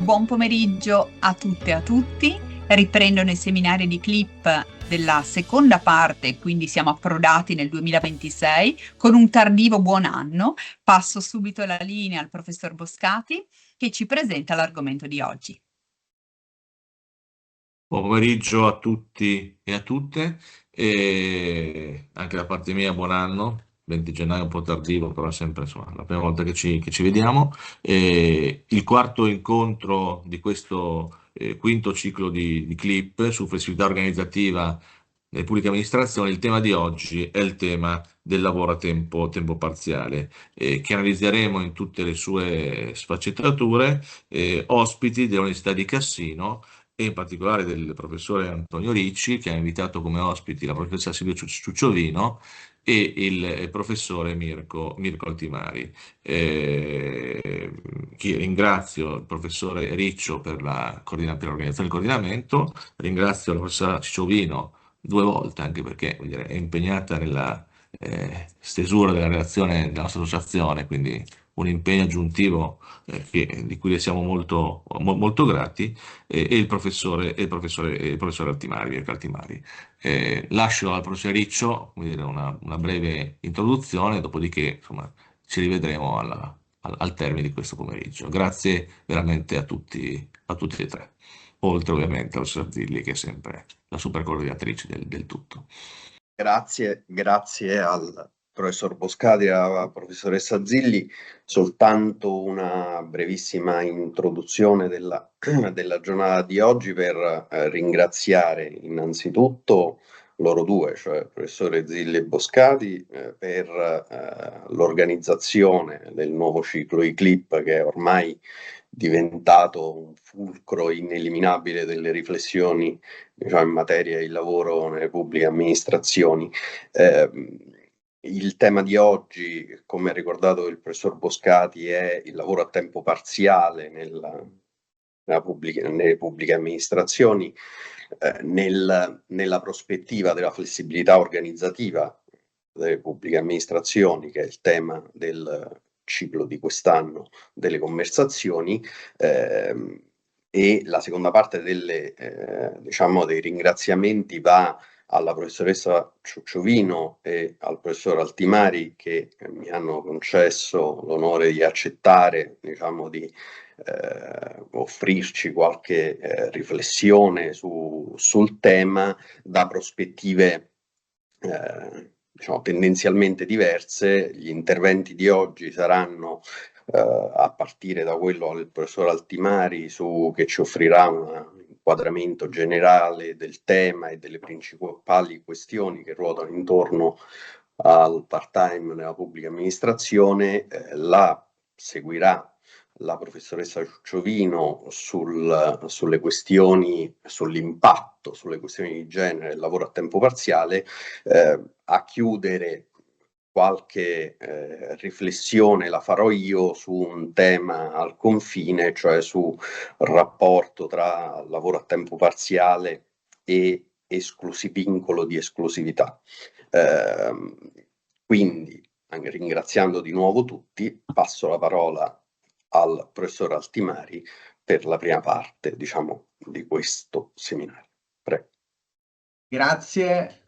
Buon pomeriggio a tutte e a tutti. Riprendono i seminari di Clip della seconda parte, quindi siamo approdati nel 2026 con un tardivo buon anno. Passo subito la linea al professor Boscati che ci presenta l'argomento di oggi. Buon pomeriggio a tutti e a tutte, e anche da parte mia buon anno, 20 gennaio un po' tardivo, però è sempre insomma, la prima volta che ci vediamo. Il quarto incontro di questo quinto ciclo di clip su flessibilità organizzativa nelle pubbliche amministrazioni. Il tema di oggi è il tema del lavoro a tempo parziale, che analizzeremo in tutte le sue sfaccettature, ospiti dell'Università di Cassino, e in particolare del professore Antonio Ricci, che ha invitato come ospiti la professoressa Silvia Ciucciovino e il professore Mirko Altimari. Ringrazio il professore Riccio per l'organizzazione del coordinamento, ringrazio la professoressa Ciucciovino due volte, anche perché voglio dire, è impegnata nella stesura della relazione della nostra associazione, quindi un impegno aggiuntivo di cui le siamo molto grati, e il professore Altimari, Mirko Altimari. Lascio al professore Riccio, come dire, una breve introduzione, dopodiché insomma, ci rivedremo al termine di questo pomeriggio. Grazie veramente a tutti e tre, oltre ovviamente al professor Zilli, che è sempre la super coordinatrice del tutto. Grazie al professor Boscati e alla professoressa Zilli. Soltanto una brevissima introduzione della giornata di oggi per ringraziare innanzitutto loro due, cioè il professore Zilli e Boscati, per l'organizzazione del nuovo ciclo ICLIP, che è ormai diventato un fulcro ineliminabile delle riflessioni, diciamo, in materia di lavoro nelle pubbliche amministrazioni. Il tema di oggi, come ha ricordato il professor Boscati, è il lavoro a tempo parziale nelle pubbliche amministrazioni, nella prospettiva della flessibilità organizzativa delle pubbliche amministrazioni, che è il tema del ciclo di quest'anno delle conversazioni. E la seconda parte diciamo, dei ringraziamenti va alla professoressa Ciucciovino e al professor Altimari, che mi hanno concesso l'onore di accettare, diciamo, di offrirci qualche riflessione sul tema da prospettive diciamo, tendenzialmente diverse. Gli interventi di oggi saranno a partire da quello del professor Altimari, che ci offrirà un inquadramento generale del tema e delle principali questioni che ruotano intorno al part-time nella pubblica amministrazione. La seguirà la professoressa Ciucciovino sulle questioni, sull'impatto, sulle questioni di genere del lavoro a tempo parziale. A chiudere, qualche riflessione la farò io su un tema al confine, cioè sul rapporto tra lavoro a tempo parziale e vincolo di esclusività. Quindi, anche ringraziando di nuovo tutti, passo la parola al professor Altimari per la prima parte, diciamo, di questo seminario. Prego. Grazie.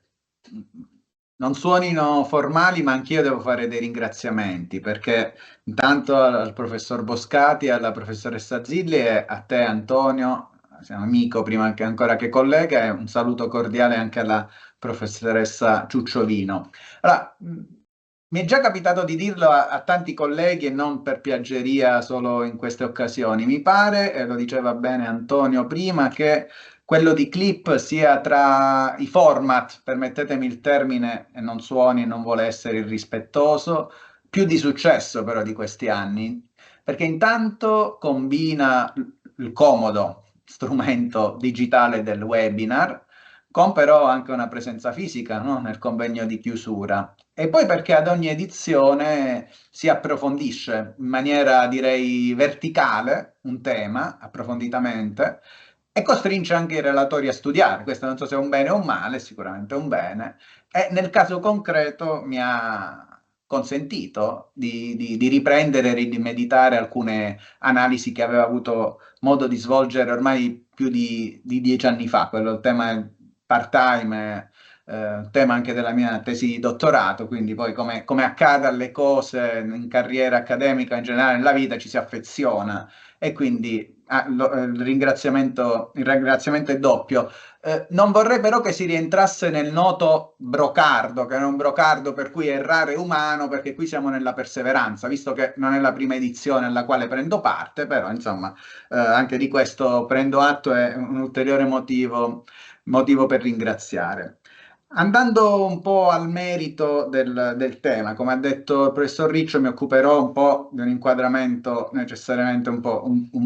Non suonino formali, ma anch'io devo fare dei ringraziamenti, perché intanto al professor Boscati, alla professoressa Zilli e a te Antonio, siamo amico prima che ancora che collega, e un saluto cordiale anche alla professoressa Ciucciolino. Allora, mi è già capitato di dirlo a tanti colleghi e non per piaggeria solo in queste occasioni. Mi pare, e lo diceva bene Antonio prima, che quello di Clip sia tra i format, permettetemi il termine e non suoni e non vuole essere irrispettoso, più di successo però di questi anni, perché intanto combina il comodo strumento digitale del webinar, con però anche una presenza fisica, no? Nel convegno di chiusura. E poi perché ad ogni edizione si approfondisce in maniera, direi, verticale un tema, approfonditamente, e costringe anche i relatori a studiare. Questo non so se è un bene o un male, sicuramente è un bene. E nel caso concreto mi ha consentito di riprendere e di meditare alcune analisi che avevo avuto modo di svolgere ormai più di 10 anni fa, quello il tema part-time, tema anche della mia tesi di dottorato, quindi poi come accade alle cose in carriera accademica, in generale nella vita, ci si affeziona e quindi il ringraziamento è doppio. Non vorrei però che si rientrasse nel noto brocardo, che è un brocardo per cui errare è umano, perché qui siamo nella perseveranza, visto che non è la prima edizione alla quale prendo parte, però insomma anche di questo prendo atto, è un ulteriore motivo per ringraziare. Andando un po' al merito del tema, come ha detto il professor Riccio, mi occuperò un po' di un inquadramento necessariamente un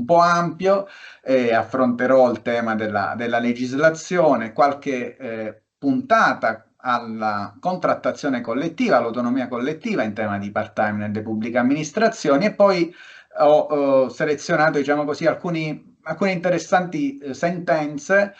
po' ampio e affronterò il tema della legislazione, qualche puntata alla contrattazione collettiva, all'autonomia collettiva in tema di part-time nelle pubbliche amministrazioni e poi ho selezionato, diciamo così, alcune interessanti sentenze,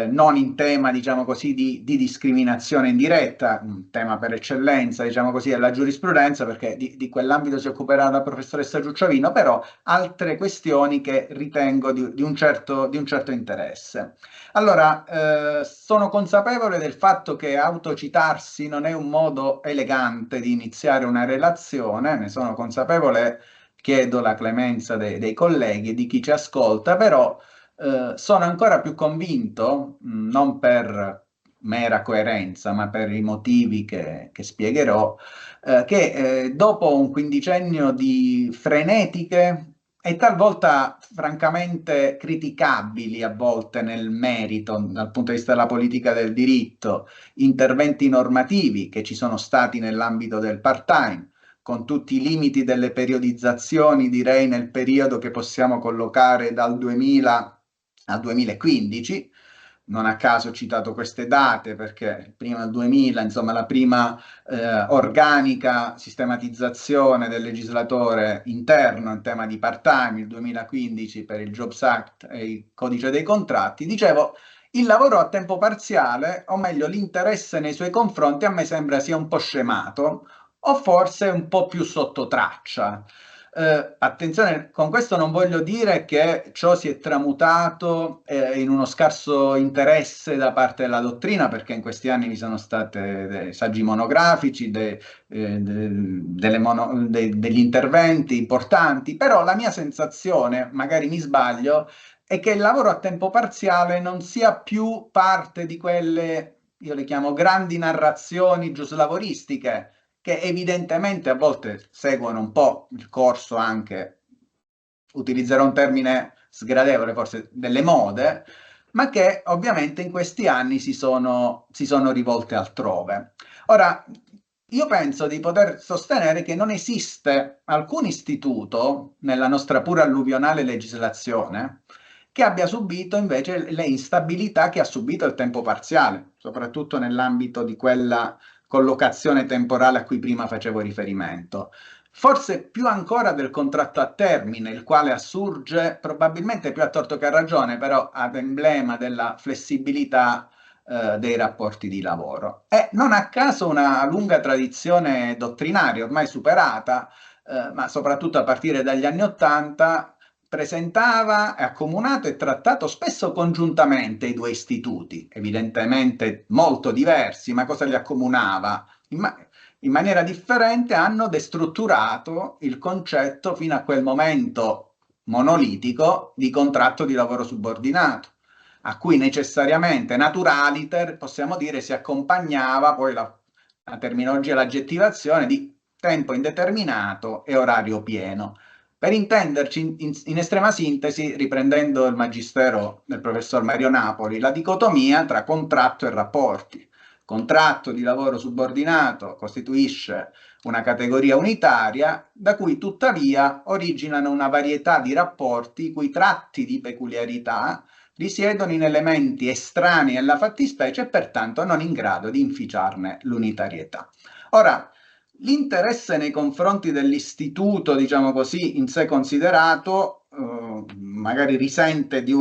non in tema, diciamo così, di discriminazione indiretta, un tema per eccellenza, diciamo così, della giurisprudenza, perché di quell'ambito si occuperà la professoressa Giucciavino, però altre questioni che ritengo di un certo interesse. Allora, sono consapevole del fatto che autocitarsi non è un modo elegante di iniziare una relazione, ne sono consapevole, chiedo la clemenza dei colleghi e di chi ci ascolta, però sono ancora più convinto, non per mera coerenza, ma per i motivi che spiegherò, che dopo un quindicennio di frenetiche e talvolta francamente criticabili a volte nel merito, dal punto di vista della politica del diritto, interventi normativi che ci sono stati nell'ambito del part-time, con tutti i limiti delle periodizzazioni, direi nel periodo che possiamo collocare dal 2000 al 2015. Non a caso ho citato queste date perché prima del 2000, insomma, la prima organica sistematizzazione del legislatore interno in tema di part-time, il 2015 per il Jobs Act e il codice dei contratti. Dicevo, il lavoro a tempo parziale, o meglio l'interesse nei suoi confronti, a me sembra sia un po' scemato o forse un po' più sotto traccia. Attenzione, con questo non voglio dire che ciò si è tramutato in uno scarso interesse da parte della dottrina, perché in questi anni vi sono stati saggi monografici, degli interventi importanti, però la mia sensazione, magari mi sbaglio, è che il lavoro a tempo parziale non sia più parte di quelle, io le chiamo grandi narrazioni giuslavoristiche, che evidentemente a volte seguono un po' il corso anche, utilizzerò un termine sgradevole forse, delle mode, ma che ovviamente in questi anni si sono rivolte altrove. Ora, io penso di poter sostenere che non esiste alcun istituto nella nostra pura alluvionale legislazione che abbia subito invece le instabilità che ha subito il tempo parziale, soprattutto nell'ambito di quella collocazione temporale a cui prima facevo riferimento. Forse più ancora del contratto a termine, il quale assurge probabilmente più a torto che a ragione, però ad emblema della flessibilità dei rapporti di lavoro. E non a caso una lunga tradizione dottrinaria ormai superata, ma soprattutto a partire dagli anni '80, presentava, accomunato e trattato spesso congiuntamente i due istituti, evidentemente molto diversi, ma cosa li accomunava? In maniera differente hanno destrutturato il concetto fino a quel momento monolitico di contratto di lavoro subordinato, a cui necessariamente naturaliter, possiamo dire, si accompagnava poi la terminologia, l'aggettivazione di tempo indeterminato e orario pieno. Per intenderci, in estrema sintesi, riprendendo il magistero del professor Mario Napoli, la dicotomia tra contratto e rapporti. Contratto di lavoro subordinato costituisce una categoria unitaria, da cui tuttavia originano una varietà di rapporti i cui tratti di peculiarità risiedono in elementi estranei alla fattispecie e pertanto non in grado di inficiarne l'unitarietà. Ora, l'interesse nei confronti dell'istituto, diciamo così, in sé considerato, magari risente di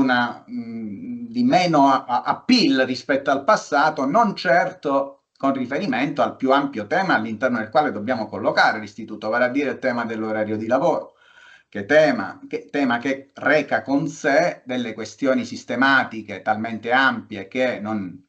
meno appeal rispetto al passato, non certo con riferimento al più ampio tema all'interno del quale dobbiamo collocare l'istituto, vale a dire il tema dell'orario di lavoro, che tema che reca con sé delle questioni sistematiche talmente ampie che non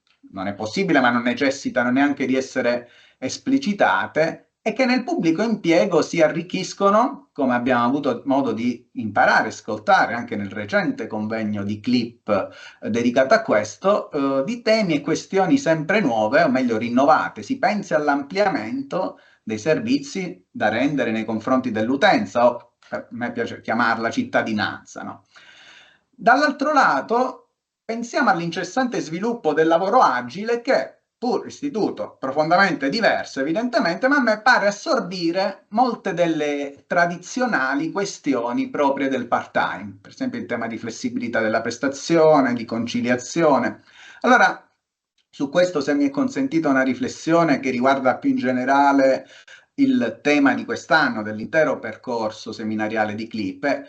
è possibile, ma non necessitano neanche di essere esplicitate, e che nel pubblico impiego si arricchiscono, come abbiamo avuto modo di imparare, ascoltare anche nel recente convegno di CLIP dedicato a questo, di temi e questioni sempre nuove, o meglio rinnovate. Si pensi all'ampliamento dei servizi da rendere nei confronti dell'utenza, o a me piace chiamarla cittadinanza, no? Dall'altro lato, pensiamo all'incessante sviluppo del lavoro agile che, pur istituto profondamente diverso evidentemente, ma a me pare assorbire molte delle tradizionali questioni proprie del part-time, per esempio il tema di flessibilità della prestazione, di conciliazione. Allora, su questo, se mi è consentita una riflessione che riguarda più in generale il tema di quest'anno, dell'intero percorso seminariale di CLIP,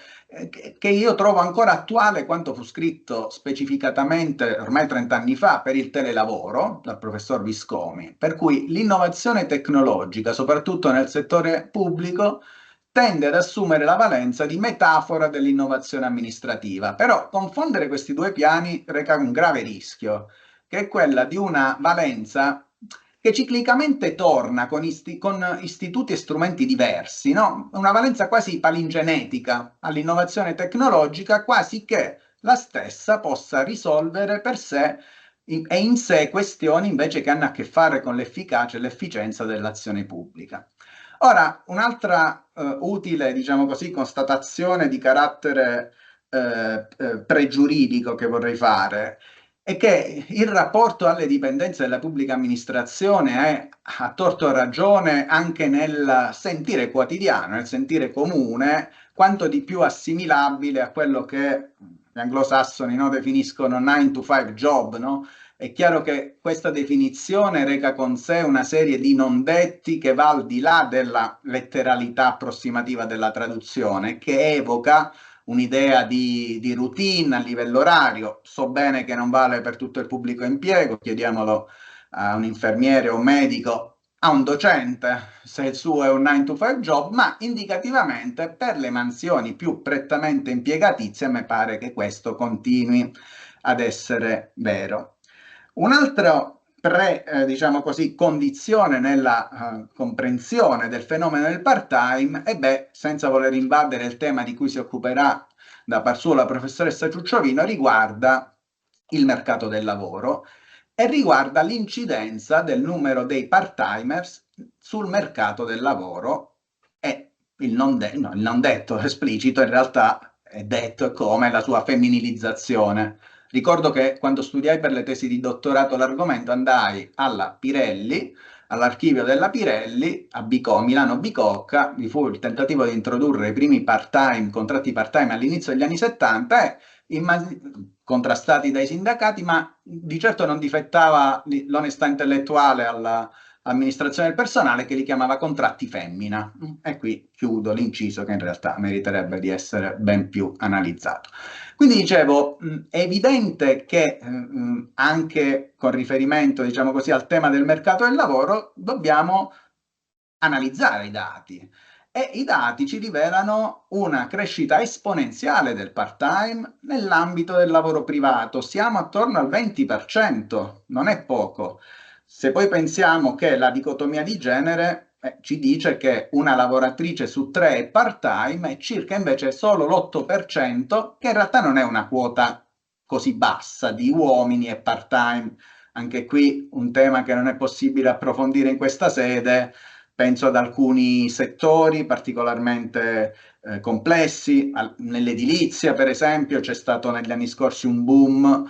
che io trovo ancora attuale quanto fu scritto specificatamente ormai 30 anni fa per il telelavoro dal professor Viscomi, per cui l'innovazione tecnologica, soprattutto nel settore pubblico, tende ad assumere la valenza di metafora dell'innovazione amministrativa. Però confondere questi due piani reca un grave rischio, che è quella di una valenza che ciclicamente torna con istituti e strumenti diversi, no? Una valenza quasi palingenetica all'innovazione tecnologica, quasi che la stessa possa risolvere per sé e in sé questioni invece che hanno a che fare con l'efficacia e l'efficienza dell'azione pubblica. Ora, un'altra utile, diciamo così, constatazione di carattere pregiuridico che vorrei fare è che il rapporto alle dipendenze della pubblica amministrazione è, a torto o ragione, anche nel sentire quotidiano, nel sentire comune, quanto di più assimilabile a quello che gli anglosassoni, no, definiscono 9 to 5 job, no? È chiaro che questa definizione reca con sé una serie di non detti che va al di là della letteralità approssimativa della traduzione, che evoca un'idea di routine a livello orario. So bene che non vale per tutto il pubblico impiego, chiediamolo a un infermiere o un medico, a un docente, se il suo è un 9 to 5 job, ma indicativamente per le mansioni più prettamente impiegatizie mi pare che questo continui ad essere vero. Un altro diciamo così, condizione nella comprensione del fenomeno del part-time, e senza voler invadere il tema di cui si occuperà da par suo la professoressa Ciucciovino, riguarda il mercato del lavoro e riguarda l'incidenza del numero dei part-timers sul mercato del lavoro, e il non detto esplicito in realtà è detto come la sua femminilizzazione. Ricordo che quando studiai per le tesi di dottorato l'argomento andai alla Pirelli, all'archivio della Pirelli, a Milano Bicocca, vi fu il tentativo di introdurre i primi contratti part-time all'inizio degli anni 70, contrastati dai sindacati, ma di certo non difettava l'onestà intellettuale all'amministrazione del personale, che li chiamava contratti femmina. E qui chiudo l'inciso, che in realtà meriterebbe di essere ben più analizzato. Quindi dicevo, è evidente che anche con riferimento, diciamo così, al tema del mercato del lavoro, dobbiamo analizzare i dati. E i dati ci rivelano una crescita esponenziale del part-time nell'ambito del lavoro privato. Siamo attorno al 20%, non è poco. Se poi pensiamo che la dicotomia di genere ci dice che una lavoratrice su 3 è part-time e circa invece solo l'8%, che in realtà non è una quota così bassa di uomini e part-time. Anche qui un tema che non è possibile approfondire in questa sede. Penso ad alcuni settori particolarmente complessi, nell'edilizia per esempio c'è stato negli anni scorsi un boom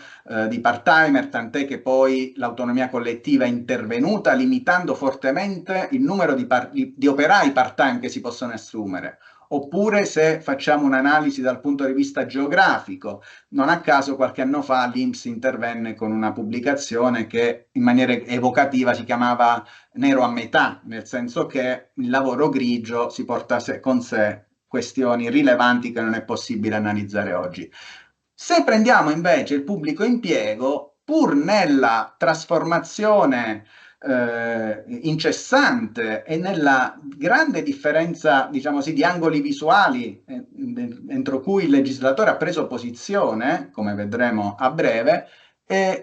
di part-timer, tant'è che poi l'autonomia collettiva è intervenuta limitando fortemente il numero di operai part-time che si possono assumere. Oppure, se facciamo un'analisi dal punto di vista geografico, non a caso qualche anno fa l'INPS intervenne con una pubblicazione che in maniera evocativa si chiamava nero a metà, nel senso che il lavoro grigio si porta con sé questioni rilevanti che non è possibile analizzare oggi. Se prendiamo invece il pubblico impiego, pur nella trasformazione incessante e nella grande differenza, diciamo così, di angoli visuali entro cui il legislatore ha preso posizione, come vedremo a breve,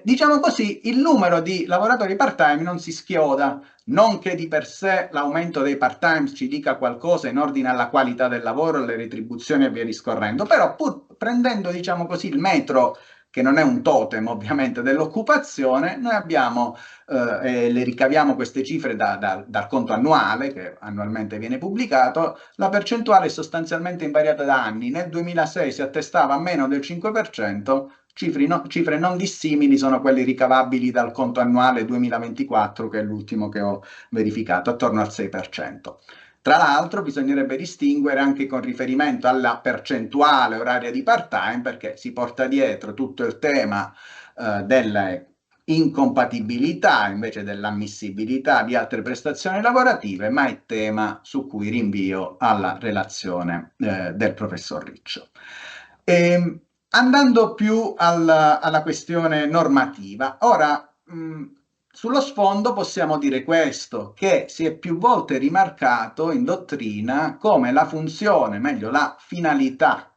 diciamo così, il numero di lavoratori part-time non si schioda. Non che di per sé l'aumento dei part-time ci dica qualcosa in ordine alla qualità del lavoro, alle retribuzioni e via discorrendo, però pur prendendo, diciamo così, il metro, che non è un totem ovviamente dell'occupazione, noi abbiamo, le ricaviamo queste cifre dal conto annuale, che annualmente viene pubblicato, la percentuale è sostanzialmente invariata da anni. Nel 2006 si attestava a meno del 5%, cifre non dissimili sono quelle ricavabili dal conto annuale 2024, che è l'ultimo che ho verificato, attorno al 6%. Tra l'altro bisognerebbe distinguere anche con riferimento alla percentuale oraria di part-time, perché si porta dietro tutto il tema delle incompatibilità invece dell'ammissibilità di altre prestazioni lavorative, ma è tema su cui rinvio alla relazione del professor Riccio. Andando più alla questione normativa, ora sullo sfondo possiamo dire questo, che si è più volte rimarcato in dottrina come la funzione, meglio la finalità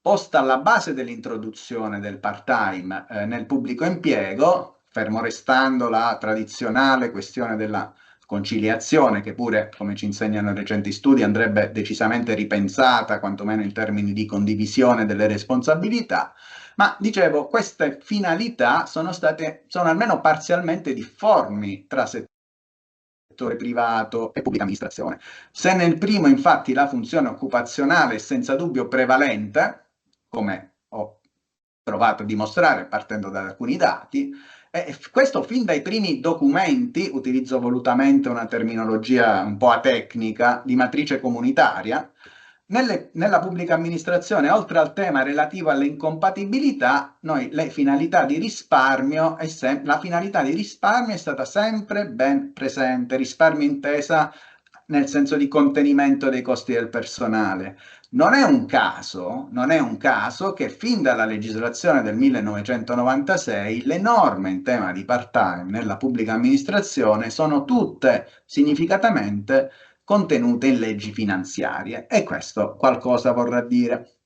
posta alla base dell'introduzione del part-time nel pubblico impiego, fermo restando la tradizionale questione della conciliazione, che pure, come ci insegnano i recenti studi, andrebbe decisamente ripensata, quantomeno in termini di condivisione delle responsabilità. Ma dicevo, queste finalità sono almeno parzialmente difformi tra settore privato e pubblica amministrazione. Se nel primo, infatti, la funzione occupazionale è senza dubbio prevalente, come ho provato a dimostrare partendo da alcuni dati, questo fin dai primi documenti, utilizzo volutamente una terminologia un po' atecnica, di matrice comunitaria, nella pubblica amministrazione, oltre al tema relativo alle incompatibilità, la finalità di risparmio è stata sempre ben presente, risparmio intesa nel senso di contenimento dei costi del personale. Non è un caso che fin dalla legislazione del 1996 le norme in tema di part-time nella pubblica amministrazione sono tutte significativamente contenute in leggi finanziarie, e questo qualcosa vorrà dire.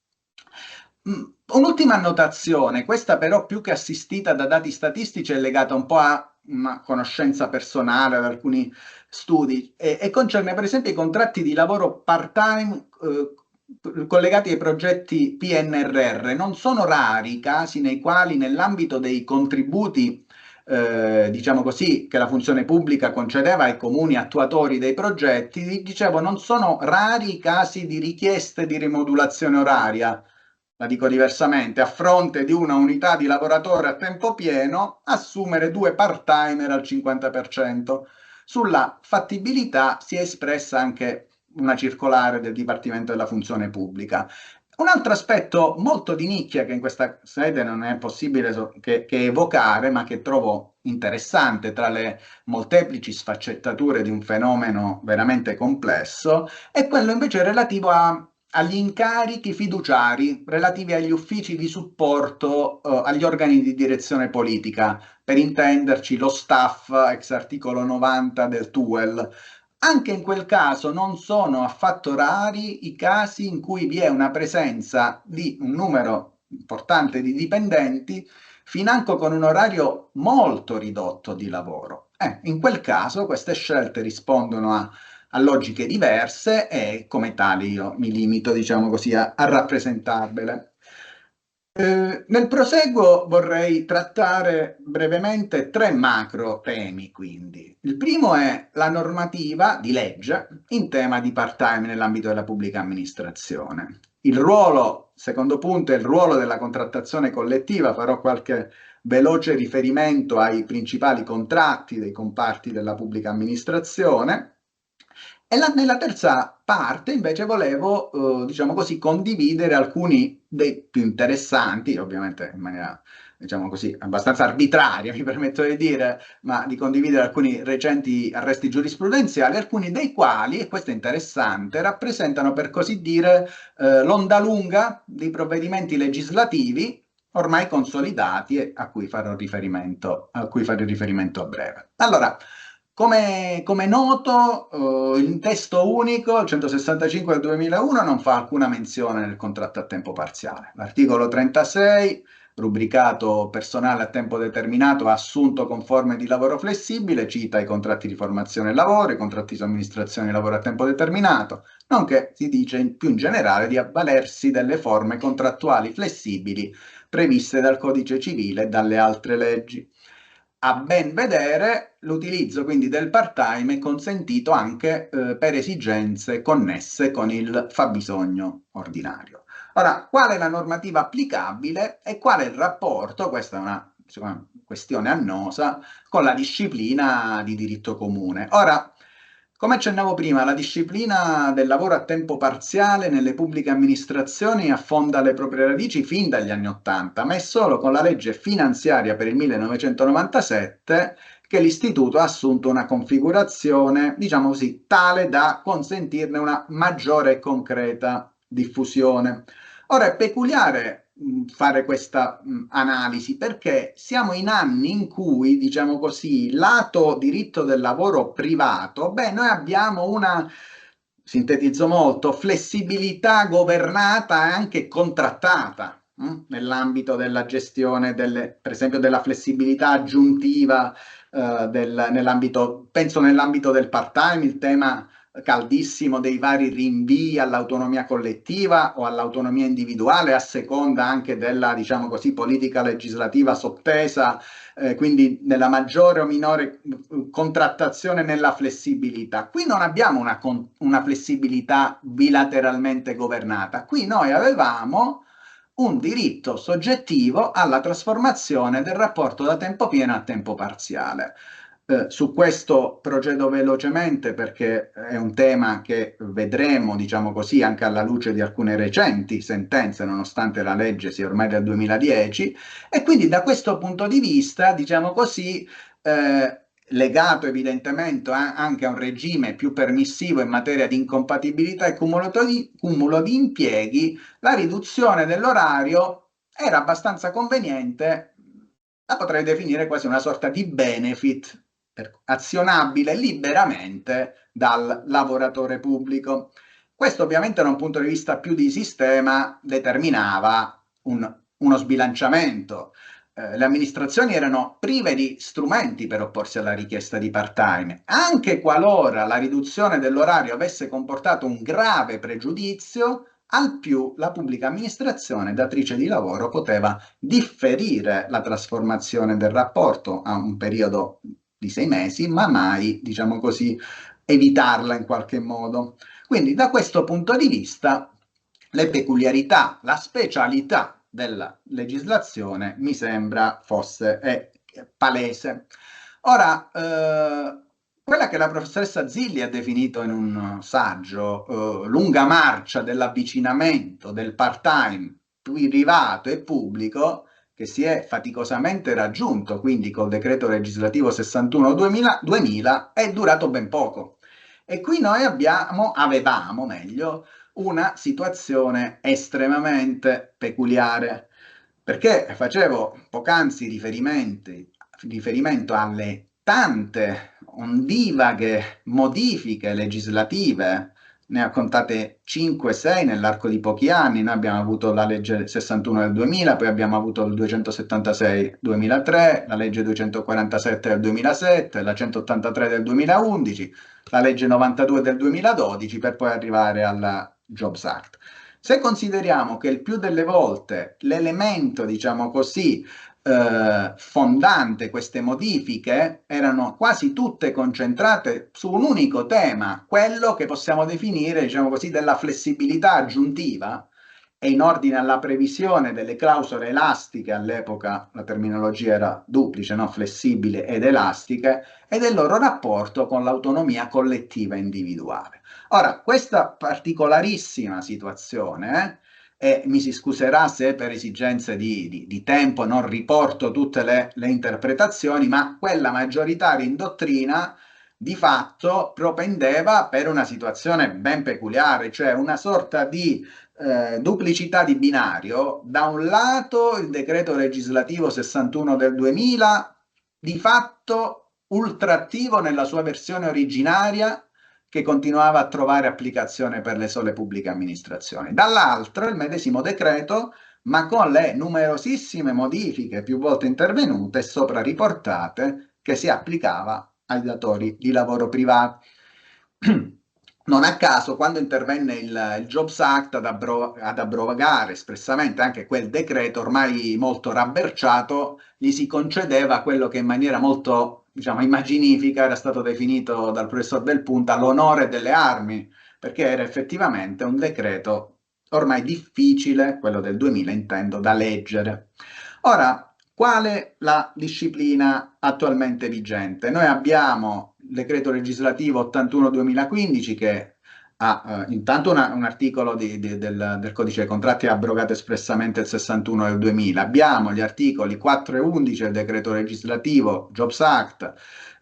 Un'ultima annotazione, questa però più che assistita da dati statistici è legata un po' a una conoscenza personale, ad alcuni studi, e concerne per esempio i contratti di lavoro part-time collegati ai progetti PNRR. Non sono rari i casi nei quali nell'ambito dei contributi diciamo così, che la funzione pubblica concedeva ai comuni attuatori dei progetti, dicevo, non sono rari i casi di richieste di rimodulazione oraria, la dico diversamente, a fronte di una unità di lavoratore a tempo pieno, assumere 2 part-timer al 50%. Sulla fattibilità si è espressa anche una circolare del Dipartimento della Funzione Pubblica. Un altro aspetto molto di nicchia che in questa sede non è possibile che evocare, ma che trovo interessante tra le molteplici sfaccettature di un fenomeno veramente complesso, è quello invece relativo agli incarichi fiduciari relativi agli uffici di supporto agli organi di direzione politica, per intenderci lo staff ex articolo 90 del TUEL. Anche in quel caso non sono affatto rari i casi in cui vi è una presenza di un numero importante di dipendenti, financo con un orario molto ridotto di lavoro. In quel caso queste scelte rispondono a logiche diverse e come tali io mi limito, diciamo così, a rappresentarvele. Nel proseguo vorrei trattare brevemente 3 macro temi, quindi. Il primo è la normativa di legge in tema di part-time nell'ambito della pubblica amministrazione. Il ruolo, secondo punto, è il ruolo della contrattazione collettiva. Farò qualche veloce riferimento ai principali contratti dei comparti della pubblica amministrazione. E nella terza parte invece volevo, diciamo così, condividere alcuni dei più interessanti, ovviamente in maniera, diciamo così, abbastanza arbitraria, mi permetto di dire, ma di condividere alcuni recenti arresti giurisprudenziali, alcuni dei quali, e questo è interessante, rappresentano per così dire l'onda lunga dei provvedimenti legislativi ormai consolidati e a cui farò riferimento a breve. Allora, Come noto, il testo unico, il 165 del 2001, non fa alcuna menzione del contratto a tempo parziale. L'articolo 36, rubricato personale a tempo determinato assunto con forme di lavoro flessibile, cita i contratti di formazione e lavoro, i contratti di somministrazione di lavoro a tempo determinato, nonché si dice più in generale di avvalersi delle forme contrattuali flessibili previste dal Codice Civile e dalle altre leggi. A ben vedere, l'utilizzo quindi del part-time è consentito anche per esigenze connesse con il fabbisogno ordinario. Ora, qual è la normativa applicabile e qual è il rapporto, questa è una questione annosa, con la disciplina di diritto comune. Ora, come accennavo prima, la disciplina del lavoro a tempo parziale nelle pubbliche amministrazioni affonda le proprie radici fin dagli anni '80, ma è solo con la legge finanziaria per il 1997 che l'istituto ha assunto una configurazione, diciamo così, tale da consentirne una maggiore e concreta diffusione. Ora è peculiare fare questa analisi perché siamo in anni in cui, diciamo così, lato diritto del lavoro privato, noi abbiamo una, sintetizzo molto, flessibilità governata e anche contrattata nell'ambito della gestione per esempio della flessibilità aggiuntiva penso nell'ambito del part-time, il tema caldissimo dei vari rinvii all'autonomia collettiva o all'autonomia individuale a seconda anche della, diciamo così, politica legislativa sottesa, quindi nella maggiore o minore contrattazione nella flessibilità. Qui non abbiamo una flessibilità bilateralmente governata, qui noi avevamo un diritto soggettivo alla trasformazione del rapporto da tempo pieno a tempo parziale. Su questo procedo velocemente perché è un tema che vedremo, diciamo così, anche alla luce di alcune recenti sentenze, nonostante la legge sia ormai del 2010, e quindi da questo punto di vista, diciamo così, legato evidentemente anche a un regime più permissivo in materia di incompatibilità e cumulo di impieghi, la riduzione dell'orario era abbastanza conveniente, la potrei definire quasi una sorta di benefit azionabile liberamente dal lavoratore pubblico. Questo ovviamente da un punto di vista più di sistema determinava uno sbilanciamento. Le amministrazioni erano prive di strumenti per opporsi alla richiesta di part-time. Anche qualora la riduzione dell'orario avesse comportato un grave pregiudizio, al più la pubblica amministrazione datrice di lavoro poteva differire la trasformazione del rapporto a un periodo di 6 mesi, ma mai, diciamo così, evitarla in qualche modo. Quindi da questo punto di vista le peculiarità, la specialità della legislazione mi sembra fosse palese. Ora, quella che la professoressa Zilli ha definito in un saggio lunga marcia dell'avvicinamento del part-time privato e pubblico che si è faticosamente raggiunto, quindi col decreto legislativo 61/2000 è durato ben poco. E qui noi avevamo meglio, una situazione estremamente peculiare, perché facevo poc'anzi riferimento alle tante ondivaghe modifiche legislative, ne ha contate 5-6 nell'arco di pochi anni. Noi abbiamo avuto la legge 61 del 2000, poi abbiamo avuto il 276 2003, la legge 247 del 2007, la 183 del 2011, la legge 92 del 2012, per poi arrivare alla Jobs Act. Se consideriamo che il più delle volte l'elemento, diciamo così, fondante queste modifiche erano quasi tutte concentrate su un unico tema, quello che possiamo definire, diciamo così, della flessibilità aggiuntiva, e in ordine alla previsione delle clausole elastiche, all'epoca la terminologia era duplice, no? Flessibile ed elastiche, e del loro rapporto con l'autonomia collettiva individuale. Ora, questa particolarissima situazione, e mi si scuserà se per esigenze di tempo non riporto tutte le interpretazioni, ma quella maggioritaria in dottrina di fatto propendeva per una situazione ben peculiare, cioè una sorta di duplicità di binario. Da un lato il decreto legislativo 61 del 2000 di fatto ultrattivo nella sua versione originaria, che continuava a trovare applicazione per le sole pubbliche amministrazioni. Dall'altro il medesimo decreto, ma con le numerosissime modifiche più volte intervenute e sopra riportate, che si applicava ai datori di lavoro privati. Non a caso, quando intervenne il Jobs Act ad abrogare espressamente anche quel decreto ormai molto rabberciato, gli si concedeva quello che in maniera molto, diciamo, immaginifica era stato definito dal professor Del Punta l'onore delle armi, perché era effettivamente un decreto ormai difficile, quello del 2000 intendo, da leggere. Ora, quale la disciplina attualmente vigente? Noi abbiamo il decreto legislativo 81-2015 che ha intanto un articolo del codice dei contratti abrogato espressamente il 61 del 2000. Abbiamo gli articoli 4 e 11 del decreto legislativo Jobs Act,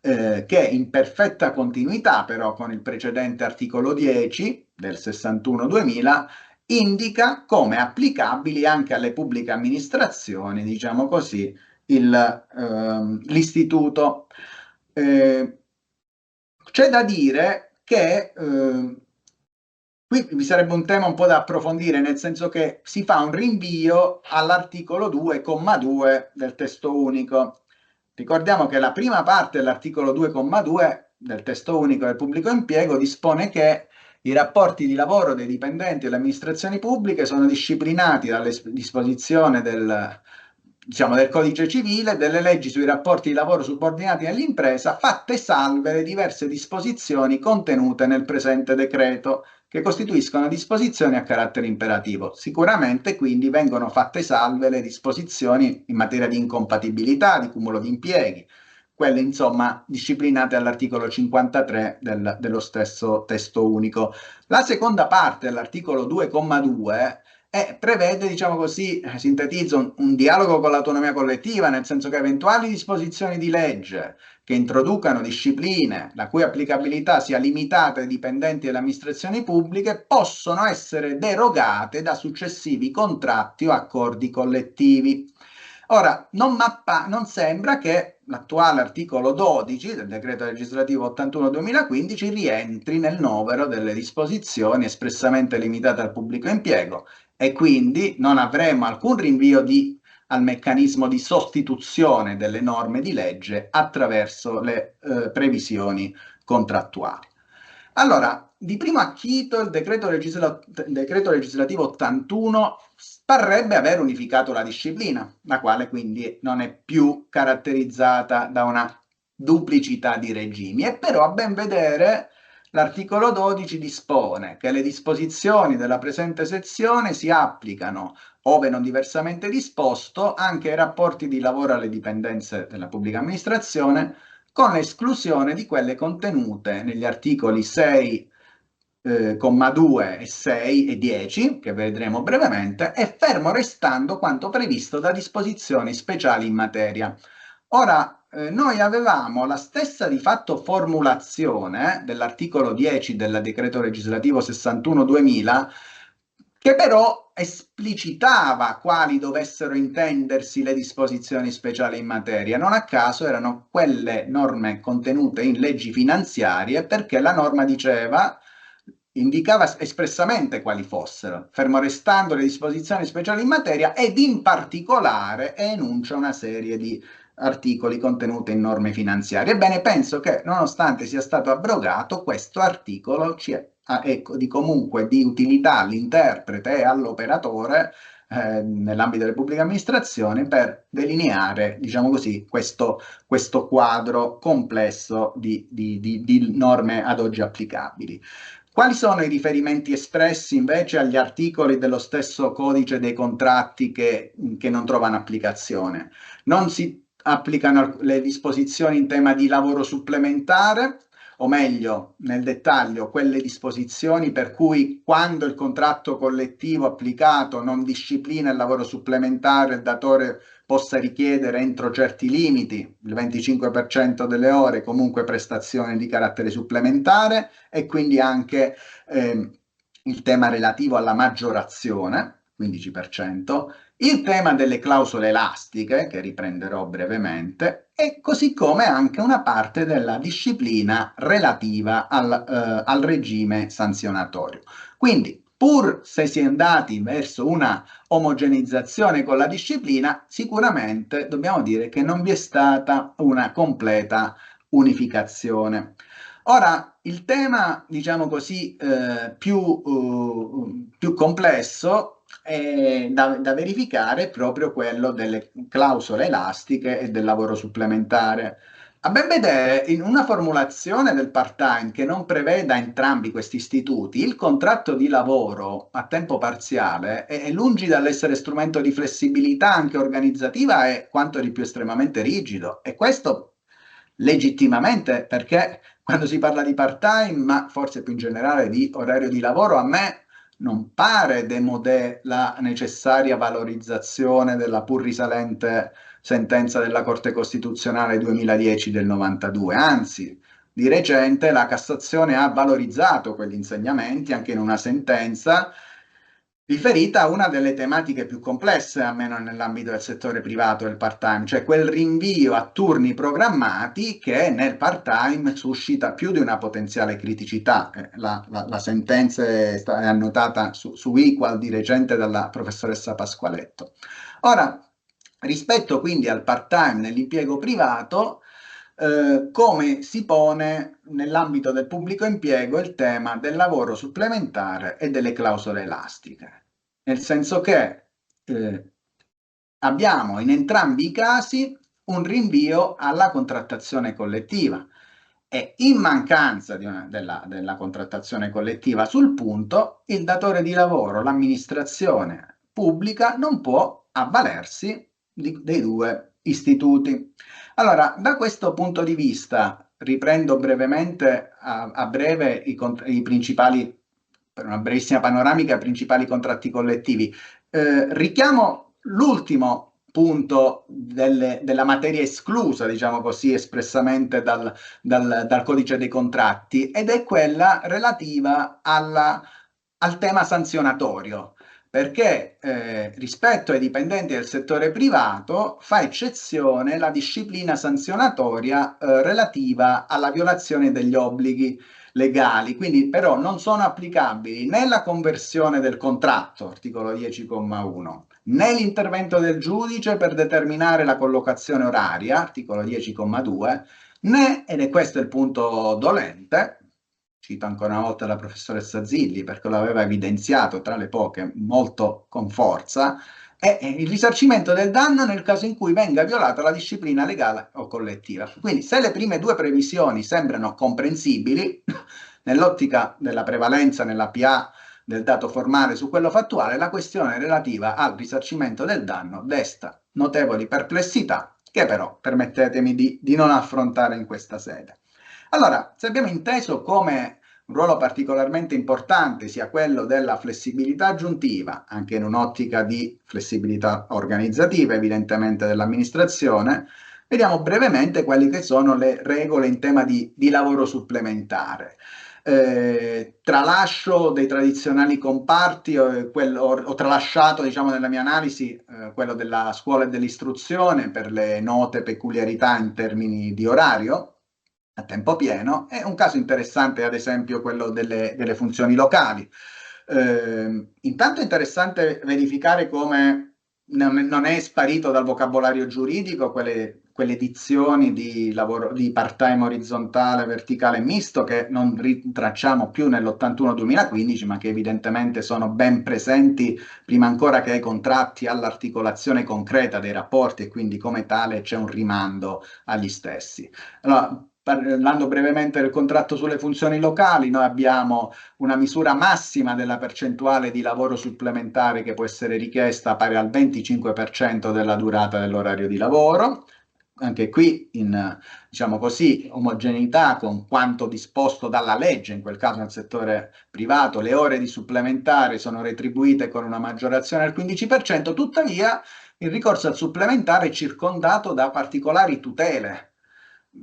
che in perfetta continuità però con il precedente articolo 10 del 61-2000 indica come applicabili anche alle pubbliche amministrazioni, diciamo così, l'istituto. C'è da dire che qui vi sarebbe un tema un po' da approfondire, nel senso che si fa un rinvio all'articolo 2,2 del testo unico. Ricordiamo che la prima parte dell'articolo 2,2 del testo unico del pubblico impiego dispone che i rapporti di lavoro dei dipendenti delle amministrazioni pubbliche sono disciplinati dalle disposizioni del codice civile, delle leggi sui rapporti di lavoro subordinati all'impresa, fatte salve le diverse disposizioni contenute nel presente decreto, che costituiscono disposizioni a carattere imperativo. Sicuramente quindi vengono fatte salve le disposizioni in materia di incompatibilità, di cumulo di impieghi, quelle insomma disciplinate all'articolo 53 dello stesso testo unico. La seconda parte dell'articolo 2,2 prevede, diciamo così, sintetizzo, un dialogo con l'autonomia collettiva, nel senso che eventuali disposizioni di legge che introducano discipline la cui applicabilità sia limitata ai dipendenti delle amministrazioni pubbliche possono essere derogate da successivi contratti o accordi collettivi. Ora, non sembra che l'attuale articolo 12 del decreto legislativo 81-2015 rientri nel novero delle disposizioni espressamente limitate al pubblico impiego e quindi non avremo alcun rinvio al meccanismo di sostituzione delle norme di legge attraverso le previsioni contrattuali. Allora, di primo acchito il decreto legislativo 81 parrebbe aver unificato la disciplina, la quale quindi non è più caratterizzata da una duplicità di regimi, e però a ben vedere l'articolo 12 dispone che le disposizioni della presente sezione si applicano, ove non diversamente disposto, anche ai rapporti di lavoro alle dipendenze della pubblica amministrazione, con l'esclusione di quelle contenute negli articoli 6,2 e 6 e 10, che vedremo brevemente, e fermo restando quanto previsto da disposizioni speciali in materia. Ora, noi avevamo la stessa di fatto formulazione dell'articolo 10 del decreto legislativo 61-2000, che però esplicitava quali dovessero intendersi le disposizioni speciali in materia. Non a caso erano quelle norme contenute in leggi finanziarie, perché la norma indicava espressamente quali fossero, fermo restando le disposizioni speciali in materia, ed in particolare enuncia una serie di articoli contenuti in norme finanziarie. Ebbene, penso che nonostante sia stato abrogato, questo articolo è comunque di utilità all'interprete e all'operatore nell'ambito delle pubbliche amministrazioni per delineare, diciamo così, questo quadro complesso di norme ad oggi applicabili. Quali sono i riferimenti espressi invece agli articoli dello stesso codice dei contratti che non trovano applicazione? Non si applicano le disposizioni in tema di lavoro supplementare, o meglio, nel dettaglio, quelle disposizioni per cui quando il contratto collettivo applicato non disciplina il lavoro supplementare, il datore possa richiedere entro certi limiti, il 25% delle ore, comunque prestazioni di carattere supplementare, e quindi anche il tema relativo alla maggiorazione, 15%, il tema delle clausole elastiche, che riprenderò brevemente, e così come anche una parte della disciplina relativa al regime sanzionatorio. Quindi, pur se si è andati verso una omogeneizzazione con la disciplina, sicuramente dobbiamo dire che non vi è stata una completa unificazione. Ora, il tema, diciamo così, più complesso da verificare è proprio quello delle clausole elastiche e del lavoro supplementare. A ben vedere, in una formulazione del part-time che non preveda entrambi questi istituti, il contratto di lavoro a tempo parziale è lungi dall'essere strumento di flessibilità anche organizzativa, è quanto di più estremamente rigido. E questo legittimamente, perché quando si parla di part-time, ma forse più in generale di orario di lavoro, a me non pare démodé la necessaria valorizzazione della pur risalente sentenza della Corte Costituzionale 2010 del 92, anzi, di recente la Cassazione ha valorizzato quegli insegnamenti anche in una sentenza riferita a una delle tematiche più complesse, almeno nell'ambito del settore privato del part-time, cioè quel rinvio a turni programmati che nel part-time suscita più di una potenziale criticità. La sentenza è annotata su Equal di recente dalla professoressa Pasqualetto. Ora, rispetto quindi al part-time nell'impiego privato, come si pone nell'ambito del pubblico impiego il tema del lavoro supplementare e delle clausole elastiche, nel senso che abbiamo in entrambi i casi un rinvio alla contrattazione collettiva e in mancanza della contrattazione collettiva sul punto, il datore di lavoro, l'amministrazione pubblica, non può avvalersi dei due istituti. Allora, da questo punto di vista, riprendo brevemente a breve i principali, per una brevissima panoramica, i principali contratti collettivi. Richiamo l'ultimo punto della materia esclusa, diciamo così, espressamente dal codice dei contratti, ed è quella relativa al tema sanzionatorio, perché rispetto ai dipendenti del settore privato fa eccezione la disciplina sanzionatoria relativa alla violazione degli obblighi legali, quindi però non sono applicabili né la conversione del contratto, articolo 10,1, né l'intervento del giudice per determinare la collocazione oraria, articolo 10,2, né, ed è questo il punto dolente, cito ancora una volta la professoressa Zilli perché lo aveva evidenziato tra le poche molto con forza, è il risarcimento del danno nel caso in cui venga violata la disciplina legale o collettiva. Quindi se le prime due previsioni sembrano comprensibili, nell'ottica della prevalenza nella PA del dato formale su quello fattuale, la questione relativa al risarcimento del danno desta notevoli perplessità che però permettetemi di non affrontare in questa sede. Allora, se abbiamo inteso come un ruolo particolarmente importante sia quello della flessibilità aggiuntiva, anche in un'ottica di flessibilità organizzativa evidentemente dell'amministrazione, vediamo brevemente quelle che sono le regole in tema di lavoro supplementare. Tralascio dei tradizionali comparti ho tralasciato, diciamo, nella mia analisi quello della scuola e dell'istruzione per le note peculiarità in termini di orario a tempo pieno. È un caso interessante, ad esempio, quello delle funzioni locali. Intanto è interessante verificare come non è sparito dal vocabolario giuridico quelle dizioni di lavoro di part-time orizzontale, verticale e misto che non ritracciamo più nell'81-2015, ma che evidentemente sono ben presenti prima ancora che ai contratti, all'articolazione concreta dei rapporti, e quindi come tale c'è un rimando agli stessi. Allora, parlando brevemente del contratto sulle funzioni locali, noi abbiamo una misura massima della percentuale di lavoro supplementare che può essere richiesta pari al 25% della durata dell'orario di lavoro. Anche qui in, diciamo così, omogeneità con quanto disposto dalla legge, in quel caso nel settore privato le ore di supplementare sono retribuite con una maggiorazione del 15%, tuttavia il ricorso al supplementare è circondato da particolari tutele.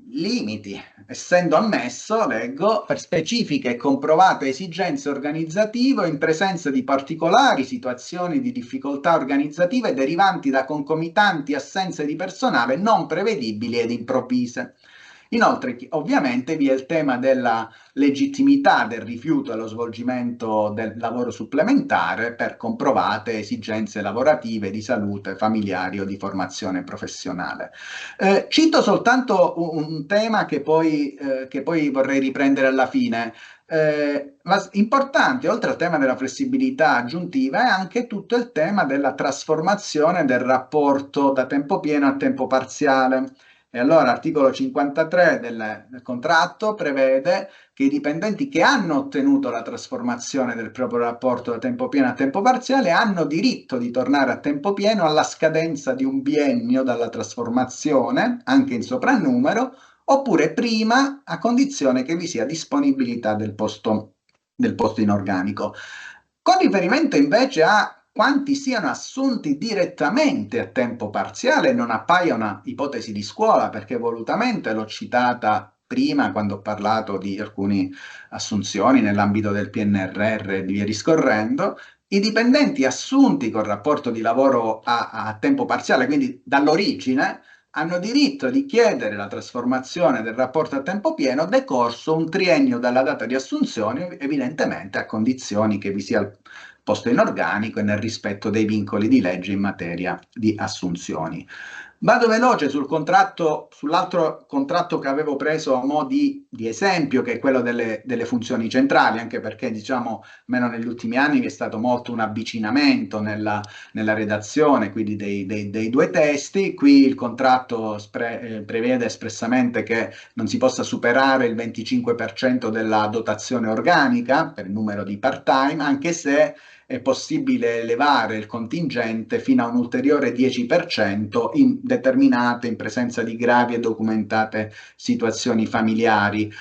limiti, essendo ammesso, leggo, per specifiche e comprovate esigenze organizzative in presenza di particolari situazioni di difficoltà organizzative derivanti da concomitanti assenze di personale non prevedibili ed improvvise. Inoltre, ovviamente, vi è il tema della legittimità del rifiuto allo svolgimento del lavoro supplementare per comprovate esigenze lavorative, di salute, familiari o di formazione professionale. Cito soltanto un tema che poi vorrei riprendere alla fine. Ma importante, oltre al tema della flessibilità aggiuntiva, è anche tutto il tema della trasformazione del rapporto da tempo pieno a tempo parziale. E allora l'articolo 53 del contratto prevede che i dipendenti che hanno ottenuto la trasformazione del proprio rapporto da tempo pieno a tempo parziale hanno diritto di tornare a tempo pieno alla scadenza di un biennio dalla trasformazione, anche in soprannumero, oppure prima, a condizione che vi sia disponibilità del posto in organico. Con riferimento invece a quanti siano assunti direttamente a tempo parziale, non appaia una ipotesi di scuola, perché volutamente l'ho citata prima quando ho parlato di alcune assunzioni nell'ambito del PNRR e via discorrendo. I dipendenti assunti con rapporto di lavoro a tempo parziale, quindi dall'origine, hanno diritto di chiedere la trasformazione del rapporto a tempo pieno decorso un triennio dalla data di assunzione, evidentemente a condizioni che vi sia il posto in organico e nel rispetto dei vincoli di legge in materia di assunzioni. Vado veloce sull'altro contratto che avevo preso a mo' di esempio, che è quello delle funzioni centrali, anche perché, diciamo, almeno negli ultimi anni vi è stato molto un avvicinamento nella redazione, quindi dei due testi. Qui il contratto prevede espressamente che non si possa superare il 25% della dotazione organica per il numero di part-time, anche se è possibile elevare il contingente fino a un ulteriore 10% in presenza di gravi e documentate situazioni familiari.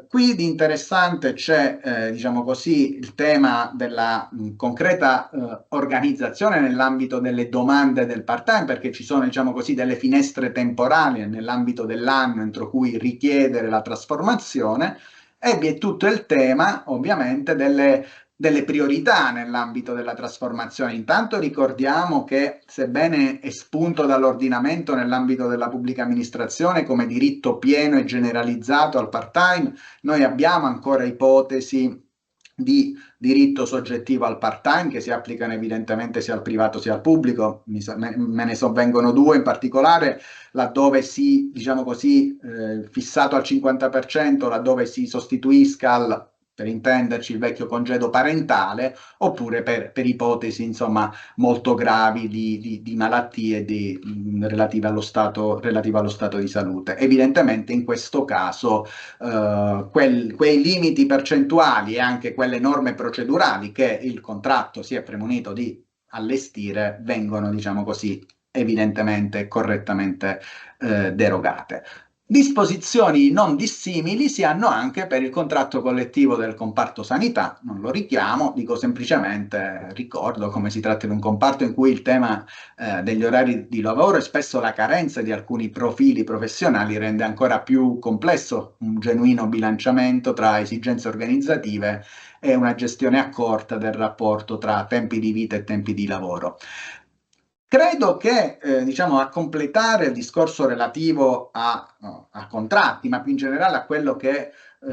Qui di interessante c'è, diciamo così, il tema della concreta organizzazione nell'ambito delle domande del part-time, perché ci sono, diciamo così, delle finestre temporali nell'ambito dell'anno entro cui richiedere la trasformazione, e vi è tutto il tema, ovviamente, delle priorità nell'ambito della trasformazione. Intanto ricordiamo che, sebbene è spunto dall'ordinamento nell'ambito della pubblica amministrazione come diritto pieno e generalizzato al part-time, noi abbiamo ancora ipotesi di diritto soggettivo al part-time che si applicano evidentemente sia al privato sia al pubblico. Me ne sovvengono due in particolare, laddove si, diciamo così, fissato al 50%, laddove si sostituisca per intenderci, il vecchio congedo parentale, oppure per ipotesi, insomma, molto gravi di malattie relative allo stato di salute. Evidentemente in questo caso quei limiti percentuali e anche quelle norme procedurali che il contratto si è premunito di allestire vengono, diciamo così, evidentemente e correttamente derogate. Disposizioni non dissimili si hanno anche per il contratto collettivo del comparto sanità. Non lo richiamo, dico semplicemente, ricordo come si tratta di un comparto in cui il tema degli orari di lavoro e spesso la carenza di alcuni profili professionali rende ancora più complesso un genuino bilanciamento tra esigenze organizzative e una gestione accorta del rapporto tra tempi di vita e tempi di lavoro. Credo che, diciamo, a completare il discorso relativo a contratti, ma più in generale a quello che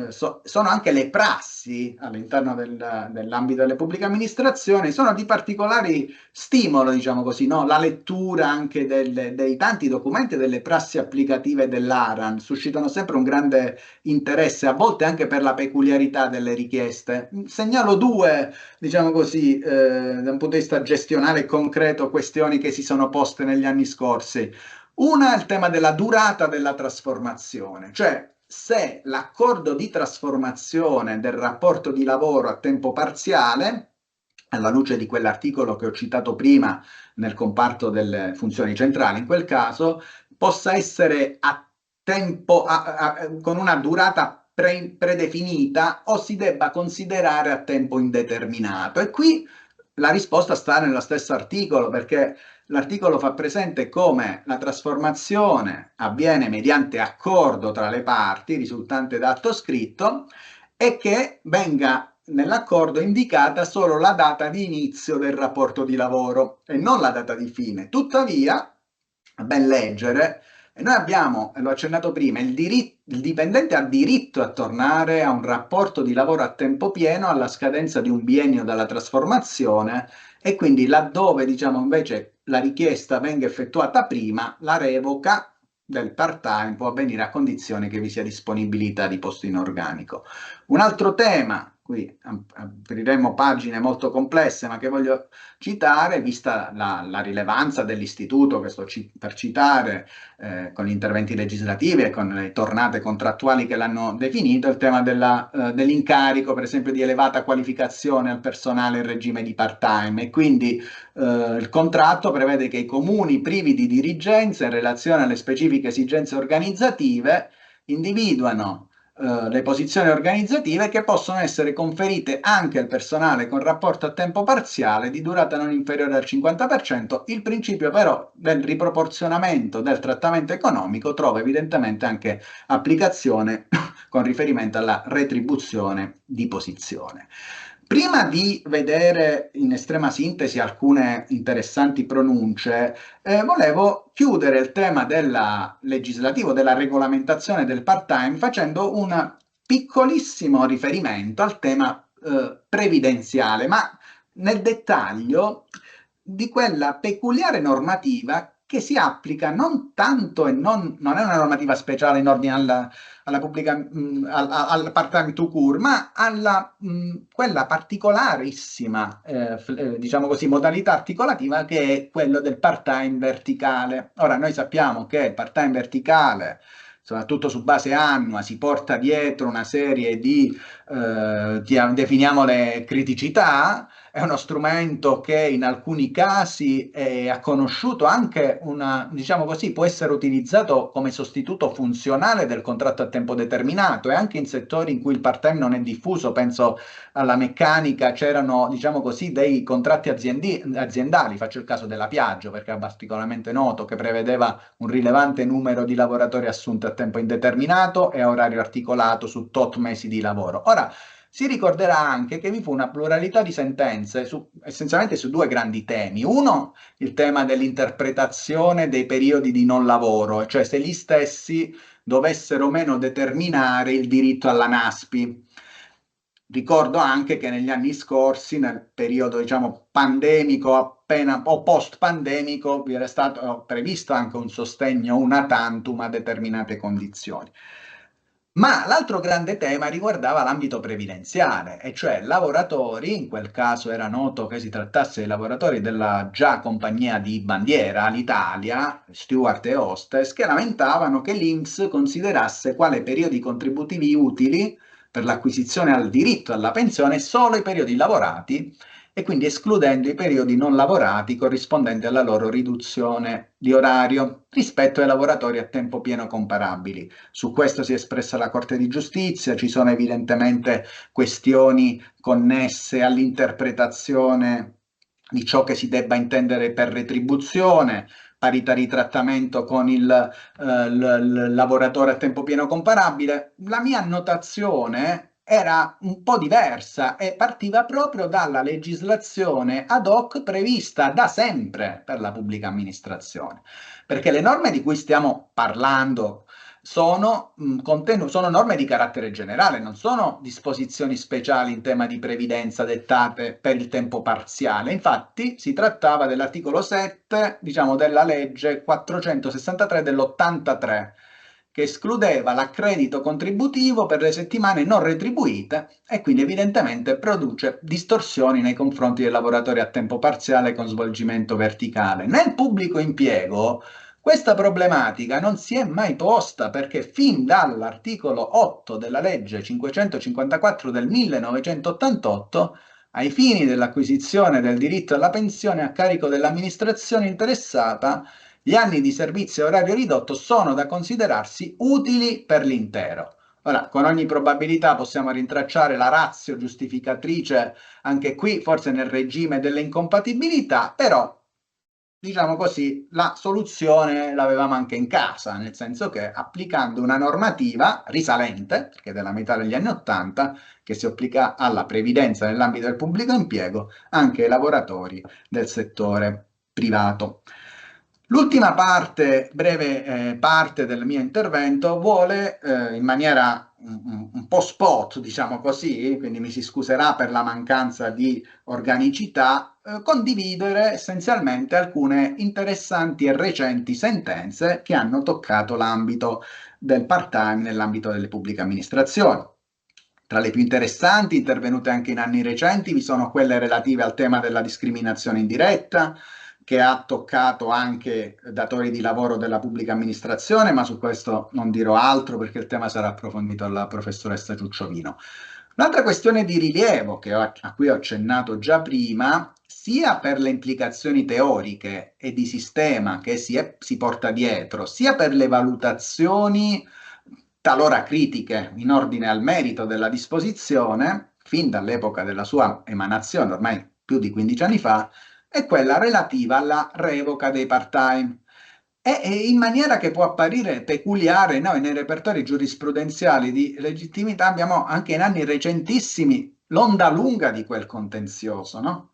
sono anche le prassi all'interno dell'ambito delle pubbliche amministrazioni, sono di particolare stimolo, diciamo così, no? La lettura anche dei tanti documenti e delle prassi applicative dell'ARAN suscitano sempre un grande interesse, a volte anche per la peculiarità delle richieste. Segnalo due, diciamo così, da un punto di vista gestionale e concreto, questioni che si sono poste negli anni scorsi. Una è il tema della durata della trasformazione, cioè se l'accordo di trasformazione del rapporto di lavoro a tempo parziale, alla luce di quell'articolo che ho citato prima nel comparto delle funzioni centrali, in quel caso, possa essere a tempo, con una durata predefinita o si debba considerare a tempo indeterminato. E qui la risposta sta nello stesso articolo, perché l'articolo fa presente come la trasformazione avviene mediante accordo tra le parti, risultante da atto scritto, e che venga nell'accordo indicata solo la data di inizio del rapporto di lavoro e non la data di fine. Tuttavia, a ben leggere, noi abbiamo, l'ho accennato prima, il dipendente ha diritto a tornare a un rapporto di lavoro a tempo pieno alla scadenza di un biennio dalla trasformazione, e quindi laddove, diciamo, invece la richiesta venga effettuata prima, la revoca del part-time può avvenire a condizione che vi sia disponibilità di posto in organico. Un altro tema, qui apriremo pagine molto complesse, ma che voglio citare, vista la rilevanza dell'istituto che sto per citare, con gli interventi legislativi e con le tornate contrattuali che l'hanno definito, il tema dell'incarico, per esempio, di elevata qualificazione al personale in regime di part-time, e quindi il contratto prevede che i comuni privi di dirigenza in relazione alle specifiche esigenze organizzative individuano le posizioni organizzative che possono essere conferite anche al personale con rapporto a tempo parziale di durata non inferiore al 50%. Il principio però del riproporzionamento del trattamento economico trova evidentemente anche applicazione con riferimento alla retribuzione di posizione. Prima di vedere in estrema sintesi alcune interessanti pronunce, volevo chiudere il tema della legislativo, della regolamentazione del part-time, facendo un piccolissimo riferimento al tema previdenziale, ma nel dettaglio di quella peculiare normativa che si applica non tanto, e non è una normativa speciale in ordine alla pubblica, al part-time to cure, ma alla quella particolarissima, diciamo così, modalità articolativa che è quello del part-time verticale. Ora, noi sappiamo che il part-time verticale, soprattutto su base annua, si porta dietro una serie di, definiamole, criticità. È uno strumento che in alcuni casi ha conosciuto anche diciamo così, può essere utilizzato come sostituto funzionale del contratto a tempo determinato, e anche in settori in cui il part-time non è diffuso, penso alla meccanica, c'erano, diciamo così, dei contratti aziendali, faccio il caso della Piaggio perché è particolarmente noto, che prevedeva un rilevante numero di lavoratori assunti a tempo indeterminato e a orario articolato su tot mesi di lavoro. Ora, si ricorderà anche che vi fu una pluralità di sentenze essenzialmente su due grandi temi. Uno, il tema dell'interpretazione dei periodi di non lavoro, cioè se gli stessi dovessero o meno determinare il diritto alla NASPI. Ricordo anche che negli anni scorsi, nel periodo, diciamo, pandemico o post-pandemico, vi era stato previsto anche un sostegno una tantum a determinate condizioni. Ma l'altro grande tema riguardava l'ambito previdenziale, e cioè lavoratori, in quel caso era noto che si trattasse di lavoratori della già compagnia di bandiera, l'Italia, steward e hostess, che lamentavano che l'INPS considerasse quale periodi contributivi utili per l'acquisizione al diritto alla pensione solo i periodi lavorati, e quindi escludendo i periodi non lavorati corrispondenti alla loro riduzione di orario rispetto ai lavoratori a tempo pieno comparabili. Su questo si è espressa la Corte di Giustizia, ci sono evidentemente questioni connesse all'interpretazione di ciò che si debba intendere per retribuzione, parità di trattamento con il lavoratore a tempo pieno comparabile. La mia annotazione era un po' diversa e partiva proprio dalla legislazione ad hoc prevista da sempre per la pubblica amministrazione, perché le norme di cui stiamo parlando sono norme di carattere generale, non sono disposizioni speciali in tema di previdenza dettate per il tempo parziale. Infatti si trattava dell'articolo 7, diciamo, della legge 463 dell'83, che escludeva l'accredito contributivo per le settimane non retribuite, e quindi evidentemente produce distorsioni nei confronti dei lavoratori a tempo parziale con svolgimento verticale. Nel pubblico impiego questa problematica non si è mai posta, perché fin dall'articolo 8 della legge 554 del 1988, ai fini dell'acquisizione del diritto alla pensione a carico dell'amministrazione interessata, gli anni di servizio a orario ridotto sono da considerarsi utili per l'intero. Ora, con ogni probabilità possiamo rintracciare la ratio giustificatrice anche qui, forse nel regime delle incompatibilità, però diciamo così, la soluzione l'avevamo anche in casa, nel senso che applicando una normativa risalente, perché è della metà degli anni '80, che si applica alla previdenza nell'ambito del pubblico impiego, anche ai lavoratori del settore privato. L'ultima parte, breve parte del mio intervento, vuole in maniera un po' spot, diciamo così, quindi mi si scuserà per la mancanza di organicità, condividere essenzialmente alcune interessanti e recenti sentenze che hanno toccato l'ambito del part-time nell'ambito delle pubbliche amministrazioni. Tra le più interessanti, intervenute anche in anni recenti, vi sono quelle relative al tema della discriminazione indiretta, che ha toccato anche datori di lavoro della pubblica amministrazione, ma su questo non dirò altro perché il tema sarà approfondito dalla professoressa Ciucciovino. Un'altra questione di rilievo a cui ho accennato già prima, sia per le implicazioni teoriche e di sistema che si porta dietro, sia per le valutazioni talora critiche in ordine al merito della disposizione, fin dall'epoca della sua emanazione, ormai più di 15 anni fa, è quella relativa alla revoca dei part-time. E in maniera che può apparire peculiare, noi nei repertori giurisprudenziali di legittimità abbiamo anche in anni recentissimi l'onda lunga di quel contenzioso, no?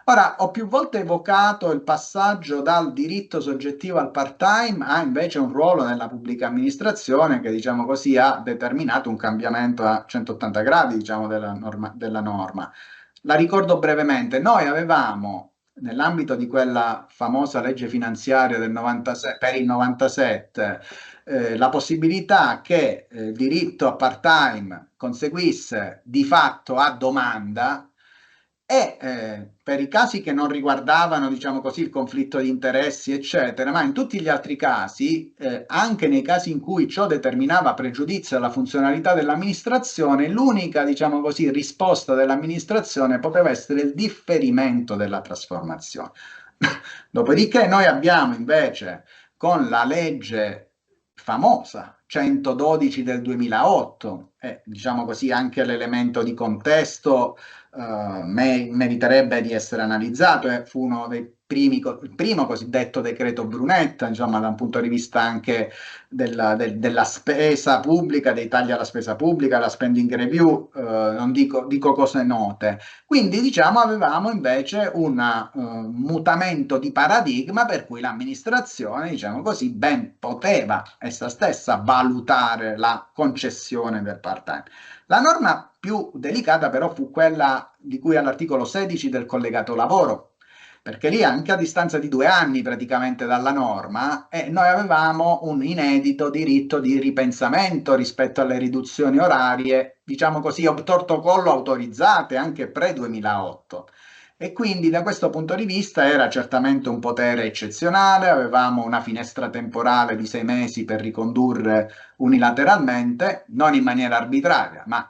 Ora, ho più volte evocato il passaggio dal diritto soggettivo al part-time a invece un ruolo nella pubblica amministrazione che, diciamo così, ha determinato un cambiamento a 180 gradi, diciamo, della norma. La ricordo brevemente. Noi avevamo, nell'ambito di quella famosa legge finanziaria del 97, per il 97, la possibilità che il diritto a part-time conseguisse di fatto a domanda e per i casi che non riguardavano, diciamo così, il conflitto di interessi, eccetera, ma in tutti gli altri casi, anche nei casi in cui ciò determinava pregiudizio alla funzionalità dell'amministrazione, l'unica, diciamo così, risposta dell'amministrazione poteva essere il differimento della trasformazione. Dopodiché noi abbiamo invece con la legge famosa 112 del 2008, diciamo così anche l'elemento di contesto meriterebbe di essere analizzato, fu uno dei il primo cosiddetto decreto Brunetta, insomma, da un punto di vista anche della spesa pubblica, dei tagli alla spesa pubblica, la spending review, non dico cose note. Quindi, diciamo, avevamo invece un mutamento di paradigma per cui l'amministrazione, diciamo così, ben poteva essa stessa valutare la concessione del part-time. La norma più delicata però fu quella di cui all'articolo 16 del collegato lavoro, perché lì anche a distanza di 2 anni praticamente dalla norma noi avevamo un inedito diritto di ripensamento rispetto alle riduzioni orarie, diciamo così, obtorto collo autorizzate anche pre-2008. E quindi da questo punto di vista era certamente un potere eccezionale, avevamo una finestra temporale di 6 mesi per ricondurre unilateralmente, non in maniera arbitraria, ma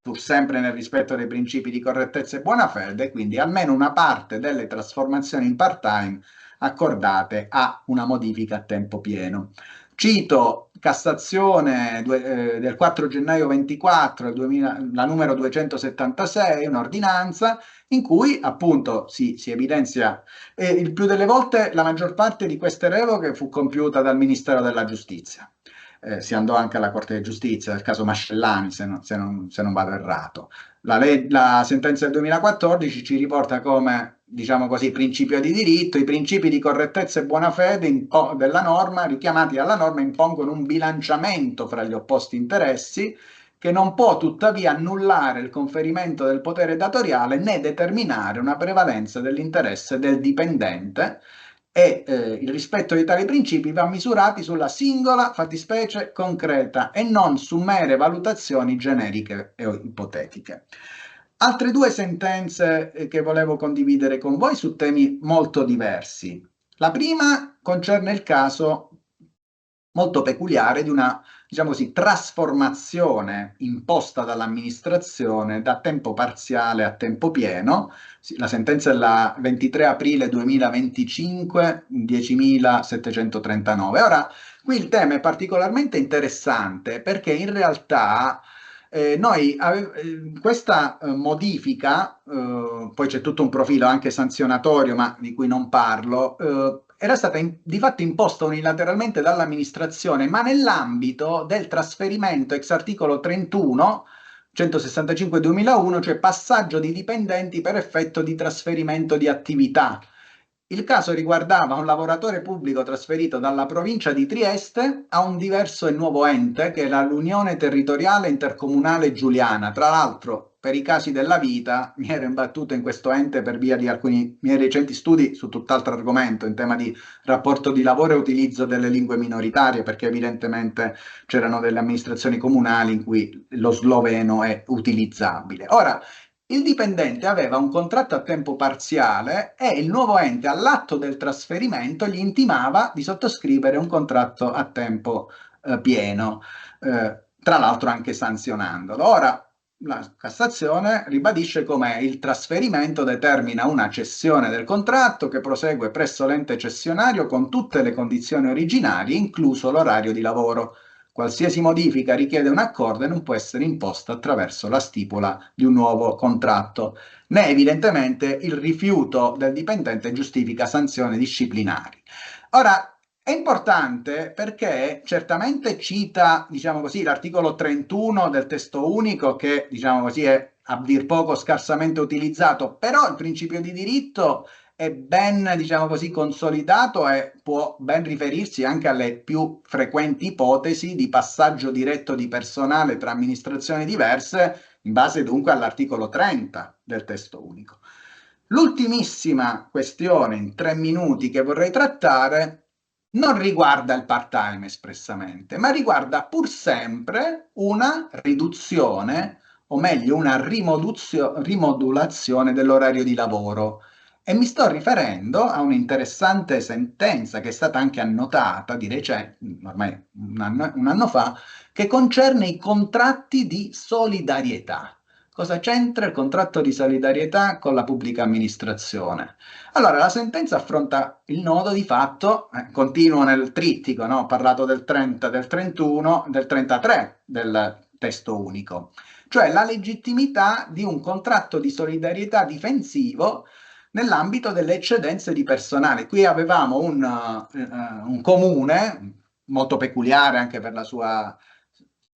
pur sempre nel rispetto dei principi di correttezza e buona fede, quindi almeno una parte delle trasformazioni in part-time accordate a una modifica a tempo pieno. Cito Cassazione del 4 gennaio 24, la numero 276, un'ordinanza in cui appunto si evidenzia il più delle volte la maggior parte di queste revoche fu compiuta dal Ministero della Giustizia. Si andò anche alla Corte di Giustizia, nel caso Mascellani, se non vado errato. La sentenza del 2014 ci riporta come, diciamo così, principio di diritto, i principi di correttezza e buona fede della norma, richiamati dalla norma, impongono un bilanciamento fra gli opposti interessi che non può tuttavia annullare il conferimento del potere datoriale né determinare una prevalenza dell'interesse del dipendente, e il rispetto di tali principi va misurati sulla singola fattispecie concreta e non su mere valutazioni generiche e ipotetiche. Altre 2 sentenze che volevo condividere con voi su temi molto diversi. La prima concerne il caso molto peculiare di una, diciamo così, trasformazione imposta dall'amministrazione da tempo parziale a tempo pieno. La sentenza è la 23 aprile 2025, 10.739. Ora, qui il tema è particolarmente interessante perché in realtà Questa modifica, poi c'è tutto un profilo anche sanzionatorio, ma di cui non parlo, era stata di fatto imposta unilateralmente dall'amministrazione, ma nell'ambito del trasferimento ex articolo 31 165/2001, cioè passaggio di dipendenti per effetto di trasferimento di attività. Il caso riguardava un lavoratore pubblico trasferito dalla provincia di Trieste a un diverso e nuovo ente, che è l'Unione Territoriale Intercomunale Giuliana. Tra l'altro, per i casi della vita, mi ero imbattuto in questo ente per via di alcuni miei recenti studi su tutt'altro argomento, in tema di rapporto di lavoro e utilizzo delle lingue minoritarie, perché evidentemente c'erano delle amministrazioni comunali in cui lo sloveno è utilizzabile. Ora, il dipendente aveva un contratto a tempo parziale e il nuovo ente, all'atto del trasferimento, gli intimava di sottoscrivere un contratto a tempo pieno, tra l'altro anche sanzionandolo. Ora, la Cassazione ribadisce come il trasferimento determina una cessione del contratto che prosegue presso l'ente cessionario con tutte le condizioni originarie, incluso l'orario di lavoro. Qualsiasi modifica richiede un accordo e non può essere imposta attraverso la stipula di un nuovo contratto, né evidentemente il rifiuto del dipendente giustifica sanzioni disciplinari. Ora, è importante perché certamente cita, diciamo così, l'articolo 31 del testo unico, che, diciamo così, è a dir poco scarsamente utilizzato, però il principio di diritto è ben, diciamo così, consolidato e può ben riferirsi anche alle più frequenti ipotesi di passaggio diretto di personale tra amministrazioni diverse, in base dunque all'articolo 30 del testo unico. L'ultimissima questione in 3 minuti che vorrei trattare non riguarda il part-time espressamente, ma riguarda pur sempre una riduzione, o meglio una rimodulazione dell'orario di lavoro. E mi sto riferendo a un'interessante sentenza che è stata anche annotata di recente, ormai un anno fa, che concerne i contratti di solidarietà. Cosa c'entra il contratto di solidarietà con la pubblica amministrazione? Allora, la sentenza affronta il nodo di fatto, continuo nel trittico, no? Ho parlato del 30, del 31, del 33 del testo unico, cioè la legittimità di un contratto di solidarietà difensivo nell'ambito delle eccedenze di personale. Qui avevamo un comune molto peculiare anche per la sua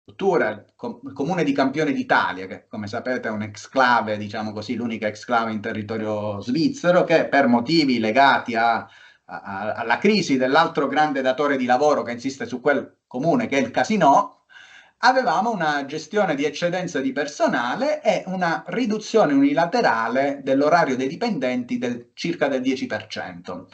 struttura, il comune di Campione d'Italia, che come sapete è un'exclave, diciamo così, l'unica exclave in territorio svizzero, che per motivi legati alla crisi dell'altro grande datore di lavoro che insiste su quel comune, che è il Casinò, avevamo una gestione di eccedenza di personale e una riduzione unilaterale dell'orario dei dipendenti del circa del 10%.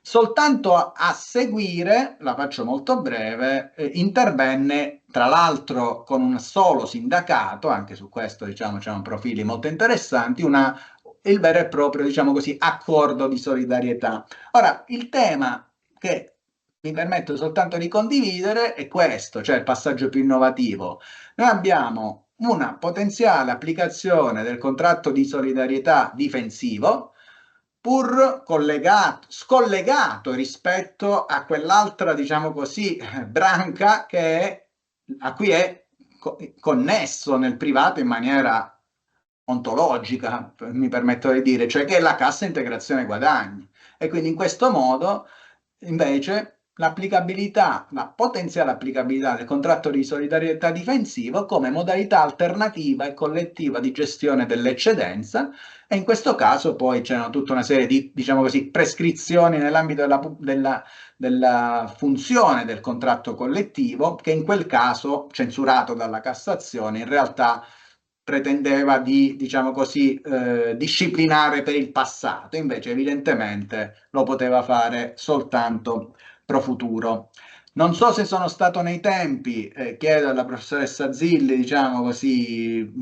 Soltanto a seguire, la faccio molto breve, intervenne tra l'altro con un solo sindacato, anche su questo diciamo c'erano profili molto interessanti, il vero e proprio, diciamo così, accordo di solidarietà. Ora, il tema che mi permetto soltanto di condividere è questo, cioè il passaggio più innovativo. Noi abbiamo una potenziale applicazione del contratto di solidarietà difensivo, pur scollegato rispetto a quell'altra, diciamo così, branca a cui è connesso nel privato in maniera ontologica, mi permetto di dire, cioè che è la cassa integrazione guadagni. E quindi in questo modo invece la potenziale applicabilità del contratto di solidarietà difensivo come modalità alternativa e collettiva di gestione dell'eccedenza, e in questo caso poi c'erano tutta una serie di, diciamo così, prescrizioni nell'ambito della funzione del contratto collettivo, che in quel caso, censurato dalla Cassazione, in realtà pretendeva di, diciamo così, disciplinare per il passato, invece evidentemente lo poteva fare soltanto pro futuro. Non so se sono stato nei tempi, chiedo alla professoressa Zilli, diciamo così,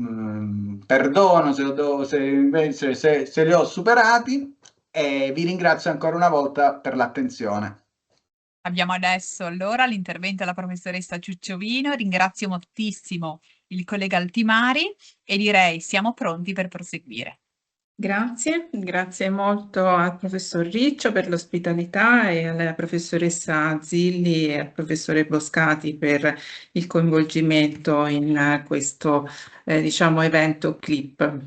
perdono se li ho superati, e vi ringrazio ancora una volta per l'attenzione. Abbiamo adesso allora l'intervento della professoressa Ciucciovino, ringrazio moltissimo il collega Altimari e direi siamo pronti per proseguire. Grazie molto al professor Riccio per l'ospitalità e alla professoressa Zilli e al professore Boscati per il coinvolgimento in questo diciamo, evento CLIP.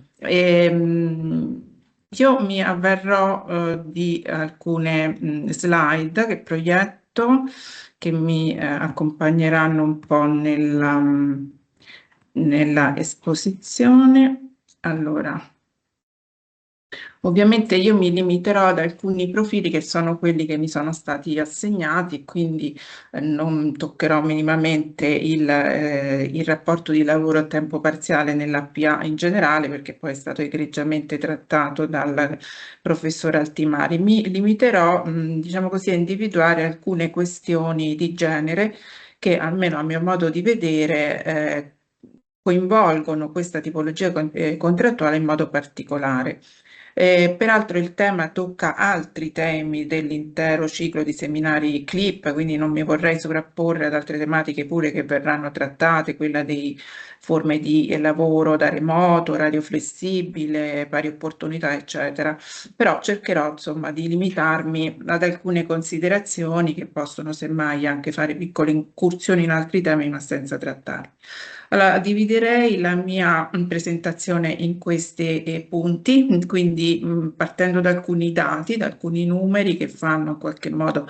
Io mi avverrò di alcune slide che proietto che mi accompagneranno un po' nella esposizione. Allora, ovviamente io mi limiterò ad alcuni profili che sono quelli che mi sono stati assegnati, quindi non toccherò minimamente il rapporto di lavoro a tempo parziale nell'APA in generale, perché poi è stato egregiamente trattato dal professor Altimari. Mi limiterò, diciamo così, a individuare alcune questioni di genere che, almeno a mio modo di vedere, coinvolgono questa tipologia contrattuale in modo particolare. Peraltro il tema tocca altri temi dell'intero ciclo di seminari CLIP, quindi non mi vorrei sovrapporre ad altre tematiche pure che verranno trattate, quella di forme di lavoro da remoto, orario flessibile, pari opportunità, eccetera. Però cercherò insomma di limitarmi ad alcune considerazioni che possono semmai anche fare piccole incursioni in altri temi ma senza trattarli. Allora, dividerei la mia presentazione in questi punti, quindi partendo da alcuni dati, da alcuni numeri che fanno in qualche modo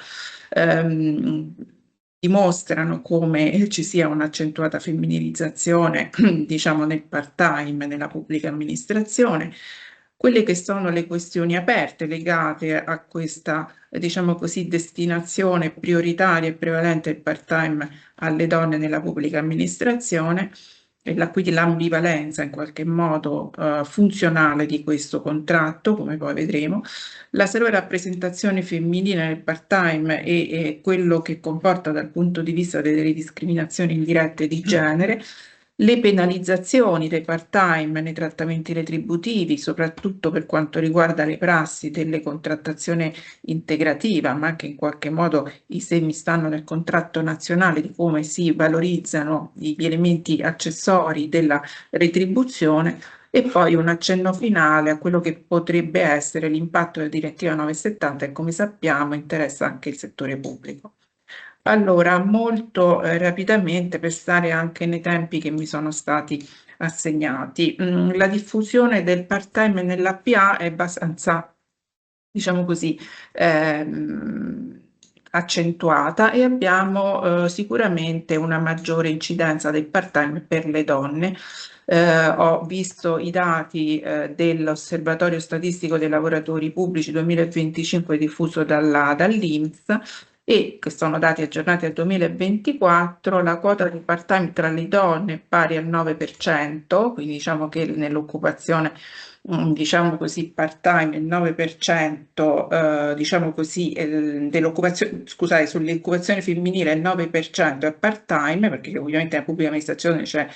dimostrano come ci sia un'accentuata femminilizzazione, diciamo, nel part-time, nella pubblica amministrazione. Quelle che sono le questioni aperte legate a questa, diciamo così, destinazione prioritaria e prevalente del part-time alle donne nella pubblica amministrazione e quindi l'ambivalenza in qualche modo funzionale di questo contratto, come poi vedremo, la sovrarappresentazione femminile nel part-time e quello che comporta dal punto di vista delle discriminazioni indirette di genere, le penalizzazioni dei part-time nei trattamenti retributivi, soprattutto per quanto riguarda le prassi delle contrattazione integrativa, ma anche in qualche modo i semi stanno nel contratto nazionale di come si valorizzano gli elementi accessori della retribuzione, e poi un accenno finale a quello che potrebbe essere l'impatto della direttiva 970 e come sappiamo interessa anche il settore pubblico. Allora, molto rapidamente, per stare anche nei tempi che mi sono stati assegnati, la diffusione del part-time nell'APA è abbastanza, diciamo così, accentuata e abbiamo sicuramente una maggiore incidenza del part-time per le donne. Ho visto i dati dell'Osservatorio Statistico dei Lavoratori Pubblici 2025 diffuso dall'INPS, e che sono dati aggiornati al 2024, la quota di part-time tra le donne è pari al 9%, quindi diciamo che nell'occupazione diciamo così part-time il 9%, diciamo così, dell'occupazione, scusate, sull'occupazione femminile il 9% è part-time, perché ovviamente nella pubblica amministrazione c'è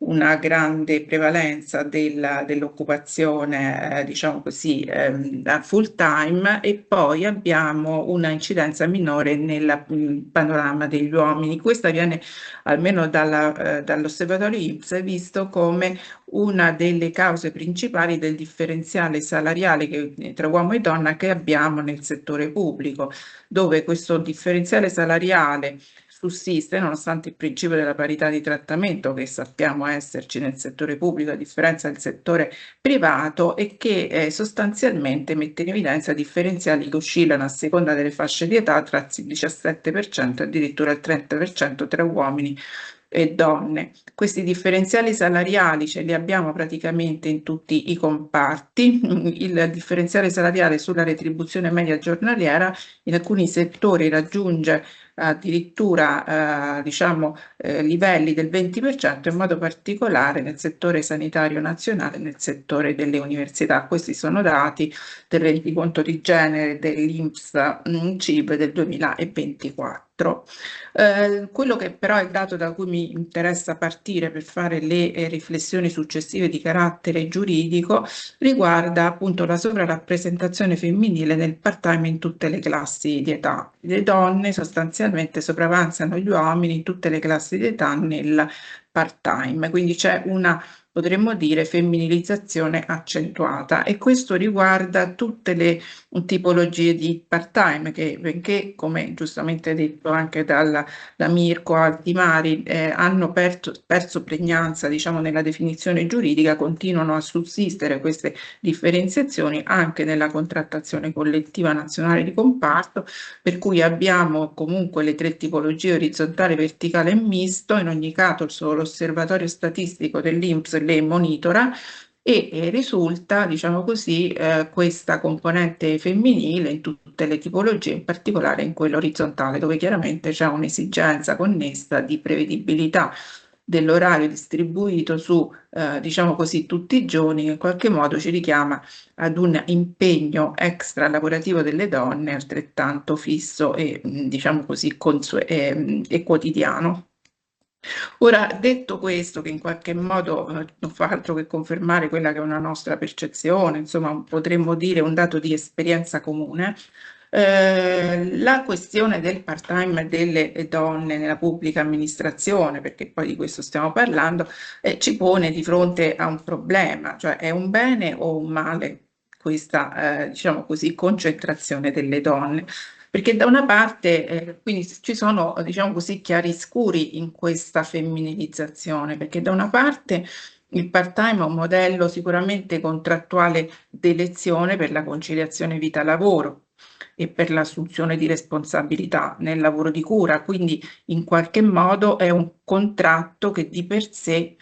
una grande prevalenza dell'occupazione, diciamo così, a full time, e poi abbiamo una incidenza minore nel panorama degli uomini. Questa viene, almeno dall'osservatorio INPS, visto come una delle cause principali del differenziale salariale tra uomo e donna che abbiamo nel settore pubblico, dove questo differenziale salariale sussiste nonostante il principio della parità di trattamento che sappiamo esserci nel settore pubblico a differenza del settore privato, e che sostanzialmente mette in evidenza differenziali che oscillano a seconda delle fasce di età tra il 17% e addirittura il 30% tra uomini e donne. Questi differenziali salariali ce li abbiamo praticamente in tutti i comparti. Il differenziale salariale sulla retribuzione media giornaliera in alcuni settori raggiunge addirittura diciamo livelli del 20%, in modo particolare nel settore sanitario nazionale e nel settore delle università. Questi sono dati del rendiconto di genere dell'INPS CIB del 2024. Quello che però è il dato da cui mi interessa partire per fare le riflessioni successive di carattere giuridico riguarda appunto la sovrarappresentazione femminile nel part-time in tutte le classi di età. Le donne sostanzialmente sopravanzano gli uomini in tutte le classi di età nel part-time, quindi c'è una potremmo dire femminilizzazione accentuata, e questo riguarda tutte le tipologie di part-time che, benché, come giustamente detto anche da Mirko Altimari, hanno perso pregnanza, diciamo, nella definizione giuridica, continuano a sussistere queste differenziazioni anche nella contrattazione collettiva nazionale di comparto, per cui abbiamo comunque le tre tipologie: orizzontale, verticale e misto. In ogni caso l'osservatorio statistico dell'INPS le monitora e risulta, diciamo così, questa componente femminile in tutte le tipologie, in particolare in quella orizzontale, dove chiaramente c'è un'esigenza connessa di prevedibilità dell'orario distribuito su, diciamo così, tutti i giorni, che in qualche modo ci richiama ad un impegno extra lavorativo delle donne altrettanto fisso e, diciamo così, e quotidiano. Ora, detto questo, che in qualche modo non fa altro che confermare quella che è una nostra percezione, insomma, potremmo dire un dato di esperienza comune, la questione del part-time delle donne nella pubblica amministrazione, perché poi di questo stiamo parlando, ci pone di fronte a un problema, cioè è un bene o un male questa, diciamo così, concentrazione delle donne? Perché da una parte, quindi ci sono, diciamo così, chiaroscuri in questa femminilizzazione, perché da una parte il part-time è un modello sicuramente contrattuale d'elezione per la conciliazione vita-lavoro e per l'assunzione di responsabilità nel lavoro di cura, quindi in qualche modo è un contratto che di per sé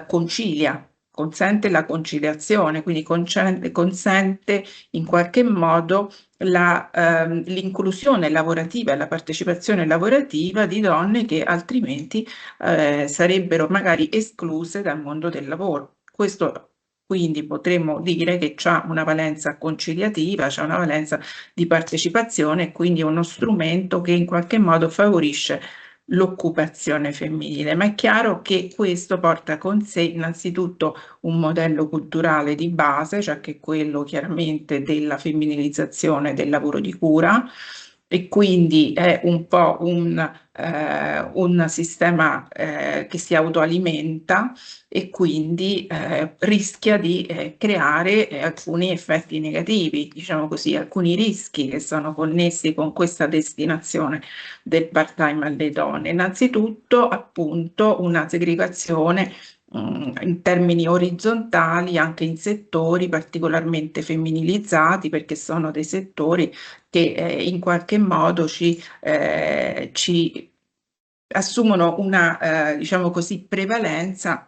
concilia, consente la conciliazione, quindi consente in qualche modo l'inclusione lavorativa e la partecipazione lavorativa di donne che altrimenti sarebbero magari escluse dal mondo del lavoro. Questo quindi potremmo dire che c'ha una valenza conciliativa, c'ha una valenza di partecipazione, e quindi è uno strumento che in qualche modo favorisce l'occupazione femminile, ma è chiaro che questo porta con sé innanzitutto un modello culturale di base, cioè che è quello chiaramente della femminilizzazione del lavoro di cura, e quindi è un po' un sistema che si autoalimenta e quindi rischia di creare alcuni effetti negativi, diciamo così, alcuni rischi che sono connessi con questa destinazione del part-time alle donne. Innanzitutto, appunto, una segregazione in termini orizzontali anche in settori particolarmente femminilizzati, perché sono dei settori che in qualche modo ci assumono una, diciamo così, prevalenza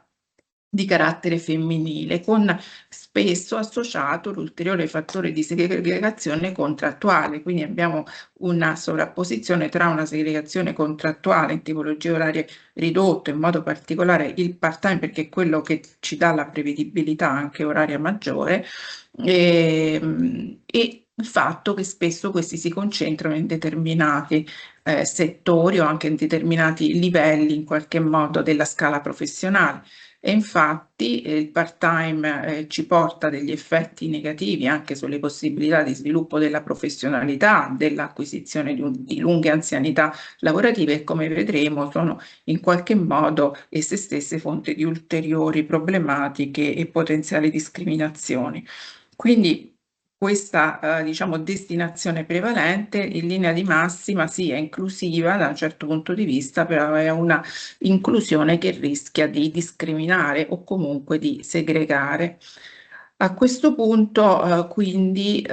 di carattere femminile, con spesso associato l'ulteriore fattore di segregazione contrattuale. Quindi abbiamo una sovrapposizione tra una segregazione contrattuale in tipologie orarie ridotte, in modo particolare il part-time, perché è quello che ci dà la prevedibilità anche oraria maggiore, e il fatto che spesso questi si concentrano in determinati settori o anche in determinati livelli in qualche modo della scala professionale. E infatti il part-time ci porta degli effetti negativi anche sulle possibilità di sviluppo della professionalità, dell'acquisizione di lunghe anzianità lavorative, e come vedremo sono in qualche modo esse stesse fonte di ulteriori problematiche e potenziali discriminazioni. Quindi questa diciamo destinazione prevalente in linea di massima sì, è inclusiva da un certo punto di vista, però è una inclusione che rischia di discriminare o comunque di segregare. A questo punto quindi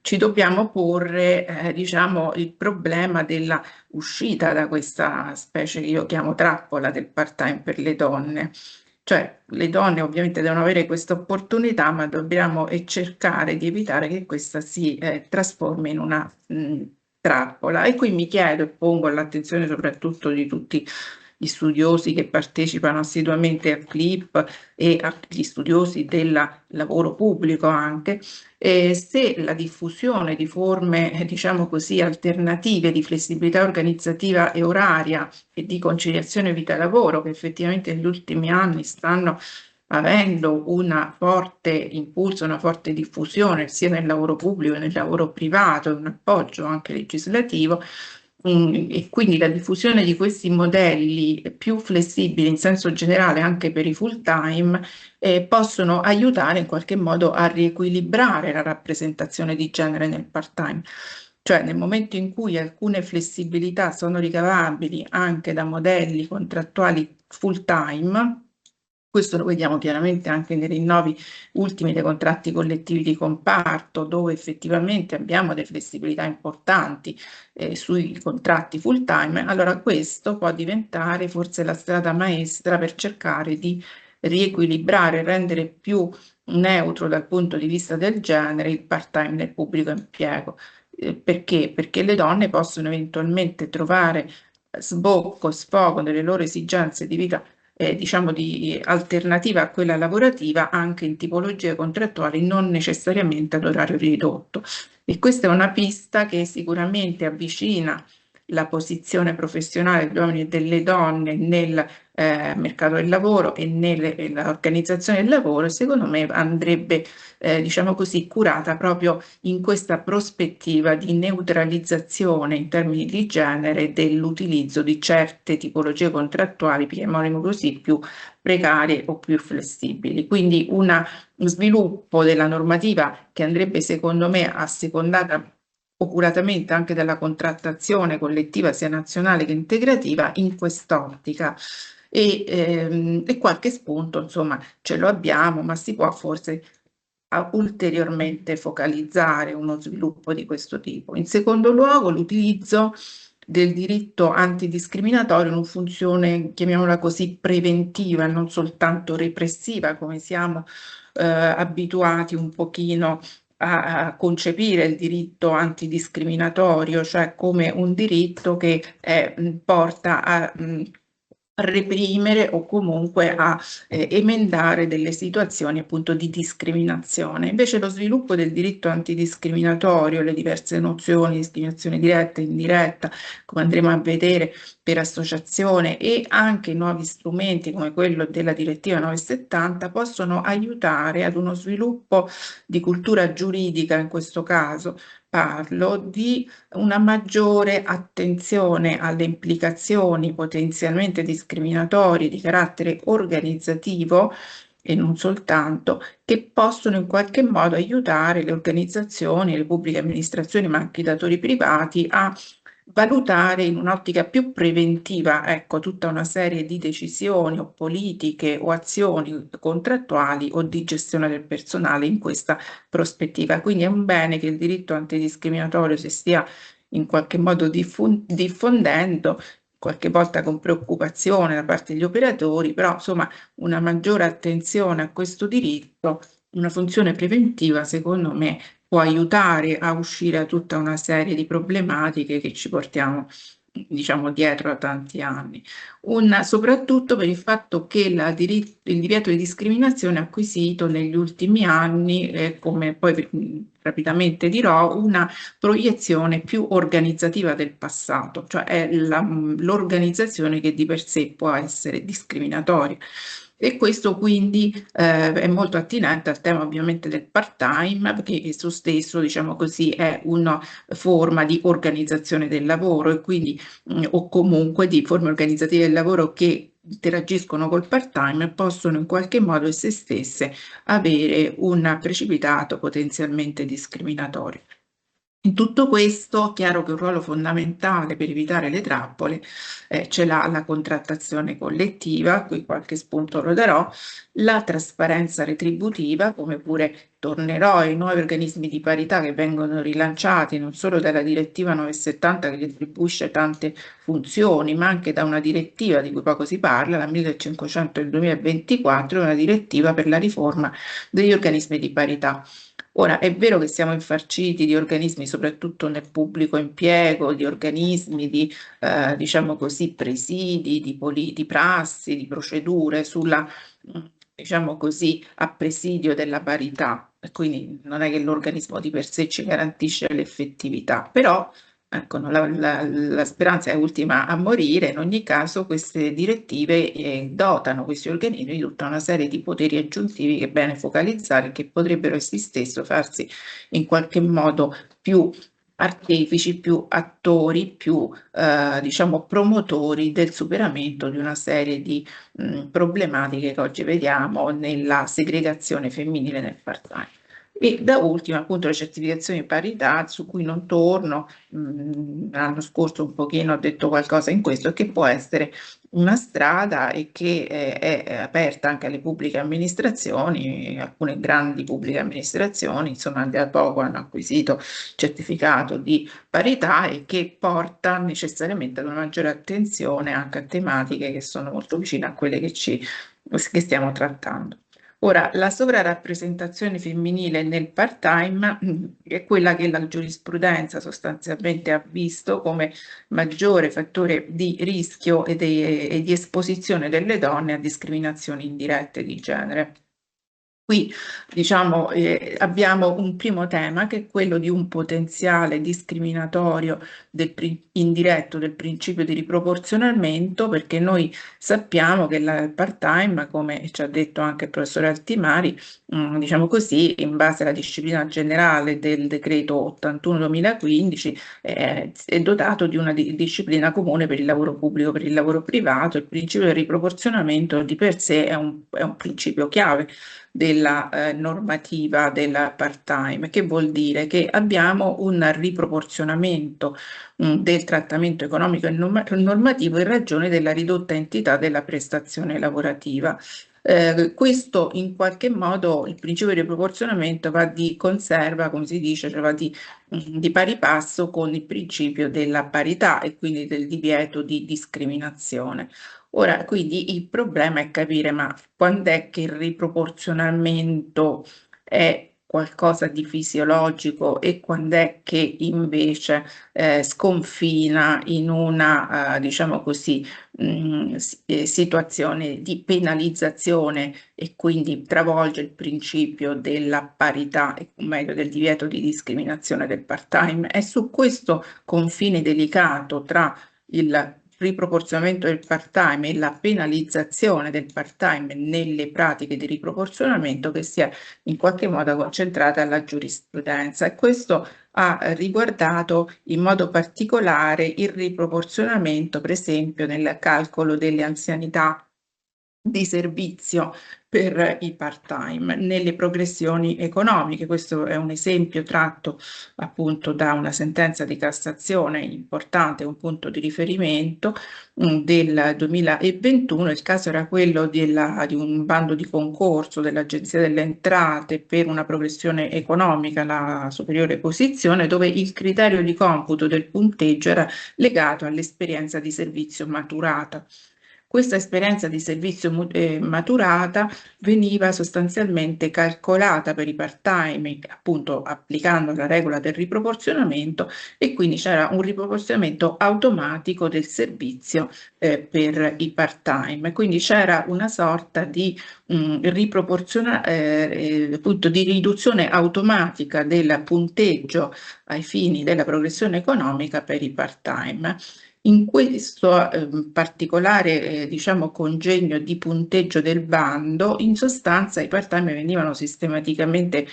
ci dobbiamo porre diciamo il problema della uscita da questa specie che io chiamo trappola del part-time per le donne. Cioè, le donne ovviamente devono avere questa opportunità, ma dobbiamo cercare di evitare che questa si trasformi in una trappola. E qui mi chiedo e pongo all'attenzione soprattutto di tutti gli studiosi che partecipano assiduamente a CLIP e agli studiosi del lavoro pubblico anche, se la diffusione di forme, diciamo così, alternative di flessibilità organizzativa e oraria e di conciliazione vita-lavoro, che effettivamente negli ultimi anni stanno avendo un forte impulso, una forte diffusione sia nel lavoro pubblico che nel lavoro privato, un appoggio anche legislativo, e quindi la diffusione di questi modelli più flessibili in senso generale anche per i full time possono aiutare in qualche modo a riequilibrare la rappresentazione di genere nel part time. Cioè nel momento in cui alcune flessibilità sono ricavabili anche da modelli contrattuali full time, questo lo vediamo chiaramente anche nei rinnovi ultimi dei contratti collettivi di comparto, dove effettivamente abbiamo delle flessibilità importanti sui contratti full time, allora questo può diventare forse la strada maestra per cercare di riequilibrare, rendere più neutro dal punto di vista del genere il part time nel pubblico impiego. Perché? Perché le donne possono eventualmente trovare sbocco, sfogo delle loro esigenze di vita diciamo di alternativa a quella lavorativa anche in tipologie contrattuali non necessariamente ad orario ridotto. E questa è una pista che sicuramente avvicina la posizione professionale degli uomini e delle donne nel mercato del lavoro e nell'organizzazione del lavoro, e secondo me andrebbe diciamo così curata proprio in questa prospettiva di neutralizzazione in termini di genere dell'utilizzo di certe tipologie contrattuali, chiamiamole così, più precarie o più flessibili. Quindi uno sviluppo della normativa che andrebbe secondo me assecondata oculatamente anche dalla contrattazione collettiva sia nazionale che integrativa in quest'ottica. E qualche spunto insomma ce lo abbiamo, ma si può forse ulteriormente focalizzare uno sviluppo di questo tipo. In secondo luogo, l'utilizzo del diritto antidiscriminatorio in una funzione, chiamiamola così, preventiva, non soltanto repressiva, come siamo abituati un pochino a concepire il diritto antidiscriminatorio, cioè come un diritto che porta a reprimere o comunque a emendare delle situazioni appunto di discriminazione. Invece lo sviluppo del diritto antidiscriminatorio, le diverse nozioni di discriminazione diretta e indiretta, come andremo a vedere per associazione, e anche nuovi strumenti come quello della direttiva 970 possono aiutare ad uno sviluppo di cultura giuridica, in questo caso parlo di una maggiore attenzione alle implicazioni potenzialmente discriminatorie di carattere organizzativo e non soltanto, che possono in qualche modo aiutare le organizzazioni, le pubbliche amministrazioni, ma anche i datori privati a valutare in un'ottica più preventiva, ecco, tutta una serie di decisioni o politiche o azioni contrattuali o di gestione del personale in questa prospettiva. Quindi è un bene che il diritto antidiscriminatorio si stia in qualche modo diffondendo, qualche volta con preoccupazione da parte degli operatori, però insomma una maggiore attenzione a questo diritto, una funzione preventiva, secondo me, può aiutare a uscire da tutta una serie di problematiche che ci portiamo, diciamo, dietro da tanti anni. Soprattutto per il fatto che il divieto di discriminazione ha acquisito negli ultimi anni, come poi rapidamente dirò, una proiezione più organizzativa del passato, cioè è l'organizzazione che di per sé può essere discriminatoria. E questo quindi è molto attinente al tema ovviamente del part-time, perché esso stesso, diciamo così, è una forma di organizzazione del lavoro e quindi o comunque di forme organizzative del lavoro che interagiscono col part-time e possono in qualche modo esse stesse avere un precipitato potenzialmente discriminatorio. In tutto questo, chiaro che un ruolo fondamentale per evitare le trappole ce l'ha la contrattazione collettiva, qui qualche spunto lo darò, la trasparenza retributiva, come pure tornerò ai nuovi organismi di parità che vengono rilanciati non solo dalla direttiva 970 che gli attribuisce tante funzioni, ma anche da una direttiva di cui poco si parla, la 1500 del 2024, una direttiva per la riforma degli organismi di parità. Ora, è vero che siamo infarciti di organismi, soprattutto nel pubblico impiego, di organismi, di diciamo così, presidi, di prassi, di procedure sulla, diciamo così, a presidio della parità. Quindi non è che l'organismo di per sé ci garantisce l'effettività, però ecco, la speranza è ultima a morire. In ogni caso queste direttive dotano questi organismi di tutta una serie di poteri aggiuntivi che è bene focalizzare, che potrebbero essi stessi farsi in qualche modo più artefici, più attori, più diciamo promotori del superamento di una serie di problematiche che oggi vediamo nella segregazione femminile nel part-time. E da ultimo appunto le certificazioni di parità, su cui non torno, l'anno scorso un pochino ho detto qualcosa in questo, che può essere una strada e che è aperta anche alle pubbliche amministrazioni. Alcune grandi pubbliche amministrazioni insomma da poco hanno acquisito certificato di parità e che porta necessariamente ad una maggiore attenzione anche a tematiche che sono molto vicine a quelle che stiamo trattando. Ora, la sovrarappresentazione femminile nel part-time è quella che la giurisprudenza sostanzialmente ha visto come maggiore fattore di rischio e di esposizione delle donne a discriminazioni indirette di genere. Qui diciamo abbiamo un primo tema che è quello di un potenziale discriminatorio indiretto del principio di riproporzionamento, perché noi sappiamo che il part-time, come ci ha detto anche il professore Altimari, diciamo così, in base alla disciplina generale del decreto 81/2015, è dotato di una disciplina comune per il lavoro pubblico, per il lavoro privato. Il principio del riproporzionamento di per sé è un principio chiave della normativa del part-time, che vuol dire che abbiamo un riproporzionamento del trattamento economico e normativo in ragione della ridotta entità della prestazione lavorativa. Questo in qualche modo, il principio di proporzionamento va di conserva, come si dice, cioè va di pari passo con il principio della parità e quindi del divieto di discriminazione. Ora, quindi il problema è capire ma quando è che il riproporzionamento è qualcosa di fisiologico e quando è che invece sconfina in una, diciamo così, situazione di penalizzazione e quindi travolge il principio della parità, o meglio del divieto di discriminazione del part-time. È su questo confine delicato tra il riproporzionamento del part-time e la penalizzazione del part-time nelle pratiche di riproporzionamento che si è in qualche modo concentrata alla giurisprudenza, e questo ha riguardato in modo particolare il riproporzionamento, per esempio, nel calcolo delle anzianità di servizio per i part-time nelle progressioni economiche. Questo è un esempio tratto appunto da una sentenza di Cassazione importante, un punto di riferimento del 2021. Il caso era quello di un bando di concorso dell'Agenzia delle Entrate per una progressione economica, la superiore posizione, dove il criterio di computo del punteggio era legato all'esperienza di servizio maturata. Questa esperienza di servizio maturata veniva sostanzialmente calcolata per i part-time, appunto applicando la regola del riproporzionamento, e quindi c'era un riproporzionamento automatico del servizio per i part-time. Quindi c'era una sorta di appunto di riduzione automatica del punteggio ai fini della progressione economica per i part-time. In questo particolare diciamo congegno di punteggio del bando, in sostanza i part-time venivano sistematicamente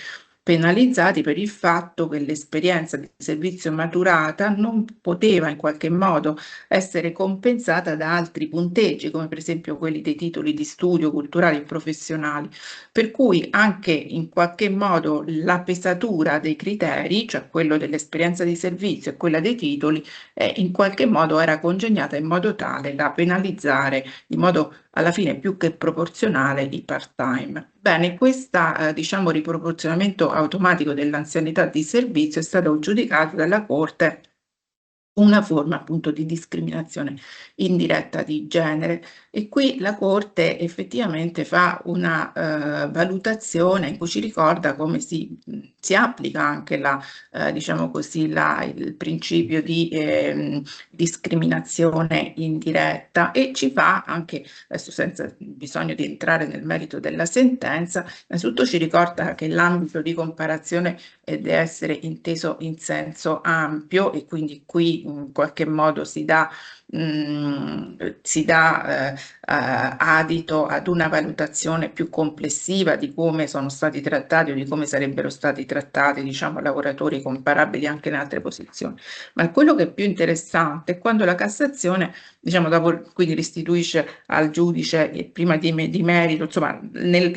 penalizzati per il fatto che l'esperienza di servizio maturata non poteva in qualche modo essere compensata da altri punteggi, come per esempio quelli dei titoli di studio culturali e professionali, per cui anche in qualche modo la pesatura dei criteri, cioè quello dell'esperienza di servizio e quella dei titoli, in qualche modo era congegnata in modo tale da penalizzare in modo alla fine più che proporzionale i part-time. Bene, questo diciamo riproporzionamento automatico dell'anzianità di servizio è stato giudicato dalla Corte una forma appunto di discriminazione indiretta di genere, e qui la Corte effettivamente fa una valutazione in cui ci ricorda come si applica anche diciamo così, il principio di discriminazione indiretta, e ci fa anche, adesso senza bisogno di entrare nel merito della sentenza, innanzitutto ci ricorda che l'ambito di comparazione deve essere inteso in senso ampio, e quindi qui in qualche modo si dà si dà adito ad una valutazione più complessiva di come sono stati trattati o di come sarebbero stati trattati, diciamo, lavoratori comparabili anche in altre posizioni. Ma quello che è più interessante è quando la Cassazione, diciamo, dopo quindi restituisce al giudice prima di merito, insomma,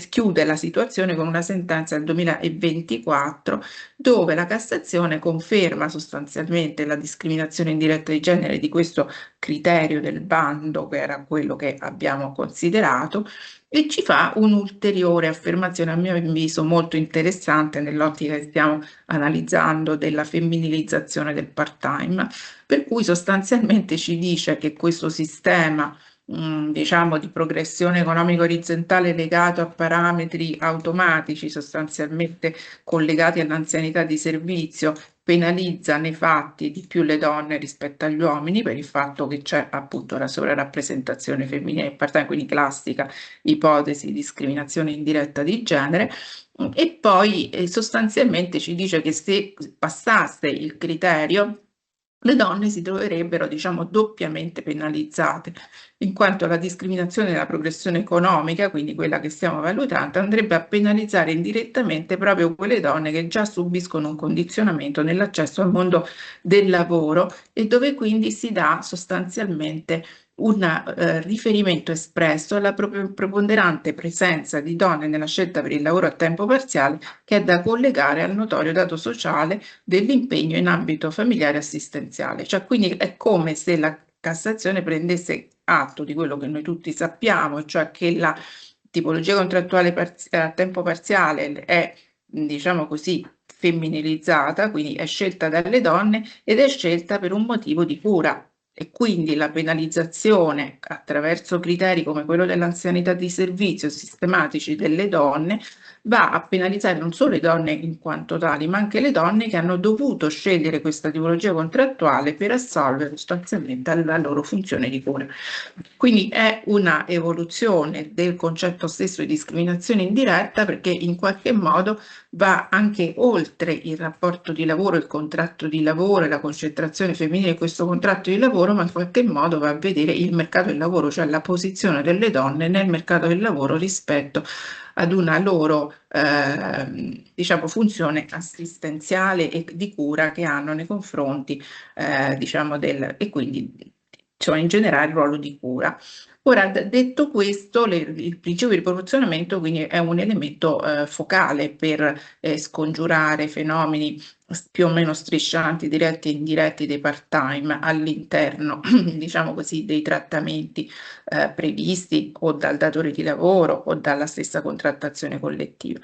chiude la situazione con una sentenza del 2024 dove la Cassazione conferma sostanzialmente la discriminazione indiretta di genere di questo criterio del bando, che era quello che abbiamo considerato, e ci fa un'ulteriore affermazione, a mio avviso, molto interessante nell'ottica che stiamo analizzando della femminilizzazione del part-time, per cui sostanzialmente ci dice che questo sistema diciamo di progressione economica orizzontale legato a parametri automatici sostanzialmente collegati all'anzianità di servizio penalizza nei fatti di più le donne rispetto agli uomini per il fatto che c'è appunto la sovrarappresentazione femminile part-time, quindi classica ipotesi di discriminazione indiretta di genere. E poi sostanzialmente ci dice che se passasse il criterio le donne si troverebbero, diciamo, doppiamente penalizzate, in quanto la discriminazione della progressione economica, quindi quella che stiamo valutando, andrebbe a penalizzare indirettamente proprio quelle donne che già subiscono un condizionamento nell'accesso al mondo del lavoro e dove quindi si dà sostanzialmente un riferimento espresso alla preponderante presenza di donne nella scelta per il lavoro a tempo parziale, che è da collegare al notorio dato sociale dell'impegno in ambito familiare e assistenziale. Cioè, quindi è come se la Cassazione prendesse atto di quello che noi tutti sappiamo, cioè che la tipologia contrattuale a tempo parziale è, diciamo così, femminilizzata, quindi è scelta dalle donne ed è scelta per un motivo di cura. E quindi la penalizzazione attraverso criteri come quello dell'anzianità di servizio sistematici delle donne va a penalizzare non solo le donne in quanto tali, ma anche le donne che hanno dovuto scegliere questa tipologia contrattuale per assolvere sostanzialmente alla loro funzione di cura. Quindi è una evoluzione del concetto stesso di discriminazione indiretta, perché in qualche modo va anche oltre il rapporto di lavoro, il contratto di lavoro e la concentrazione femminile di questo contratto di lavoro, ma in qualche modo va a vedere il mercato del lavoro, cioè la posizione delle donne nel mercato del lavoro rispetto ad una loro diciamo, funzione assistenziale e di cura che hanno nei confronti diciamo e quindi cioè in generale il ruolo di cura. Ora, detto questo, il principio di proporzionamento quindi è un elemento focale per scongiurare fenomeni più o meno striscianti, diretti e indiretti dei part-time all'interno, diciamo così, dei trattamenti previsti o dal datore di lavoro o dalla stessa contrattazione collettiva.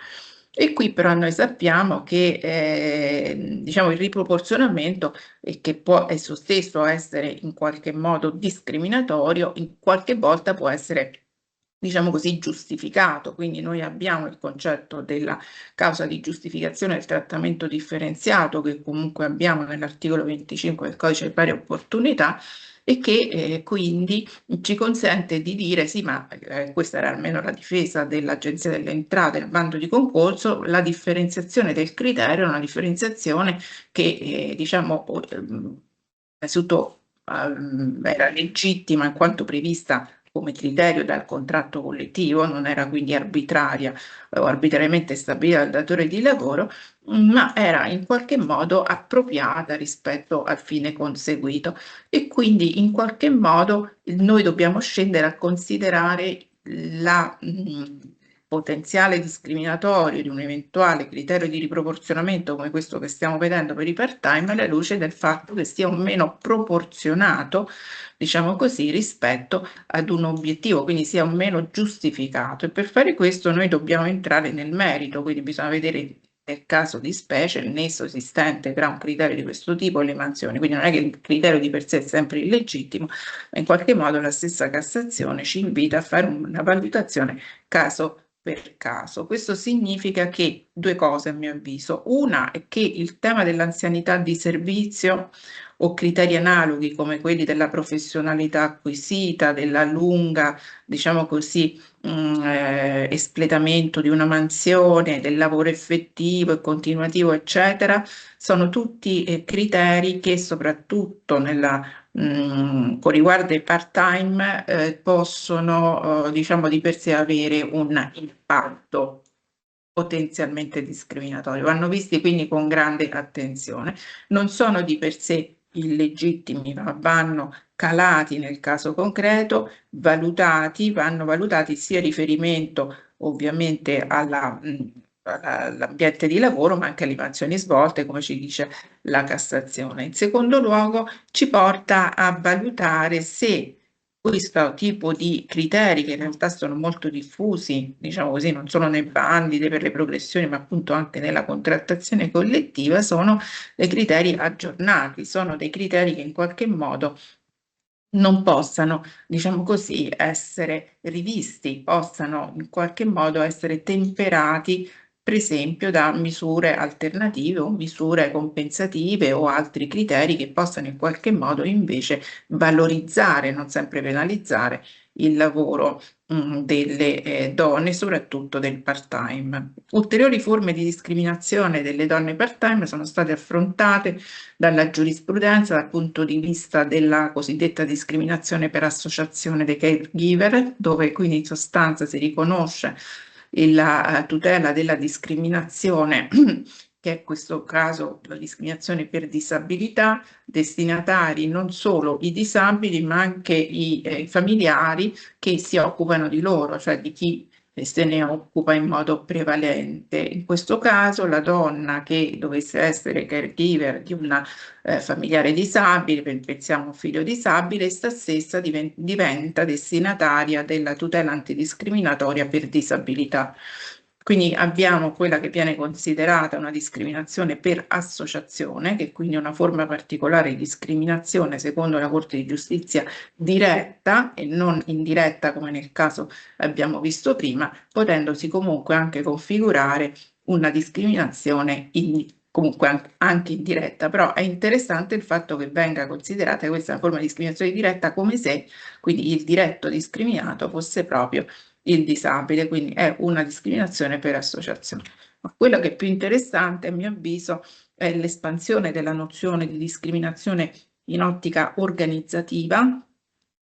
E qui però noi sappiamo che diciamo, il riproporzionamento, che può esso stesso essere in qualche modo discriminatorio, in qualche volta può essere, diciamo così, giustificato. Quindi noi abbiamo il concetto della causa di giustificazione del trattamento differenziato, che comunque abbiamo nell'articolo 25 del Codice di Pari Opportunità, e che quindi ci consente di dire sì, ma questa era almeno la difesa dell'Agenzia delle Entrate, il bando di concorso, la differenziazione del criterio è una differenziazione che diciamo innanzitutto era legittima in quanto prevista come criterio dal contratto collettivo, non era quindi arbitraria o arbitrariamente stabilita dal datore di lavoro, ma era in qualche modo appropriata rispetto al fine conseguito e quindi in qualche modo noi dobbiamo scendere a considerare la potenziale discriminatorio di un eventuale criterio di riproporzionamento come questo che stiamo vedendo per i part-time alla luce del fatto che sia un meno proporzionato, diciamo così, rispetto ad un obiettivo, quindi sia un meno giustificato. E per fare questo noi dobbiamo entrare nel merito, quindi bisogna vedere nel caso di specie il nesso esistente tra un criterio di questo tipo e le mansioni. Quindi non è che il criterio di per sé è sempre illegittimo, ma in qualche modo la stessa Cassazione ci invita a fare una valutazione caso per caso. Questo significa che due cose a mio avviso. Una è che il tema dell'anzianità di servizio o criteri analoghi come quelli della professionalità acquisita, della lunga, diciamo così, espletamento di una mansione, del lavoro effettivo e continuativo, eccetera, sono tutti criteri che soprattutto nella con riguardo ai part-time possono diciamo di per sé avere un impatto potenzialmente discriminatorio. Vanno visti quindi con grande attenzione. Non sono di per sé illegittimi, ma vanno calati nel caso concreto, vanno valutati sia in riferimento ovviamente all'ambiente di lavoro, ma anche alle mansioni svolte, come ci dice la Cassazione. In secondo luogo, ci porta a valutare se questo tipo di criteri, che in realtà sono molto diffusi, diciamo così, non solo nei bandi per le progressioni, ma appunto anche nella contrattazione collettiva, sono dei criteri aggiornati, sono dei criteri che in qualche modo non possano, diciamo così, essere rivisti, possano in qualche modo essere temperati, per esempio, da misure alternative o misure compensative o altri criteri che possano in qualche modo invece valorizzare, non sempre penalizzare, il lavoro delle donne, soprattutto del part-time. Ulteriori forme di discriminazione delle donne part-time sono state affrontate dalla giurisprudenza dal punto di vista della cosiddetta discriminazione per associazione dei caregiver, dove quindi in sostanza si riconosce la tutela della discriminazione che è in questo caso la discriminazione per disabilità, destinatari non solo i disabili ma anche i familiari che si occupano di loro, cioè di chi se ne occupa in modo prevalente. In questo caso la donna che dovesse essere caregiver di una familiare disabile, pensiamo a un figlio disabile, essa stessa diventa destinataria della tutela antidiscriminatoria per disabilità. Quindi abbiamo quella che viene considerata una discriminazione per associazione, che è quindi una forma particolare di discriminazione secondo la Corte di Giustizia diretta e non indiretta come nel caso abbiamo visto prima, potendosi comunque anche configurare una discriminazione comunque anche indiretta, però è interessante il fatto che venga considerata questa forma di discriminazione diretta come se quindi il diretto discriminato fosse proprio il disabile, quindi è una discriminazione per associazione. Ma quello che è più interessante, a mio avviso, è l'espansione della nozione di discriminazione in ottica organizzativa,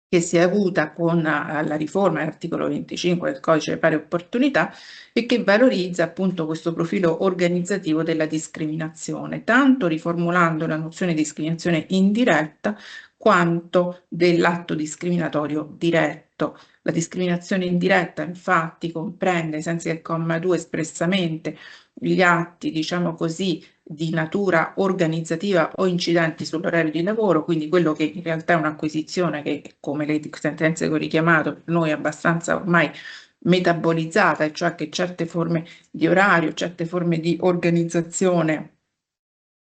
che si è avuta con la riforma dell'articolo 25 del codice delle pari opportunità e che valorizza appunto questo profilo organizzativo della discriminazione, tanto riformulando la nozione di discriminazione indiretta quanto dell'atto discriminatorio diretto. La discriminazione indiretta infatti comprende, ai sensi del comma 2 espressamente, gli atti, diciamo così, di natura organizzativa o incidenti sull'orario di lavoro, quindi quello che in realtà è un'acquisizione che, come le sentenze che ho richiamato, per noi è abbastanza ormai metabolizzata, e cioè che certe forme di orario, certe forme di organizzazione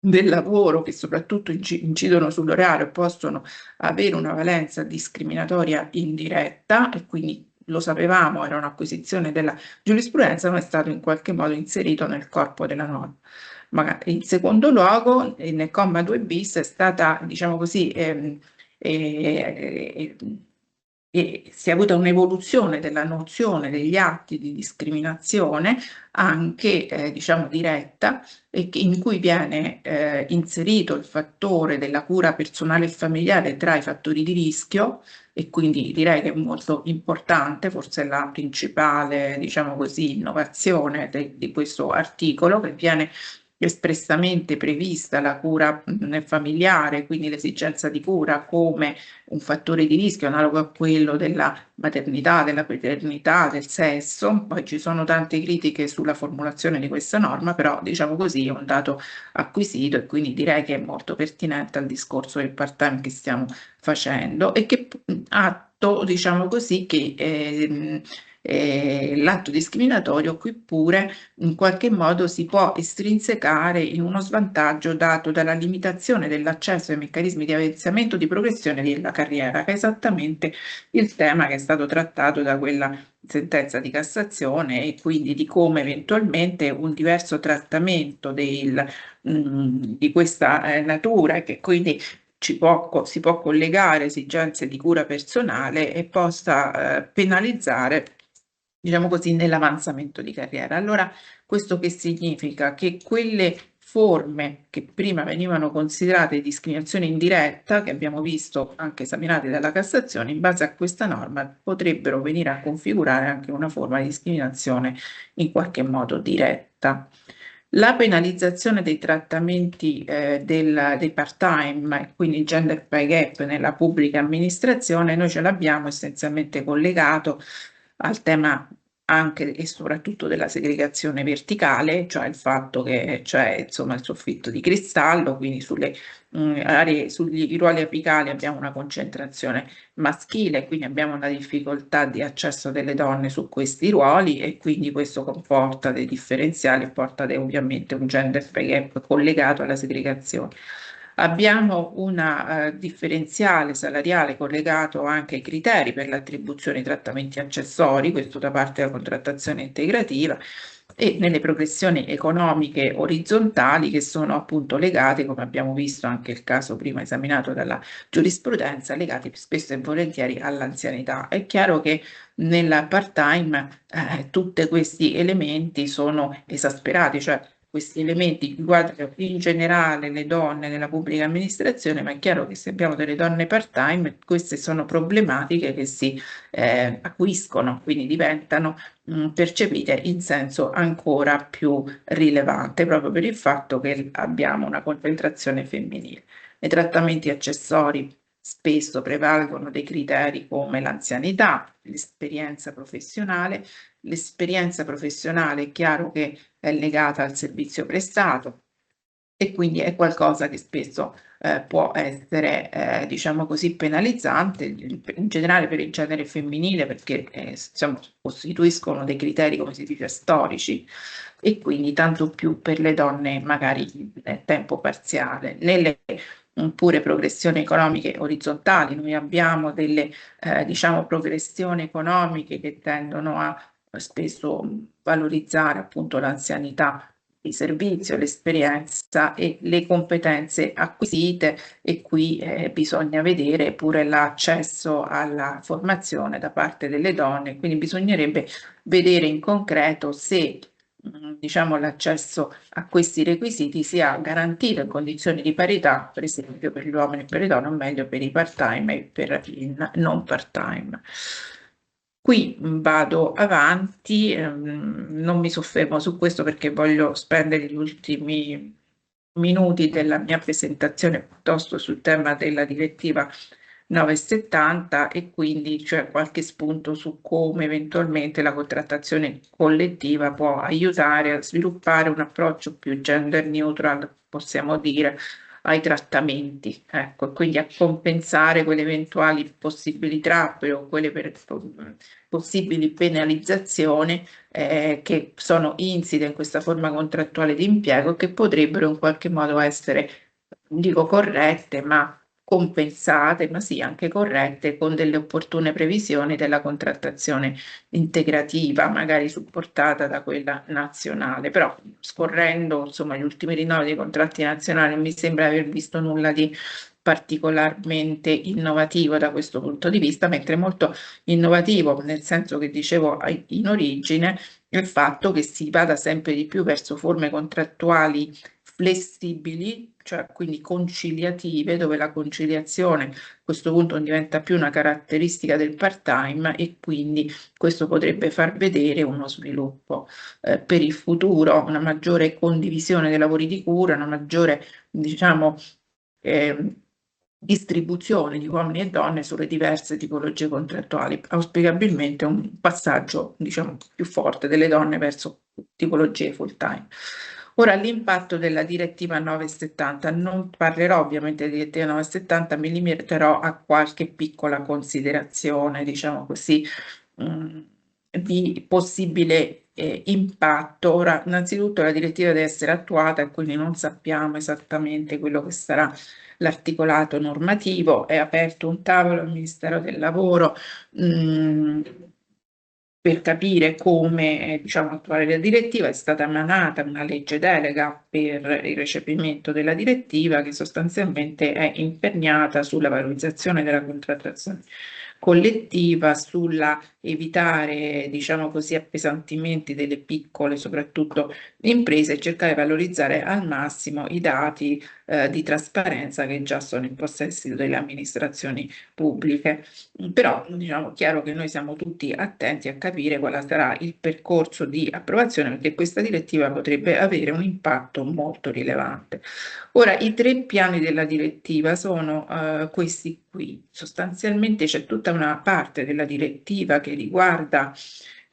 del lavoro che soprattutto incidono sull'orario possono avere una valenza discriminatoria indiretta e quindi lo sapevamo, era un'acquisizione della giurisprudenza, ma è stato in qualche modo inserito nel corpo della norma. Ma in secondo luogo, nel comma 2 bis è stata, diciamo così, si è avuta un'evoluzione della nozione degli atti di discriminazione anche diciamo diretta e in cui viene inserito il fattore della cura personale e familiare tra i fattori di rischio, e quindi direi che è molto importante, forse è la principale, diciamo così, innovazione di questo articolo, che viene espressamente prevista la cura familiare, quindi l'esigenza di cura come un fattore di rischio analogo a quello della maternità, della paternità, del sesso. Poi ci sono tante critiche sulla formulazione di questa norma, però diciamo così è un dato acquisito e quindi direi che è molto pertinente al discorso del part-time che stiamo facendo e che atto, diciamo così, che l'atto discriminatorio qui pure in qualche modo si può estrinsecare in uno svantaggio dato dalla limitazione dell'accesso ai meccanismi di avanzamento di progressione della carriera, che è esattamente il tema che è stato trattato da quella sentenza di Cassazione, e quindi di come eventualmente un diverso trattamento di questa natura e che quindi si può collegare a esigenze di cura personale e possa penalizzare, diciamo così, nell'avanzamento di carriera. Allora, questo che significa? Che quelle forme che prima venivano considerate discriminazione indiretta, che abbiamo visto anche esaminate dalla Cassazione, in base a questa norma potrebbero venire a configurare anche una forma di discriminazione in qualche modo diretta. La penalizzazione dei trattamenti dei part-time, quindi il gender pay gap nella pubblica amministrazione, noi ce l'abbiamo essenzialmente collegato al tema anche e soprattutto della segregazione verticale, cioè il fatto che c'è insomma il soffitto di cristallo, quindi sulle aree, sugli ruoli apicali abbiamo una concentrazione maschile, quindi abbiamo una difficoltà di accesso delle donne su questi ruoli e quindi questo comporta dei differenziali e porta ovviamente un gender pay gap collegato alla segregazione. Abbiamo una differenziale salariale collegato anche ai criteri per l'attribuzione di trattamenti accessori, questo da parte della contrattazione integrativa, e nelle progressioni economiche orizzontali che sono appunto legate, come abbiamo visto anche il caso prima esaminato dalla giurisprudenza, legati spesso e volentieri all'anzianità. È chiaro che nella part-time tutti questi elementi sono esasperati, cioè questi elementi riguardano in generale le donne nella pubblica amministrazione, ma è chiaro che se abbiamo delle donne part-time, queste sono problematiche che si acuiscono, quindi diventano percepite in senso ancora più rilevante, proprio per il fatto che abbiamo una concentrazione femminile. Nei trattamenti accessori spesso prevalgono dei criteri come l'anzianità, l'esperienza professionale. L'esperienza professionale è chiaro che è legata al servizio prestato e quindi è qualcosa che spesso può essere, diciamo così, penalizzante, in generale per il genere femminile, perché diciamo, costituiscono dei criteri, come si dice, storici, e quindi tanto più per le donne magari nel tempo parziale. Nelle pure progressioni economiche orizzontali, noi abbiamo delle diciamo progressioni economiche che tendono a spesso valorizzare appunto l'anzianità, il servizio, l'esperienza e le competenze acquisite, e qui bisogna vedere pure l'accesso alla formazione da parte delle donne, quindi bisognerebbe vedere in concreto se diciamo l'accesso a questi requisiti sia garantito in condizioni di parità, per esempio per gli uomini e per le donne, o meglio per i part-time e per i non part-time. Qui vado avanti, non mi soffermo su questo perché voglio spendere gli ultimi minuti della mia presentazione piuttosto sul tema della direttiva 970 e quindi c'è qualche spunto su come eventualmente la contrattazione collettiva può aiutare a sviluppare un approccio più gender neutral, possiamo dire, ai trattamenti, ecco, quindi a compensare quelle eventuali possibili trappole o quelle possibili penalizzazioni che sono insite in questa forma contrattuale di impiego, che potrebbero in qualche modo essere, non dico corrette, ma compensate, ma sì, anche corrette, con delle opportune previsioni della contrattazione integrativa, magari supportata da quella nazionale. Però scorrendo insomma gli ultimi rinnovi dei contratti nazionali non mi sembra aver visto nulla di particolarmente innovativo da questo punto di vista, mentre molto innovativo, nel senso che dicevo in origine, il fatto che si vada sempre di più verso forme contrattuali flessibili, cioè quindi conciliative, dove la conciliazione a questo punto non diventa più una caratteristica del part-time, e quindi questo potrebbe far vedere uno sviluppo per il futuro, una maggiore condivisione dei lavori di cura, una maggiore, diciamo, distribuzione di uomini e donne sulle diverse tipologie contrattuali, auspicabilmente un passaggio, diciamo, più forte delle donne verso tipologie full time. Ora, l'impatto della direttiva 970, non parlerò ovviamente di direttiva 970, mi limiterò a qualche piccola considerazione, diciamo così, di possibile impatto. Ora, innanzitutto la direttiva deve essere attuata e quindi non sappiamo esattamente quello che sarà l'articolato normativo. È aperto un tavolo al Ministero del Lavoro per capire come diciamo, attuare la direttiva. È stata emanata una legge delega per il recepimento della direttiva, che sostanzialmente è imperniata sulla valorizzazione della contrattazione collettiva, sulla evitare, diciamo così, appesantimenti delle piccole, soprattutto imprese, e cercare di valorizzare al massimo i dati di trasparenza che già sono in possesso delle amministrazioni pubbliche. Però, diciamo, chiaro che noi siamo tutti attenti a capire quale sarà il percorso di approvazione, perché questa direttiva potrebbe avere un impatto molto rilevante. Ora, i 3 piani della direttiva sono questi qui. Sostanzialmente c'è tutta una parte della direttiva che riguarda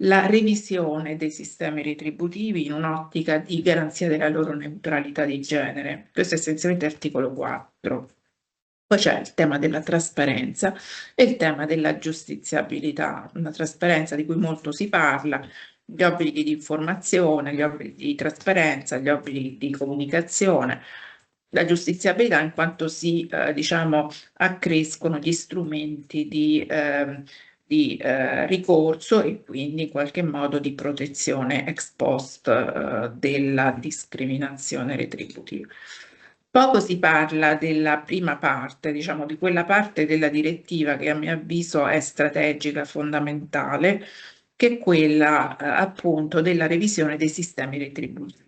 la revisione dei sistemi retributivi in un'ottica di garanzia della loro neutralità di genere. Questo è essenzialmente l'articolo 4. Poi c'è il tema della trasparenza e il tema della giustiziabilità, una trasparenza di cui molto si parla, gli obblighi di informazione, gli obblighi di trasparenza, gli obblighi di comunicazione, la giustiziabilità in quanto si, diciamo, accrescono gli strumenti di ricorso e quindi in qualche modo di protezione ex post della discriminazione retributiva. Poco si parla della prima parte, diciamo di quella parte della direttiva che a mio avviso è strategica, fondamentale, che è quella appunto della revisione dei sistemi retributivi.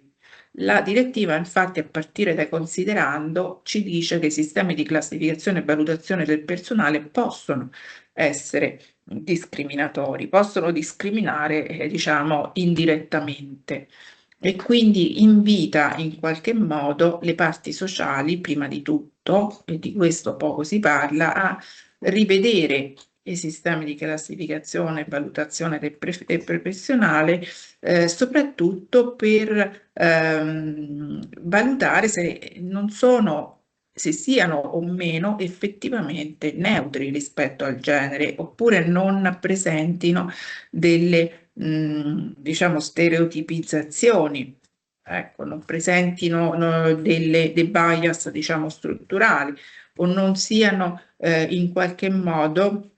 La direttiva, infatti, a partire dai considerando, ci dice che i sistemi di classificazione e valutazione del personale possono essere discriminatori, possono discriminare, diciamo, indirettamente, e quindi invita in qualche modo le parti sociali, prima di tutto, e di questo poco si parla, a rivedere i sistemi di classificazione e valutazione del professionale, soprattutto per valutare se siano o meno effettivamente neutri rispetto al genere, oppure non presentino delle, diciamo, stereotipizzazioni, ecco, non presentino dei bias, diciamo, strutturali, o non siano in qualche modo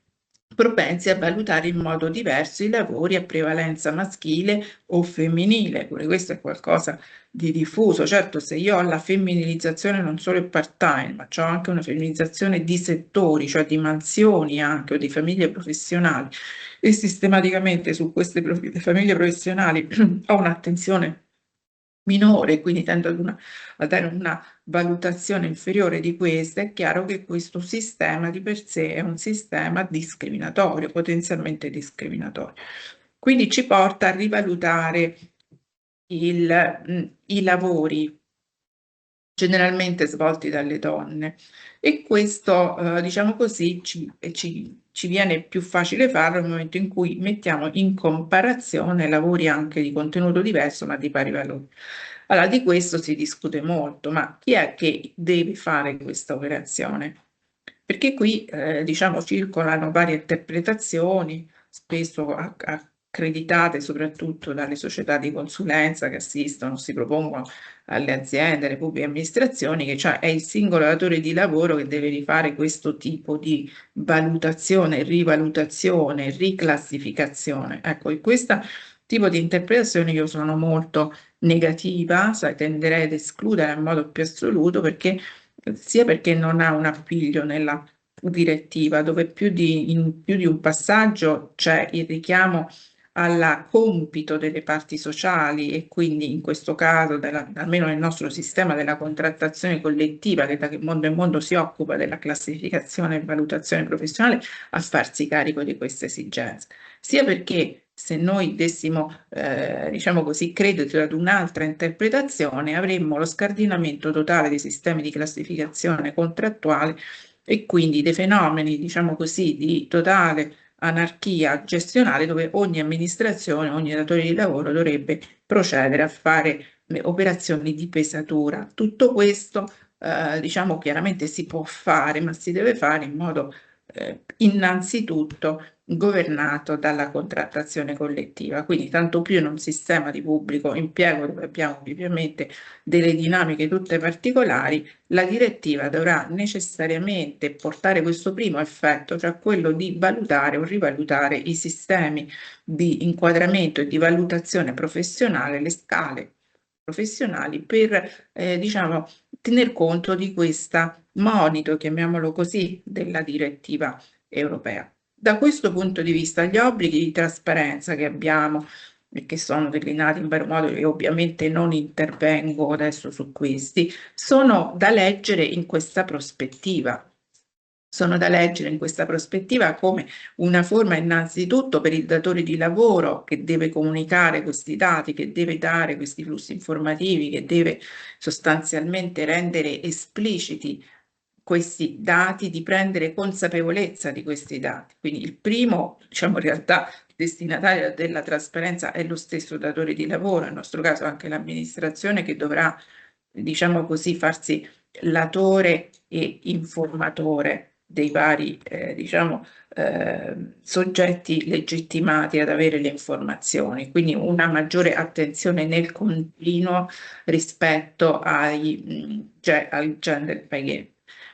propensi a valutare in modo diverso i lavori a prevalenza maschile o femminile. Pure questo è qualcosa di diffuso. Certo, se io ho la femminilizzazione non solo part-time, ma ho anche una femminilizzazione di settori, cioè di mansioni anche, o di famiglie professionali, e sistematicamente su queste famiglie professionali ho un'attenzione minore, quindi tendo a dare una valutazione inferiore di queste, è chiaro che questo sistema di per sé è un sistema discriminatorio, potenzialmente discriminatorio. Quindi ci porta a rivalutare i lavori generalmente svolti dalle donne, e questo, diciamo così, ci viene più facile farlo nel momento in cui mettiamo in comparazione lavori anche di contenuto diverso ma di pari valore. Allora, di questo si discute molto, ma chi è che deve fare questa operazione? Perché qui, diciamo, circolano varie interpretazioni, spesso accreditate soprattutto dalle società di consulenza che assistono, si propongono alle aziende, alle pubbliche amministrazioni, che cioè è il singolo datore di lavoro che deve rifare questo tipo di valutazione, rivalutazione, riclassificazione. Ecco, in questo tipo di interpretazione io sono molto negativa, tenderei ad escludere in modo più assoluto, sia perché non ha un appiglio nella direttiva, dove in più di un passaggio c'è il richiamo al compito delle parti sociali, e quindi in questo caso, almeno nel nostro sistema della contrattazione collettiva, che da che mondo in mondo si occupa della classificazione e valutazione professionale, a farsi carico di queste esigenze, sia perché se noi dessimo, diciamo così, credito ad un'altra interpretazione, avremmo lo scardinamento totale dei sistemi di classificazione contrattuale e quindi dei fenomeni, diciamo così, di totale anarchia gestionale, dove ogni amministrazione, ogni datore di lavoro dovrebbe procedere a fare operazioni di pesatura. Tutto questo, diciamo, chiaramente si può fare, ma si deve fare in modo innanzitutto governato dalla contrattazione collettiva, quindi tanto più in un sistema di pubblico impiego dove abbiamo ovviamente delle dinamiche tutte particolari, la direttiva dovrà necessariamente portare questo primo effetto, cioè quello di valutare o rivalutare i sistemi di inquadramento e di valutazione professionale, le scale professionali, per diciamo, tener conto di questa monito, chiamiamolo così, della direttiva europea. Da questo punto di vista, gli obblighi di trasparenza che abbiamo e che sono declinati in vario modo, e ovviamente non intervengo adesso su questi, sono da leggere in questa prospettiva. Sono da leggere in questa prospettiva come una forma innanzitutto per il datore di lavoro che deve comunicare questi dati, che deve dare questi flussi informativi, che deve sostanzialmente rendere espliciti questi dati, di prendere consapevolezza di questi dati. Quindi il primo, diciamo in realtà, destinatario della trasparenza è lo stesso datore di lavoro, nel nostro caso anche l'amministrazione, che dovrà, diciamo così, farsi latore e informatore dei vari soggetti legittimati ad avere le informazioni, quindi una maggiore attenzione nel continuo rispetto al gender pay gap.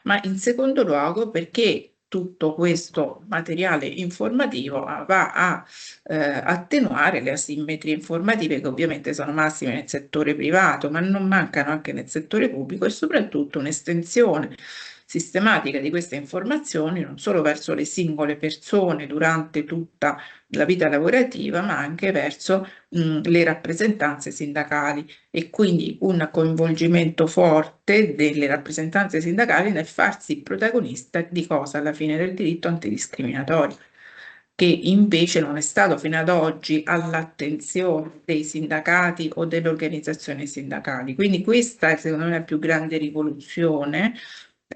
Ma in secondo luogo perché tutto questo materiale informativo va a attenuare le asimmetrie informative, che ovviamente sono massime nel settore privato, ma non mancano anche nel settore pubblico, e soprattutto un'estensione sistematica di queste informazioni non solo verso le singole persone durante tutta la vita lavorativa, ma anche verso le rappresentanze sindacali, e quindi un coinvolgimento forte delle rappresentanze sindacali nel farsi protagonista di cosa alla fine del diritto antidiscriminatorio, che invece non è stato fino ad oggi all'attenzione dei sindacati o delle organizzazioni sindacali. Quindi questa è secondo me la più grande rivoluzione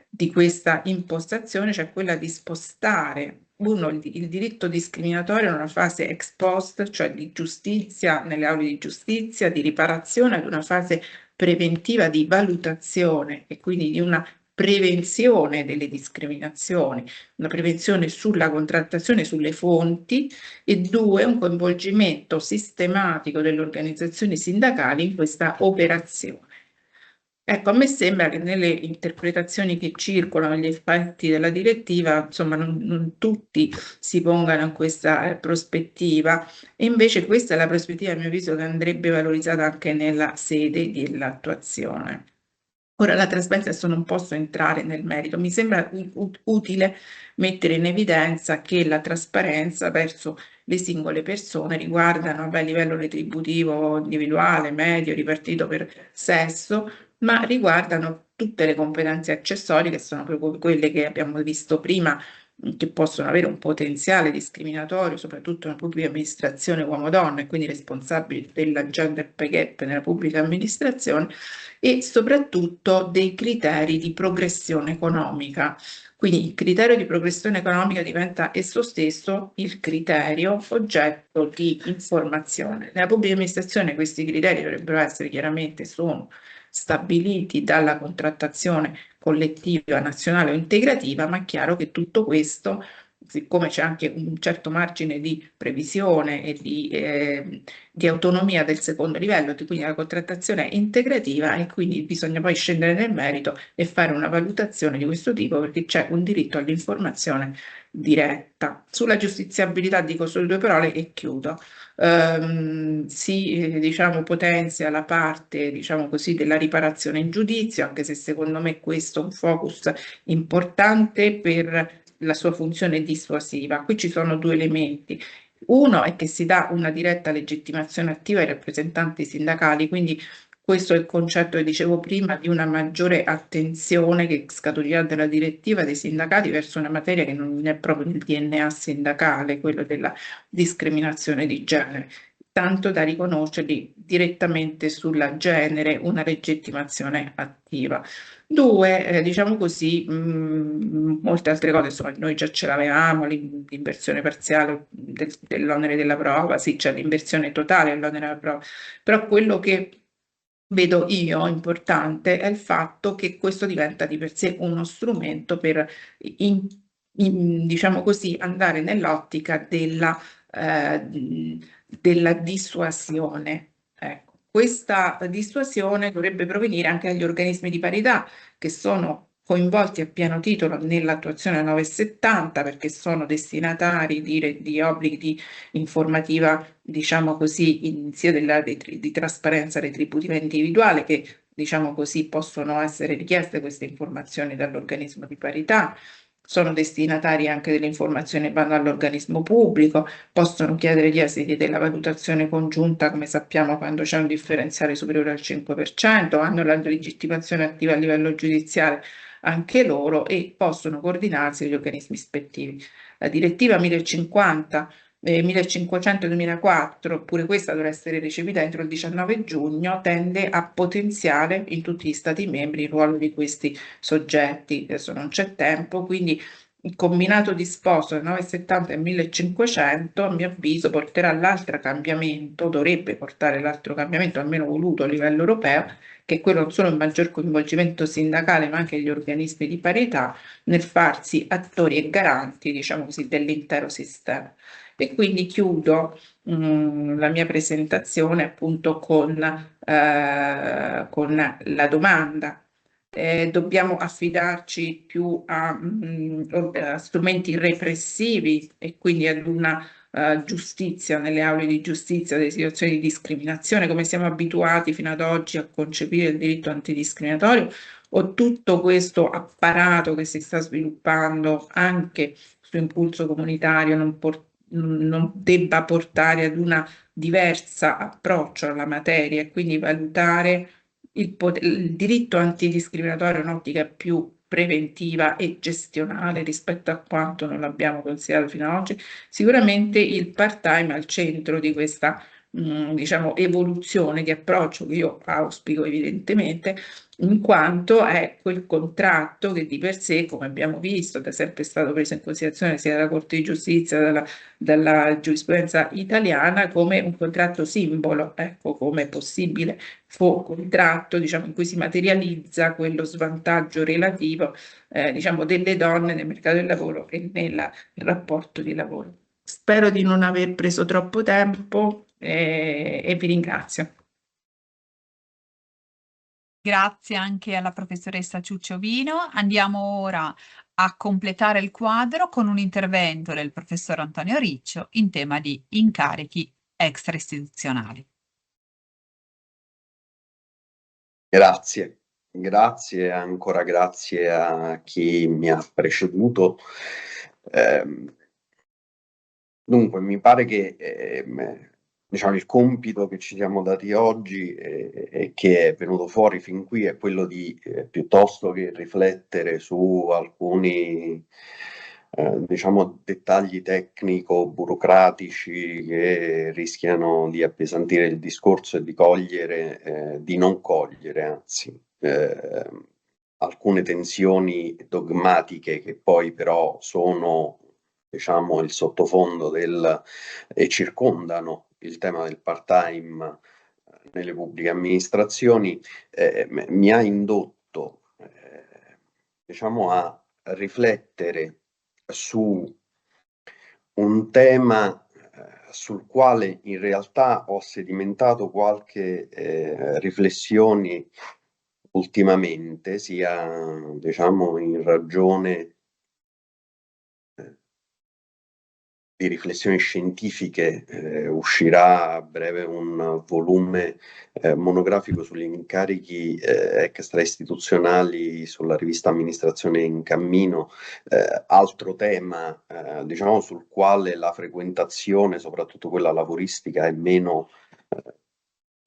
di questa impostazione, cioè quella di spostare il diritto discriminatorio in una fase ex post, cioè di giustizia nelle aule di giustizia, di riparazione, ad una fase preventiva di valutazione e quindi di una prevenzione delle discriminazioni, una prevenzione sulla contrattazione, sulle fonti, e due, un coinvolgimento sistematico delle organizzazioni sindacali in questa operazione. Ecco, a me sembra che nelle interpretazioni che circolano, gli effetti della direttiva, insomma, non tutti si pongano in questa prospettiva, e invece questa è la prospettiva, a mio avviso, che andrebbe valorizzata anche nella sede dell'attuazione. Ora, la trasparenza, adesso non posso entrare nel merito, mi sembra utile mettere in evidenza che la trasparenza verso le singole persone riguardano a livello retributivo individuale, medio, ripartito per sesso, ma riguardano tutte le competenze accessorie, che sono proprio quelle che abbiamo visto prima, che possono avere un potenziale discriminatorio, soprattutto nella pubblica amministrazione uomo-donna, e quindi responsabili della gender pay gap nella pubblica amministrazione, e soprattutto dei criteri di progressione economica. Quindi il criterio di progressione economica diventa esso stesso il criterio oggetto di informazione. Nella pubblica amministrazione questi criteri dovrebbero essere chiaramente, sono stabiliti dalla contrattazione collettiva, nazionale o integrativa, ma è chiaro che tutto questo, siccome c'è anche un certo margine di previsione e di autonomia del secondo livello, quindi la contrattazione è integrativa, e quindi bisogna poi scendere nel merito e fare una valutazione di questo tipo, perché c'è un diritto all'informazione diretta. Sulla giustiziabilità dico solo due parole e chiudo. Diciamo, potenzia la parte, diciamo così, della riparazione in giudizio, anche se secondo me questo è un focus importante per la sua funzione dissuasiva. Qui ci sono due elementi. Uno è che si dà una diretta legittimazione attiva ai rappresentanti sindacali, quindi questo è il concetto che dicevo prima, di una maggiore attenzione che scaturirà dalla direttiva dei sindacati verso una materia che non è proprio il DNA sindacale, quello della discriminazione di genere, tanto da riconoscerli direttamente sulla genere una legittimazione attiva. Due, diciamo così, molte altre cose, insomma, noi già ce l'avevamo, l'inversione parziale dell'onere della prova, sì, c'è l'inversione totale dell'onere della prova, però quello che vedo io importante è il fatto che questo diventa di per sé uno strumento per, diciamo così, andare nell'ottica della dissuasione. Ecco. Questa dissuasione dovrebbe provenire anche dagli organismi di parità, che sono coinvolti a pieno titolo nell'attuazione 970, perché sono destinatari di obblighi di informativa, diciamo così, sia di trasparenza retributiva individuale, che, diciamo così, possono essere richieste queste informazioni dall'organismo di parità. sono destinatari anche delle informazioni che vanno all'organismo pubblico, possono chiedere gli esiti della valutazione congiunta, come sappiamo, quando c'è un differenziale superiore al 5%, hanno la legittimazione attiva a livello giudiziario anche loro e possono coordinarsi con gli organismi ispettivi. La direttiva 1050 1500-2004, pure questa dovrà essere recepita entro il 19 giugno, tende a potenziare in tutti gli Stati membri il ruolo di questi soggetti. Adesso non c'è tempo, quindi il combinato disposto del 970 e 1500, a mio avviso, porterà all'altro cambiamento, dovrebbe portare l'altro cambiamento, almeno voluto a livello europeo, che è quello non solo il maggior coinvolgimento sindacale, ma anche gli organismi di parità nel farsi attori e garanti, diciamo così, dell'intero sistema. E quindi chiudo la mia presentazione appunto con la domanda. Dobbiamo affidarci più a strumenti repressivi e quindi ad una giustizia nelle aule di giustizia delle situazioni di discriminazione, come siamo abituati fino ad oggi a concepire il diritto antidiscriminatorio, o tutto questo apparato che si sta sviluppando anche su impulso comunitario non debba portare ad una diversa approccio alla materia e quindi valutare il diritto antidiscriminatorio in un'ottica più preventiva e gestionale rispetto a quanto non l'abbiamo considerato fino ad oggi. Sicuramente il part-time al centro di questa diciamo, evoluzione di approccio che io auspico evidentemente, in quanto è quel contratto che di per sé, come abbiamo visto, è sempre stato preso in considerazione sia dalla Corte di Giustizia, dalla giurisprudenza italiana, come un contratto simbolo, ecco, come possibile contratto, diciamo, in cui si materializza quello svantaggio relativo, diciamo, delle donne nel mercato del lavoro e nel rapporto di lavoro. Spero di non aver preso troppo tempo e vi ringrazio. Grazie anche alla professoressa Ciucciovino. Andiamo ora a completare il quadro con un intervento del professor Antonio Riccio in tema di incarichi extraistituzionali. Grazie, ancora grazie a chi mi ha preceduto. Dunque, mi pare che diciamo, il compito che ci siamo dati oggi e che è venuto fuori fin qui è quello di piuttosto che riflettere su alcuni diciamo, dettagli tecnico-burocratici che rischiano di appesantire il discorso e di non cogliere, anzi, alcune tensioni dogmatiche che poi però sono, diciamo, il sottofondo e circondano il tema del part-time nelle pubbliche amministrazioni, mi ha indotto, diciamo, a riflettere su un tema sul quale in realtà ho sedimentato qualche riflessioni ultimamente, sia, diciamo, in ragione di riflessioni scientifiche. Uscirà a breve un volume monografico sugli incarichi extraistituzionali sulla rivista Amministrazione in Cammino, altro tema diciamo sul quale la frequentazione, soprattutto quella lavoristica, è meno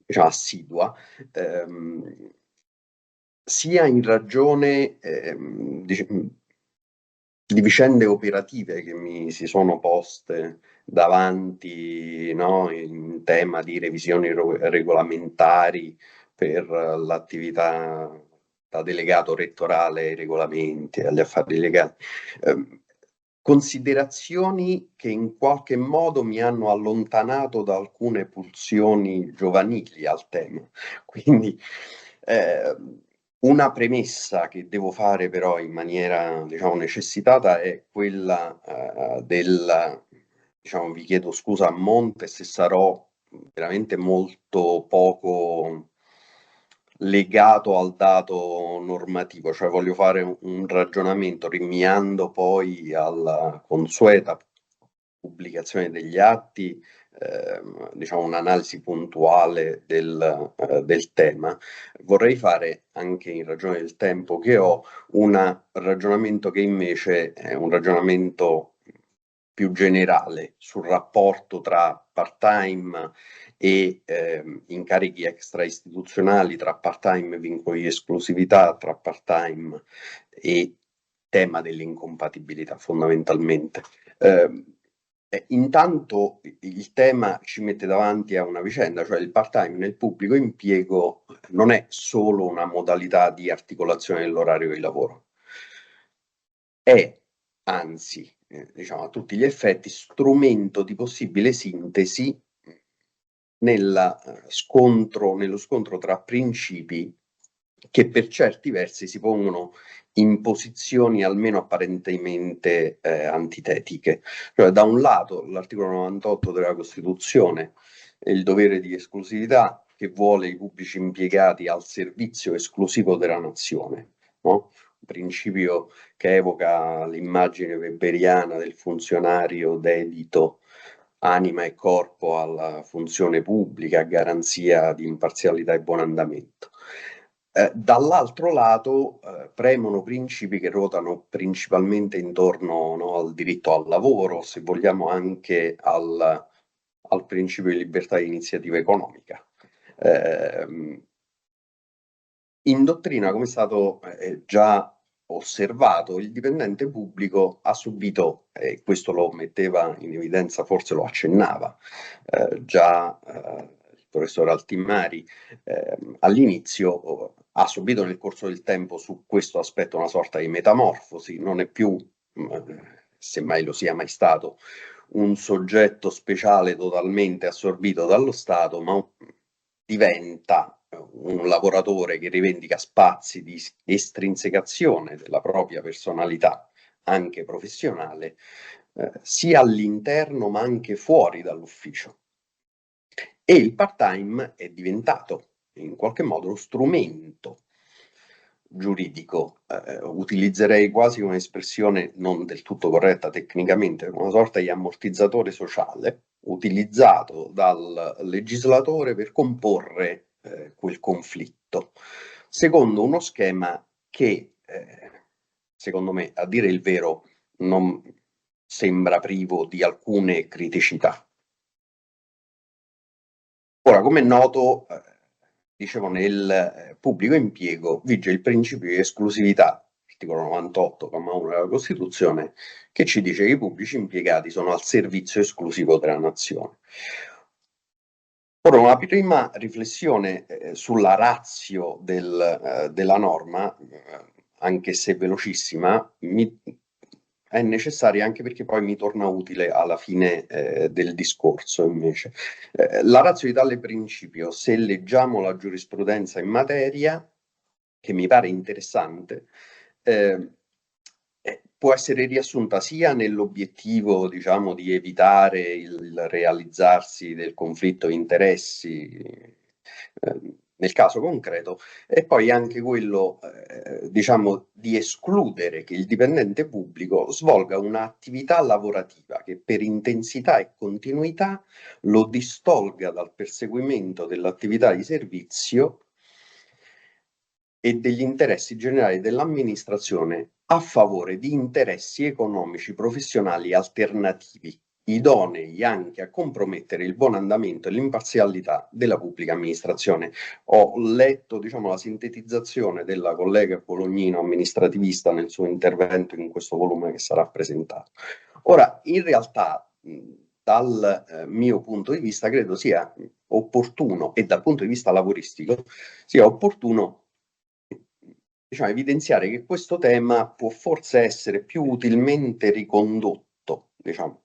diciamo, assidua, sia in ragione di vicende operative che mi si sono poste davanti, no, in tema di revisioni regolamentari per l'attività da delegato rettorale ai regolamenti e agli affari legali. Considerazioni che in qualche modo mi hanno allontanato da alcune pulsioni giovanili al tema. Quindi una premessa che devo fare però in maniera, diciamo, necessitata è quella diciamo, vi chiedo scusa a monte se sarò veramente molto poco legato al dato normativo, cioè voglio fare un ragionamento rinviando poi alla consueta pubblicazione degli atti diciamo un'analisi puntuale del tema, vorrei fare, anche in ragione del tempo che ho, un ragionamento che invece è un ragionamento più generale sul rapporto tra part-time e incarichi extra-istituzionali, tra part-time e vincoli di esclusività, tra part-time e tema dell'incompatibilità fondamentalmente. Intanto il tema ci mette davanti a una vicenda, cioè il part-time nel pubblico impiego non è solo una modalità di articolazione dell'orario di lavoro, è anzi, diciamo a tutti gli effetti, strumento di possibile sintesi nello scontro tra principi che per certi versi si pongono in posizioni almeno apparentemente antitetiche. Cioè, da un lato l'articolo 98 della Costituzione e il dovere di esclusività che vuole i pubblici impiegati al servizio esclusivo della nazione, no? Un principio che evoca l'immagine weberiana del funzionario dedito anima e corpo alla funzione pubblica a garanzia di imparzialità e buon andamento. Dall'altro lato premono principi che ruotano principalmente intorno, no, al diritto al lavoro, se vogliamo anche al principio di libertà di iniziativa economica. In dottrina, come è stato già osservato, il dipendente pubblico ha subito, e questo lo metteva in evidenza, forse lo accennava già il professor Altimari all'inizio, ha subito nel corso del tempo su questo aspetto una sorta di metamorfosi, non è più, semmai lo sia mai stato, un soggetto speciale totalmente assorbito dallo Stato, ma diventa un lavoratore che rivendica spazi di estrinsecazione della propria personalità, anche professionale, sia all'interno ma anche fuori dall'ufficio. E il part-time è diventato in qualche modo lo strumento giuridico, utilizzerei quasi un'espressione non del tutto corretta tecnicamente, una sorta di ammortizzatore sociale utilizzato dal legislatore per comporre quel conflitto, secondo uno schema che, secondo me, a dire il vero, non sembra privo di alcune criticità. Ora, come è noto, dicevo, nel pubblico impiego vige il principio di esclusività, articolo 98,1 della Costituzione, che ci dice che i pubblici impiegati sono al servizio esclusivo della nazione. Ora, una prima riflessione sulla ratio della norma, anche se velocissima, è necessaria anche perché poi mi torna utile alla fine del discorso invece. La ratio di tale principio, se leggiamo la giurisprudenza in materia, che mi pare interessante, può essere riassunta sia nell'obiettivo, diciamo, di evitare il realizzarsi del conflitto di interessi nel caso concreto, e poi anche quello, diciamo, di escludere che il dipendente pubblico svolga un'attività lavorativa che per intensità e continuità lo distolga dal perseguimento dell'attività di servizio e degli interessi generali dell'amministrazione a favore di interessi economici professionali alternativi, idonei anche a compromettere il buon andamento e l'imparzialità della pubblica amministrazione. Ho letto, diciamo, la sintetizzazione della collega Bolognino, amministrativista, nel suo intervento in questo volume che sarà presentato. Ora, in realtà, dal mio punto di vista, credo sia opportuno, e dal punto di vista lavoristico, sia opportuno, diciamo, evidenziare che questo tema può forse essere più utilmente ricondotto, diciamo,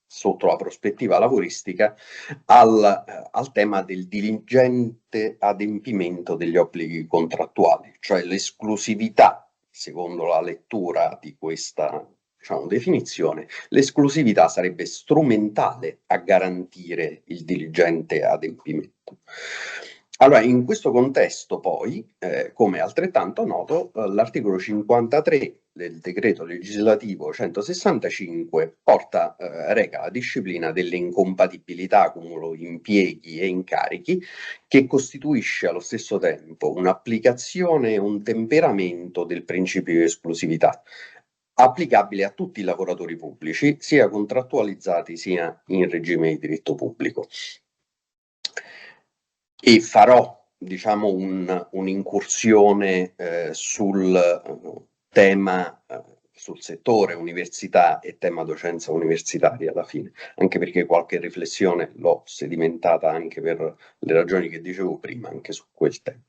sotto la prospettiva lavoristica, al tema del diligente adempimento degli obblighi contrattuali, cioè l'esclusività, secondo la lettura di questa, diciamo, definizione, l'esclusività sarebbe strumentale a garantire il diligente adempimento. Allora, in questo contesto poi, come altrettanto noto, l'articolo 53 del decreto legislativo 165 reca la disciplina delle incompatibilità, cumulo impieghi e incarichi, che costituisce allo stesso tempo un'applicazione e un temperamento del principio di esclusività, applicabile a tutti i lavoratori pubblici, sia contrattualizzati sia in regime di diritto pubblico. E farò, diciamo, un'incursione sul tema, sul settore università e tema docenza universitaria alla fine, anche perché qualche riflessione l'ho sedimentata anche per le ragioni che dicevo prima, anche su quel tema,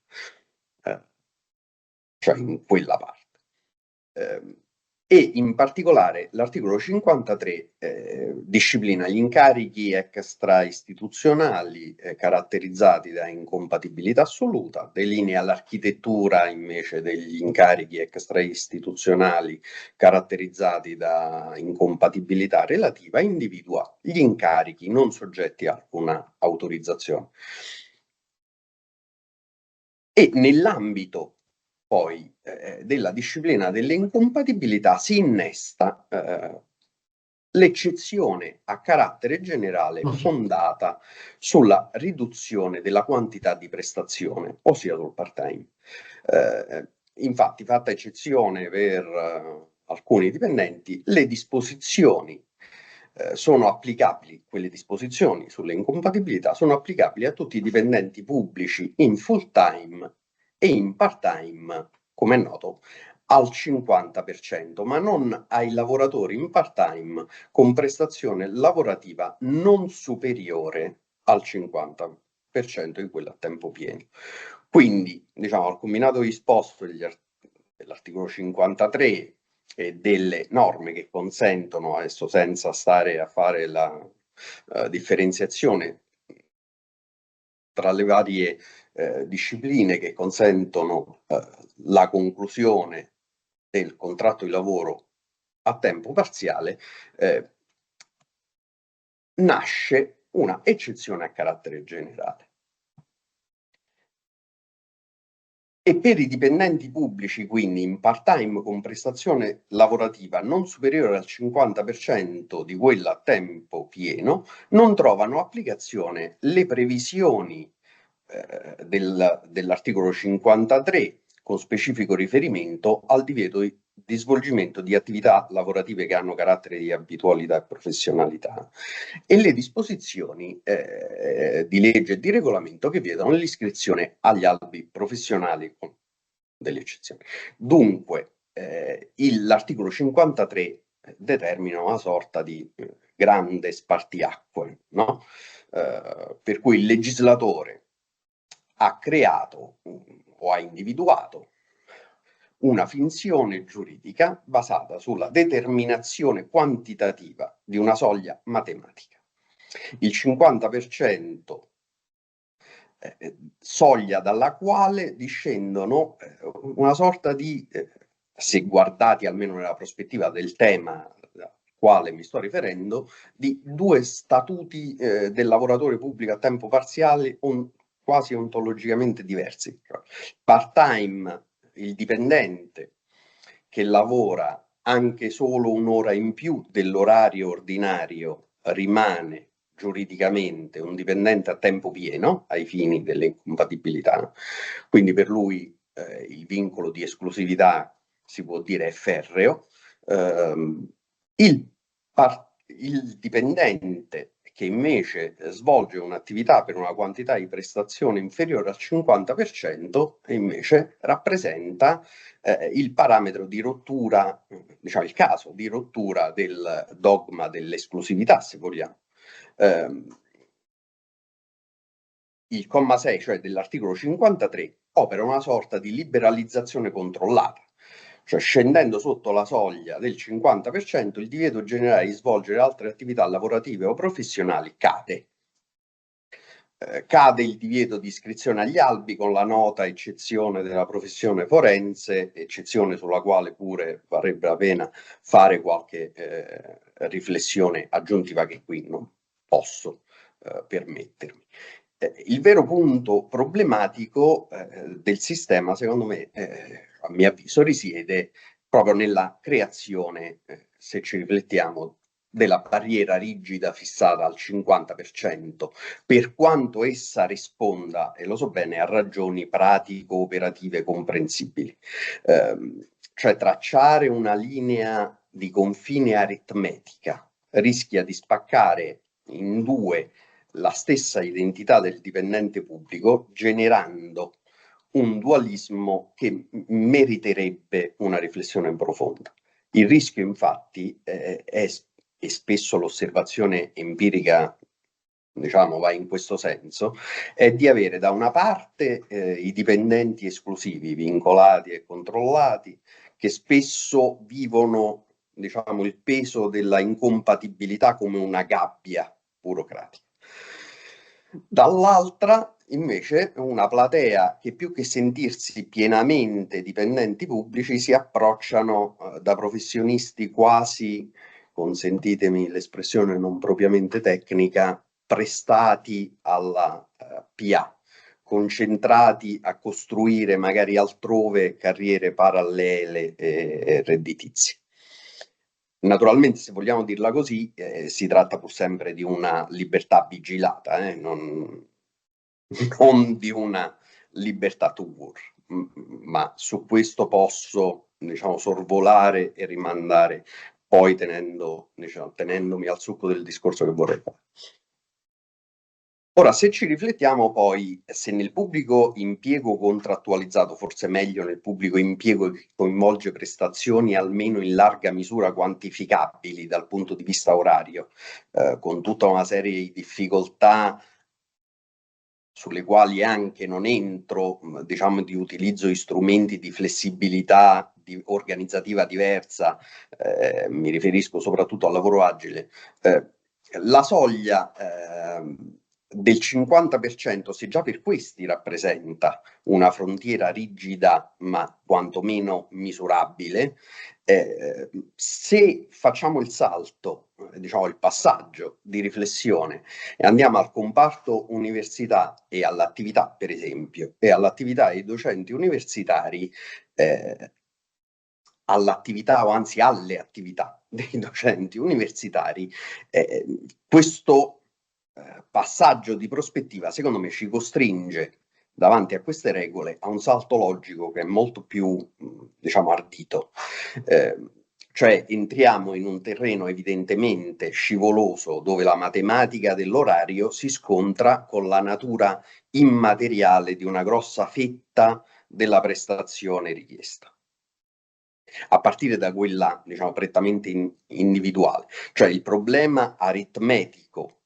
cioè in quella parte. E in particolare l'articolo 53 disciplina gli incarichi extra-istituzionali caratterizzati da incompatibilità assoluta, delinea l'architettura invece degli incarichi extra-istituzionali caratterizzati da incompatibilità relativa, e individua gli incarichi non soggetti a alcuna autorizzazione. E nell'ambito poi della disciplina delle incompatibilità si innesta l'eccezione a carattere generale fondata sulla riduzione della quantità di prestazione, ossia sul part-time. Infatti, fatta eccezione per alcuni dipendenti, le disposizioni sono applicabili, quelle disposizioni sulle incompatibilità sono applicabili a tutti i dipendenti pubblici in full-time e in part-time, come è noto, al 50%, ma non ai lavoratori in part-time con prestazione lavorativa non superiore al 50% di quella a tempo pieno. Quindi, diciamo, al combinato disposto dell'articolo 53 e delle norme che consentono, adesso senza stare a fare la differenziazione tra le varie discipline che consentono la conclusione del contratto di lavoro a tempo parziale, nasce una eccezione a carattere generale. E per i dipendenti pubblici, quindi in part-time con prestazione lavorativa non superiore al 50% di quella a tempo pieno, non trovano applicazione le previsioni dell'articolo 53 con specifico riferimento al divieto di svolgimento di attività lavorative che hanno carattere di abitualità e professionalità, e le disposizioni di legge e di regolamento che vietano l'iscrizione agli albi professionali con delle eccezioni. Dunque l'articolo 53 determina una sorta di grande spartiacque, no? Per cui il legislatore ha creato o ha individuato una finzione giuridica basata sulla determinazione quantitativa di una soglia matematica. Il 50% soglia dalla quale discendono una sorta di, se guardati almeno nella prospettiva del tema al quale mi sto riferendo, di due statuti del lavoratore pubblico a tempo parziale quasi ontologicamente diversi. Part-time, il dipendente che lavora anche solo un'ora in più dell'orario ordinario rimane giuridicamente un dipendente a tempo pieno ai fini delle incompatibilità, quindi per lui il vincolo di esclusività si può dire è ferreo. Il dipendente che invece svolge un'attività per una quantità di prestazione inferiore al 50% invece rappresenta il parametro di rottura, diciamo il caso di rottura del dogma dell'esclusività, se vogliamo. Il comma 6, cioè dell'articolo 53, opera una sorta di liberalizzazione controllata, cioè scendendo sotto la soglia del 50% il divieto generale di svolgere altre attività lavorative o professionali cade. Cade il divieto di iscrizione agli albi con la nota eccezione della professione forense, eccezione sulla quale pure varrebbe la pena fare qualche riflessione aggiuntiva che qui non posso permettermi. Il vero punto problematico del sistema, secondo me, a mio avviso, risiede proprio nella creazione, se ci riflettiamo, della barriera rigida fissata al 50%, per quanto essa risponda, e lo so bene, a ragioni pratico-operative comprensibili. Cioè tracciare una linea di confine aritmetica rischia di spaccare in due la stessa identità del dipendente pubblico, generando un dualismo che meriterebbe una riflessione profonda. Il rischio, infatti, e spesso l'osservazione empirica, diciamo, va in questo senso, è di avere da una parte i dipendenti esclusivi, vincolati e controllati, che spesso vivono, diciamo, il peso della incompatibilità come una gabbia burocratica. Dall'altra, invece, una platea che più che sentirsi pienamente dipendenti pubblici si approcciano da professionisti quasi, consentitemi l'espressione non propriamente tecnica, prestati alla PA, concentrati a costruire magari altrove carriere parallele e redditizie. Naturalmente, se vogliamo dirla così, si tratta pur sempre di una libertà vigilata, non di una libertà to war, ma su questo diciamo, sorvolare e rimandare poi tenendomi al succo del discorso che vorrei fare. Ora, se ci riflettiamo poi, se nel pubblico impiego contrattualizzato, forse meglio nel pubblico impiego che coinvolge prestazioni almeno in larga misura quantificabili dal punto di vista orario, con tutta una serie di difficoltà sulle quali anche non entro, diciamo, di utilizzo di strumenti di flessibilità organizzativa diversa, mi riferisco soprattutto al lavoro agile, la soglia del 50%, se già per questi rappresenta una frontiera rigida ma quantomeno misurabile, se facciamo il salto, diciamo il passaggio di riflessione e andiamo al comparto università e all'attività, per esempio, e all'attività dei docenti universitari, all'attività o anzi alle attività dei docenti universitari, questo passaggio di prospettiva secondo me ci costringe davanti a queste regole a un salto logico che è molto più diciamo ardito, cioè entriamo in un terreno evidentemente scivoloso dove la matematica dell'orario si scontra con la natura immateriale di una grossa fetta della prestazione richiesta, a partire da quella, diciamo, prettamente individuale, cioè il problema aritmetico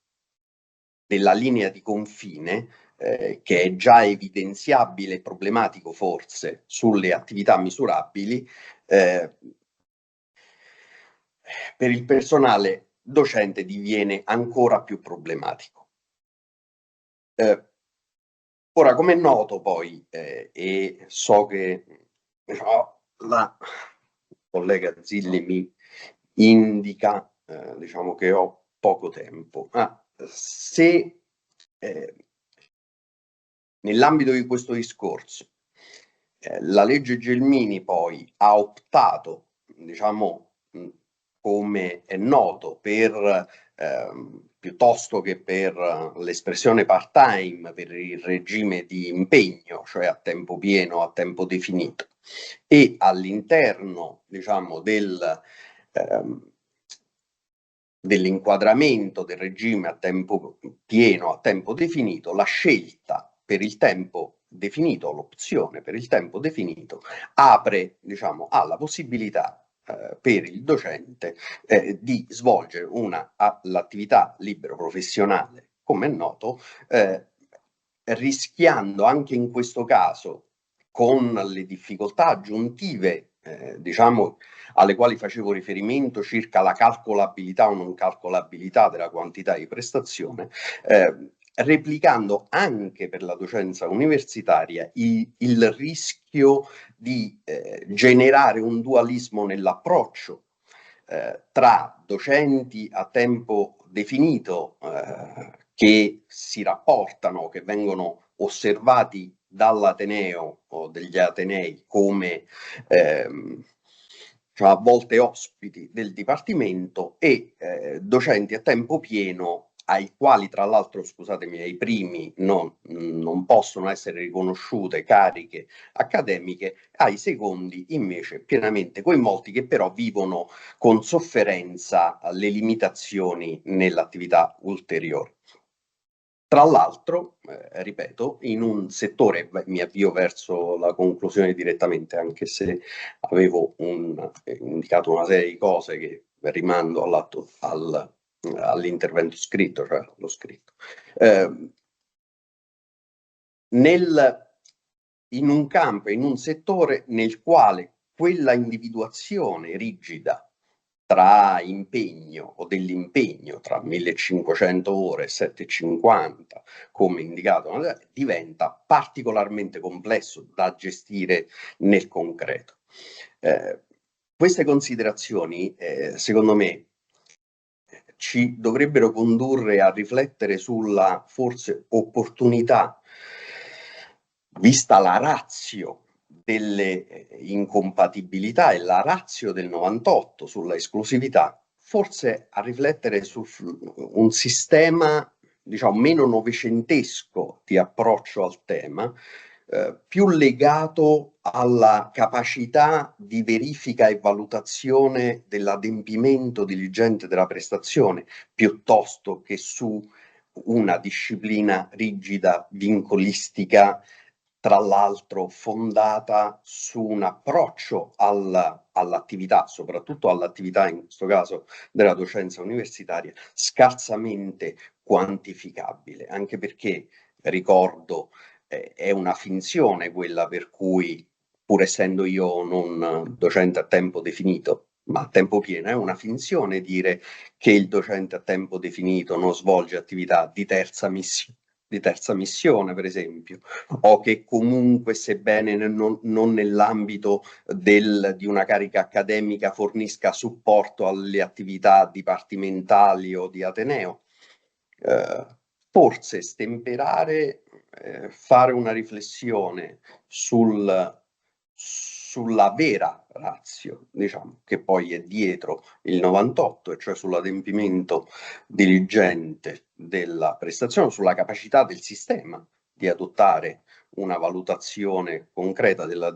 della linea di confine, che è già evidenziabile e problematico forse sulle attività misurabili, per il personale docente diviene ancora più problematico. Ora, come è noto poi, e so che la collega Zilli mi indica, diciamo che ho poco tempo, se nell'ambito di questo discorso la legge Gelmini poi ha optato, diciamo, come è noto, per piuttosto che per l'espressione part-time, per il regime di impegno, cioè a tempo pieno, a tempo definito, e all'interno, diciamo, dell'inquadramento del regime a tempo pieno, a tempo definito, la scelta per il tempo definito, l'opzione per il tempo definito, apre, diciamo, alla possibilità per il docente di svolgere l'attività libero professionale, come è noto, rischiando anche in questo caso, con le difficoltà aggiuntive, diciamo, alle quali facevo riferimento circa la calcolabilità o non calcolabilità della quantità di prestazione, replicando anche per la docenza universitaria il rischio di generare un dualismo nell'approccio tra docenti a tempo definito che si rapportano, che vengono osservati dall'Ateneo o degli Atenei come cioè a volte ospiti del Dipartimento, e docenti a tempo pieno ai quali, tra l'altro, scusatemi, ai primi non possono essere riconosciute cariche accademiche, ai secondi invece pienamente coinvolti, che però vivono con sofferenza le limitazioni nell'attività ulteriore. Tra l'altro, ripeto, in un settore, mi avvio verso la conclusione direttamente, anche se avevo indicato una serie di cose che rimando all'intervento scritto, cioè lo scritto. In un campo, in un settore nel quale quella individuazione rigida tra impegno o dell'impegno tra 1500 ore e 750, come indicato, diventa particolarmente complesso da gestire nel concreto. Queste considerazioni, secondo me, ci dovrebbero condurre a riflettere sulla forse opportunità, vista la ratio delle incompatibilità e la ratio del 98 sulla esclusività, forse a riflettere su un sistema, diciamo, meno novecentesco di approccio al tema, più legato alla capacità di verifica e valutazione dell'adempimento diligente della prestazione, piuttosto che su una disciplina rigida, vincolistica, tra l'altro fondata su un approccio all'attività, soprattutto all'attività, in questo caso della docenza universitaria, scarsamente quantificabile, anche perché, ricordo, è una finzione quella per cui, pur essendo io non docente a tempo definito, ma a tempo pieno, è una finzione dire che il docente a tempo definito non svolge attività di terza missione, per esempio, o che comunque, sebbene non nell'ambito di una carica accademica, fornisca supporto alle attività dipartimentali o di Ateneo. Forse stemperare, fare una riflessione sulla vera ratio, diciamo, che poi è dietro il 98, e cioè sull'adempimento diligente della prestazione, sulla capacità del sistema di adottare una valutazione concreta del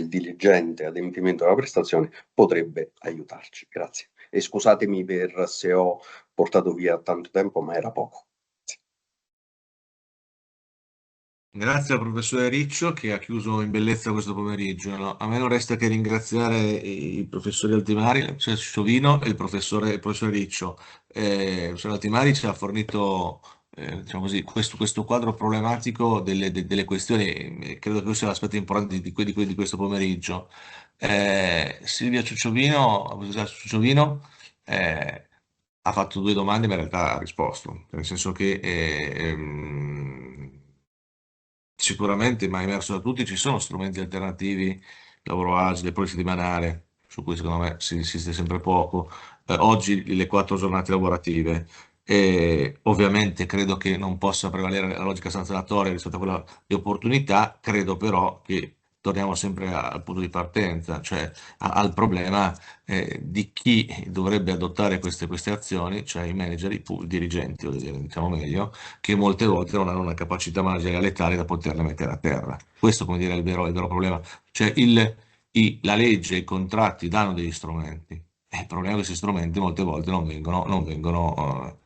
diligente adempimento della prestazione, potrebbe aiutarci. Grazie. E scusatemi per se ho portato via tanto tempo, ma era poco. Grazie al professore Riccio, che ha chiuso in bellezza questo pomeriggio. No, a me non resta che ringraziare i professori Altimari, il professore Sciovino e il professore Riccio. Il professore Altimari ci ha fornito, diciamo così, questo quadro problematico delle questioni, credo che questo sia l'aspetto importante di questo pomeriggio. Silvia Ciucciovino, ha fatto due domande, ma in realtà ha risposto, nel senso che sicuramente, ma è emerso da tutti, ci sono strumenti alternativi, lavoro agile, poi settimanale, su cui secondo me si insiste sempre poco. Oggi le 4 giornate lavorative. Ovviamente credo che non possa prevalere la logica sanzionatoria rispetto a quella di opportunità, credo però che torniamo sempre al punto di partenza, cioè al problema di chi dovrebbe adottare queste azioni, cioè i manager, i dirigenti, diciamo meglio, che molte volte non hanno una capacità manageriale tale da poterle mettere a terra. Questo, come dire, è il vero problema. Cioè la legge, i contratti danno degli strumenti. Il problema è che questi strumenti molte volte non vengono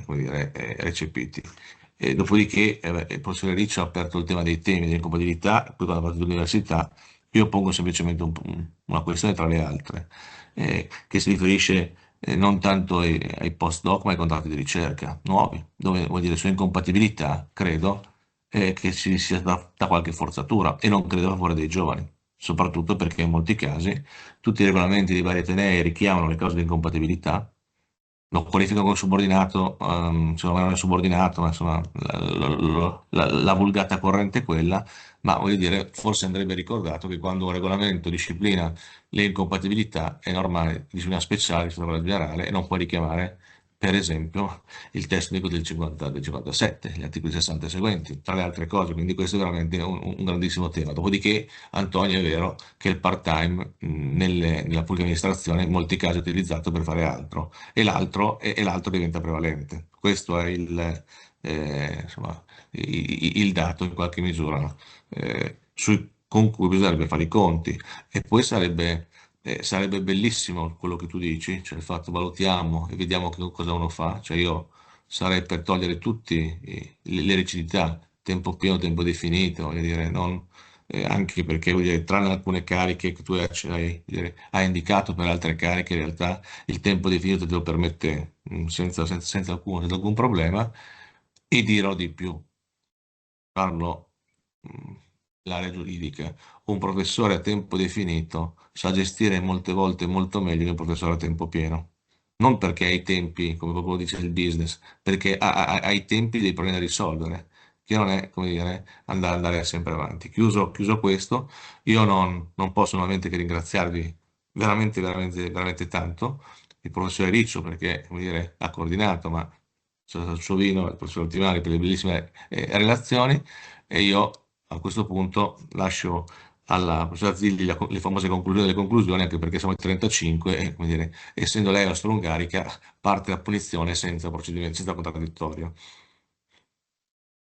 come dire, recepiti. Dopodiché il professore Riccio ha aperto il tema dei temi dell'incompatibilità, poi quando ha parlato dell'università io pongo semplicemente una questione tra le altre, che si riferisce non tanto ai post-doc, ma ai contratti di ricerca nuovi, dove vuol dire su incompatibilità, credo che ci sia stata qualche forzatura, e non credo a favore dei giovani, soprattutto perché in molti casi tutti i regolamenti dei vari atenei richiamano le cause di incompatibilità, lo qualificano come subordinato, secondo me non è subordinato, ma insomma la vulgata corrente è quella, ma voglio dire, forse andrebbe ricordato che quando un regolamento disciplina le incompatibilità è normale, disciplina speciale rispetto a quella generale, e non puoi richiamare per esempio il tecnico del 57, gli articoli 60 e seguenti, tra le altre cose, quindi questo è veramente un grandissimo tema. Dopodiché, Antonio, è vero che il part-time nella pubblica amministrazione in molti casi è utilizzato per fare altro e l'altro diventa prevalente. Questo è insomma, il dato in qualche misura con cui bisognerebbe fare i conti. E poi sarebbe bellissimo quello che tu dici, cioè il fatto valutiamo e vediamo che cosa uno fa, cioè io sarei per togliere tutte le rigidità, tempo pieno, tempo definito, voglio dire, anche perché voglio dire, tranne alcune cariche che tu hai indicato, per altre cariche in realtà il tempo definito te lo permette senza alcun problema. E dirò di più, parlo l'area giuridica, un professore a tempo definito sa gestire molte volte molto meglio di un professore a tempo pieno. Non perché ha i tempi, come proprio dice il business, perché ha i tempi dei problemi da risolvere, che non è, come dire, andare sempre avanti. Chiuso questo, io non posso nuovamente che ringraziarvi veramente, veramente, veramente tanto, il professore Riccio, perché, come dire, ha coordinato, ma il suo vino, il professor Ottimari per le bellissime relazioni, e io a questo punto lascio alla professoressa Zilli le famose conclusioni delle conclusioni, anche perché siamo ai 35 e, come dire, essendo lei austro-ungarica, parte la punizione senza procedimento, senza contraddittorio.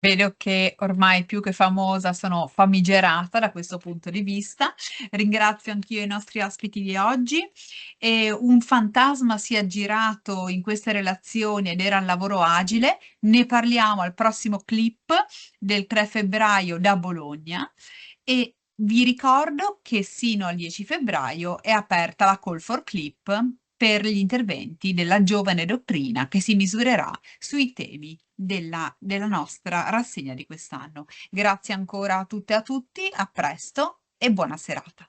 Vedo che ormai più che famosa sono famigerata da questo punto di vista. Ringrazio anch'io i nostri ospiti di oggi. E un fantasma si è aggirato in queste relazioni ed era il lavoro agile. Ne parliamo al prossimo clip del 3 febbraio da Bologna e vi ricordo che sino al 10 febbraio è aperta la Call for Clip per gli interventi della giovane dottrina che si misurerà sui temi della nostra rassegna di quest'anno. Grazie ancora a tutte e a tutti, a presto e buona serata.